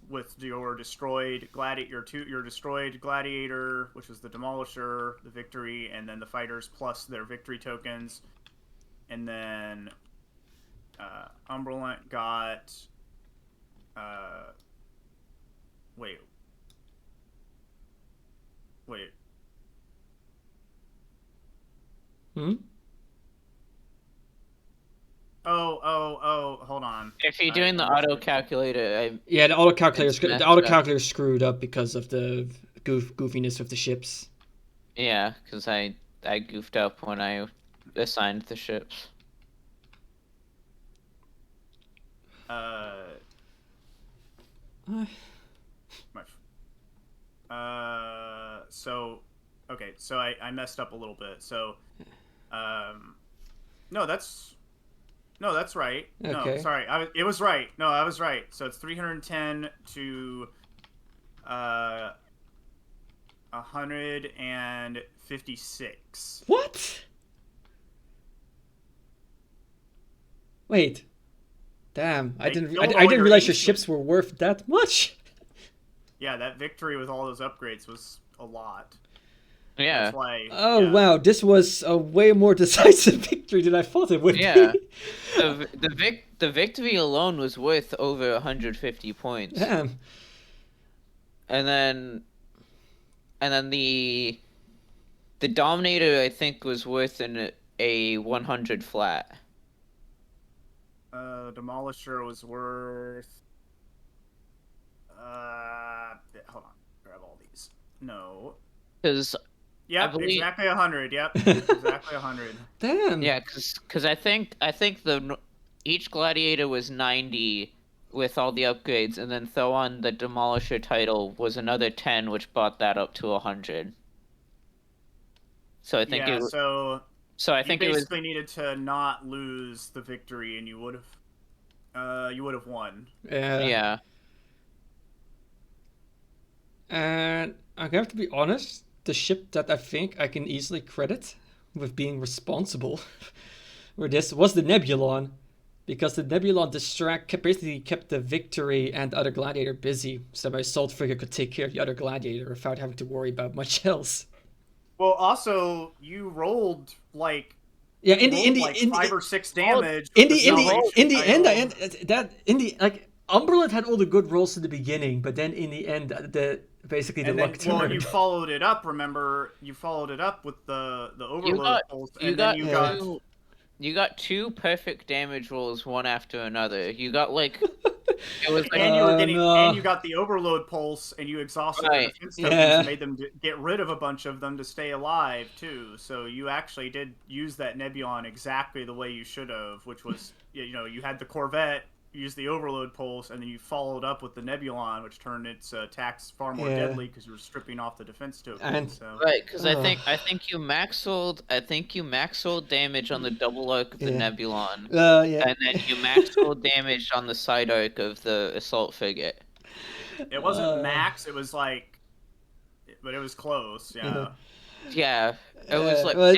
With your destroyed your destroyed gladiator, which was the demolisher, the victory, and then the fighters plus their victory tokens, and then Umberland got wait. Hmm. Oh, hold on. If you're doing the auto calculator, Yeah, the auto calculator It's screwed up because of the goofiness of the ships. yeah, because I goofed up when I assigned the ships. So, okay, so I messed up a little bit. So, no, that's right. Okay. No, sorry, it was right. No, I was right. So it's 310 to 156. What? Wait. Damn, I They didn't killed all realize your ancient- ships were worth that much. Yeah, that victory with all those upgrades was a lot. Yeah. That's why. Oh yeah. wow, this was a way more decisive victory than I thought it would Yeah. be. The victory alone was worth over 150 points. Damn. And then the Dominator, I think, was worth a 100 flat. Demolisher was worth. Hold on. Grab all these. No. Because Yep, believe- exactly 100. Yep, exactly 100. Damn. yeah, because I think each gladiator was 90 with all the upgrades, and then throw on the Demolisher title was another 10, which brought that up to 100. So I think yeah, it was. so So I you think it was. basically needed to not lose the victory, and you would have won. Yeah. And I have to be honest, the ship that I think I can easily credit with being responsible for this was the Nebulon. Because the Nebulon basically kept the victory and the other gladiator busy, so my assault frigate could take care of the other gladiator without having to worry about much else. Well, also you rolled like Yeah, in the 5 or 6 damage. in with the end, title. Umberland had all the good rolls in the beginning, but then in the end, the luck turned. Well, you followed it up. Remember, you followed it up with the overload pulse, and then you got. You got 2 perfect damage rolls, one after another. You got like it was like, And you were getting, no. and you got the overload pulse, and you exhausted the defense tokens and made them get rid of a bunch of them to stay alive too. So you actually did use that Nebulon exactly the way you should have, which was you had the Corvette use the overload pulse, and then you followed up with the Nebulon, which turned its attacks far more deadly because you were stripping off the defense tokens. Right, because I think you maxed damage on the double arc of the Nebulon. Yeah. And then you maxed damage on the side arc of the assault frigate. It wasn't max. It was like, but it was close. Yeah. Yeah, it was like every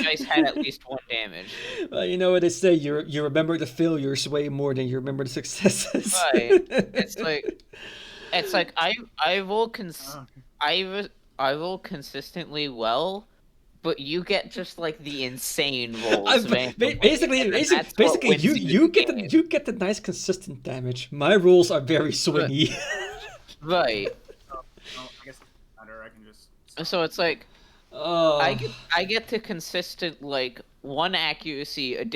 dice had at least 1 damage. Well, you know what they say, you remember the failures way more than you remember the successes. Right. It's like I roll consistently well, but you get just like the insane rolls. Basically, you get the nice consistent damage. My rolls are very swingy. Right. Well, I guess it doesn't matter. I can just. So it's like, I get to consistent like 1 accuracy, a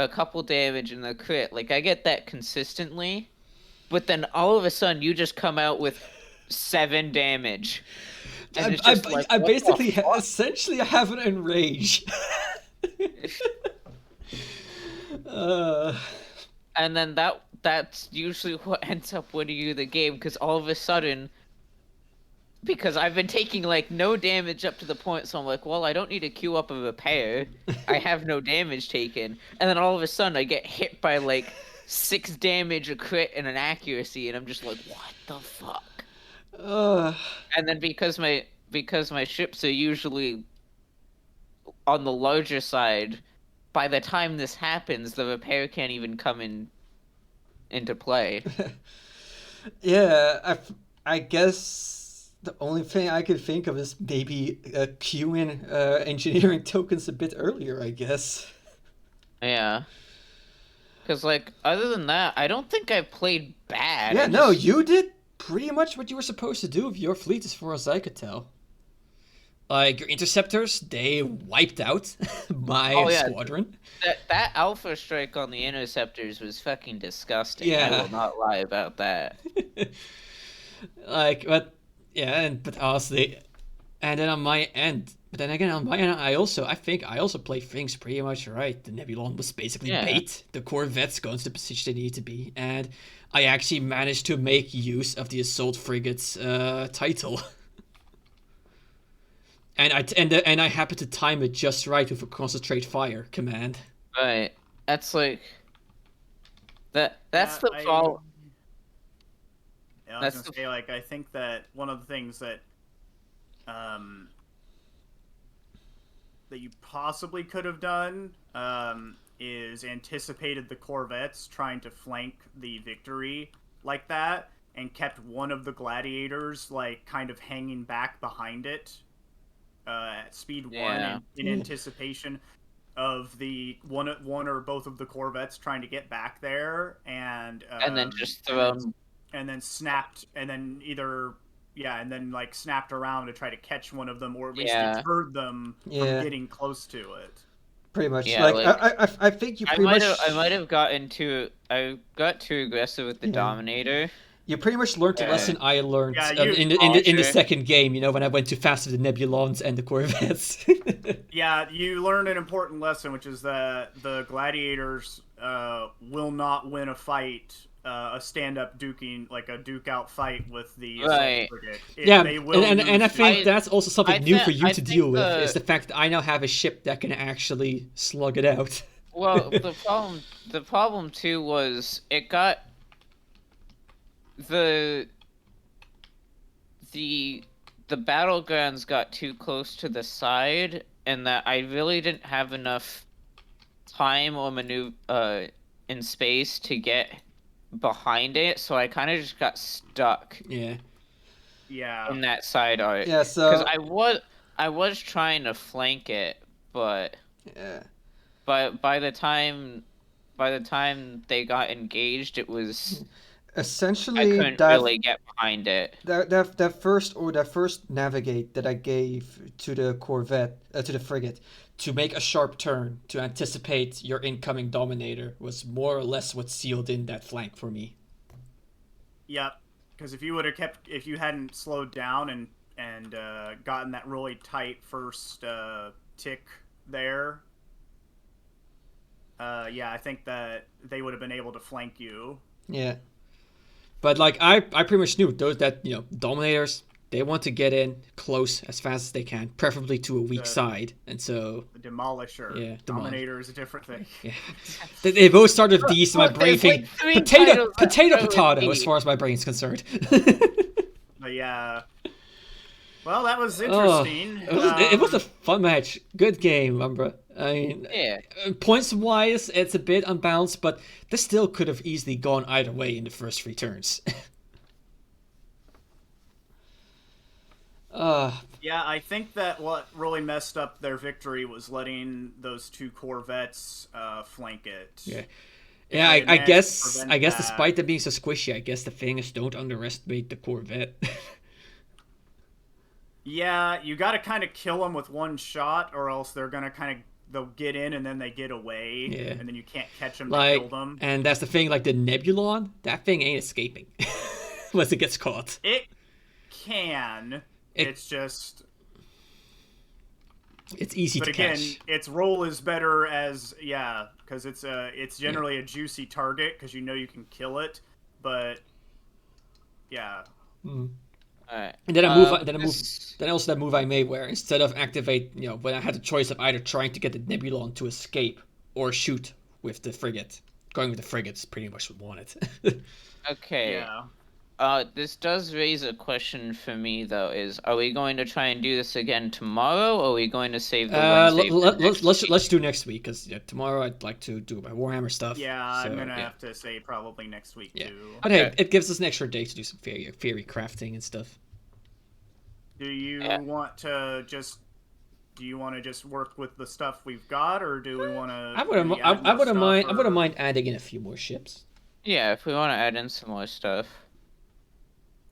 couple damage, and a crit. Like I get that consistently, but then all of a sudden you just come out with 7 damage. And it's just I basically essentially have an enrage. And then that's usually what ends up winning you the game, because all of a sudden. Because I've been taking, like, no damage up to the point, so I'm like, well, I don't need to queue up a repair. I have no damage taken. And then all of a sudden, I get hit by, like, 6 damage, a crit, and an accuracy, and I'm just like, what the fuck? And then because my ships are usually on the larger side, by the time this happens, the repair can't even come into play. Yeah, I guess... The only thing I could think of is maybe queuing engineering tokens a bit earlier, I guess. Yeah. Because, like, other than that, I don't think I played bad. Yeah, no, you did pretty much what you were supposed to do with your fleet, as far as I could tell. Like, your interceptors, they wiped out my squadron. That alpha strike on the interceptors was fucking disgusting. Yeah. I will not lie about that. But honestly, and then on my end, I think I also played things pretty much right. The Nebulon was basically bait. The Corvettes got into the position they need to be, and I actually managed to make use of the assault frigate's title. And I happened to time it just right with a concentrate fire command. Right. That's like that's the fault. Yeah, I was gonna say, like, I think that one of the things that that you possibly could have done is anticipated the Corvettes trying to flank the victory like that, and kept one of the gladiators like kind of hanging back behind it at speed 1 Yeah. in anticipation of the one or both of the corvettes trying to get back there, and then just throw and then snapped, and then either and then like snapped around to try to catch one of them, or at least deterred them from getting close to it. Pretty much. Yeah, I think you pretty much. I might have gotten I got too aggressive with the Dominator. You pretty much learned the lesson I learned in the second game. You know, when I went too fast with the Nebulons and the Corvettes. Yeah, you learned an important lesson, which is that the gladiators will not win a fight, a stand-up duking, like a duke-out fight with the right. frigate. They will and I think that's also something new for you to deal with, is the fact that I now have a ship that can actually slug it out. Well, the problem too was it got the battlegrounds got too close to the side, and that I really didn't have enough time or maneuver in space to get behind it, so I kind of just got stuck. Yeah. In that side art. Yeah. So. Because I was trying to flank it, but. Yeah. But by the time they got engaged, it was. Essentially, I couldn't really get behind it. That first navigate that I gave to the corvette, to the frigate, to make a sharp turn to anticipate your incoming Dominator was more or less what sealed in that flank for me. Yep, because if you hadn't slowed down and gotten that really tight first tick there, I think that they would have been able to flank you. Yeah. But like I pretty much knew those Dominators, they want to get in close as fast as they can, preferably to a weak side, and so the Demolisher. Yeah, Dominator is a different thing. Yeah, they both started with these. My brain thing, potato, as far as my brain's concerned. But yeah. Well, that was interesting. It was a fun match. Good game, Umbra. I mean, points-wise, it's a bit unbalanced, but this still could have easily gone either way in the first 3 turns. Yeah, I think that what really messed up their victory was letting those 2 corvettes flank it. Yeah, I guess despite them being so squishy, I guess the thing is don't underestimate the corvette. Yeah, you got to kind of kill them with one shot, or else they're gonna they'll get in and then they get away, and then you can't catch them to kill them. And that's the thing, like the Nebulon, that thing ain't escaping once it gets caught. It can. It's just. It's easy to catch. But again, its role is better as because it's generally a juicy target because you know you can kill it, but Alright. And then that move I made where instead of activate, when I had the choice of either trying to get the Nebulon to escape or shoot with the frigate, going with the frigate is pretty much what I wanted. Okay. This does raise a question for me though: are we going to try and do this again tomorrow, or are we going to save the Wednesday? Let's do next week, because tomorrow I'd like to do my Warhammer stuff. Yeah, I'm gonna have to say probably next week too. But hey, it gives us an extra day to do some theory crafting and stuff. Do you want to just? Do you want to just work with the stuff we've got, or do we want to? I wouldn't mind adding in a few more ships. Yeah, if we want to add in some more stuff.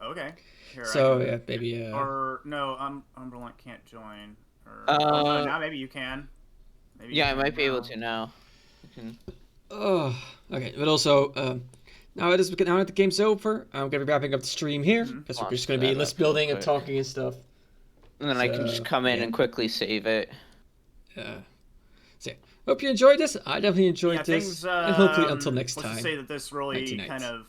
Okay. Here, maybe. Or no, Umberland can't join. Or now maybe you can. Maybe I might be able to now. Okay. But also, now that the game's over, I'm gonna be wrapping up the stream here because we're just gonna be list building and talking and stuff. And then I can just come in and quickly save it. Hope you enjoyed this. I definitely enjoyed this. And hopefully until next time. Let's say that this really kind of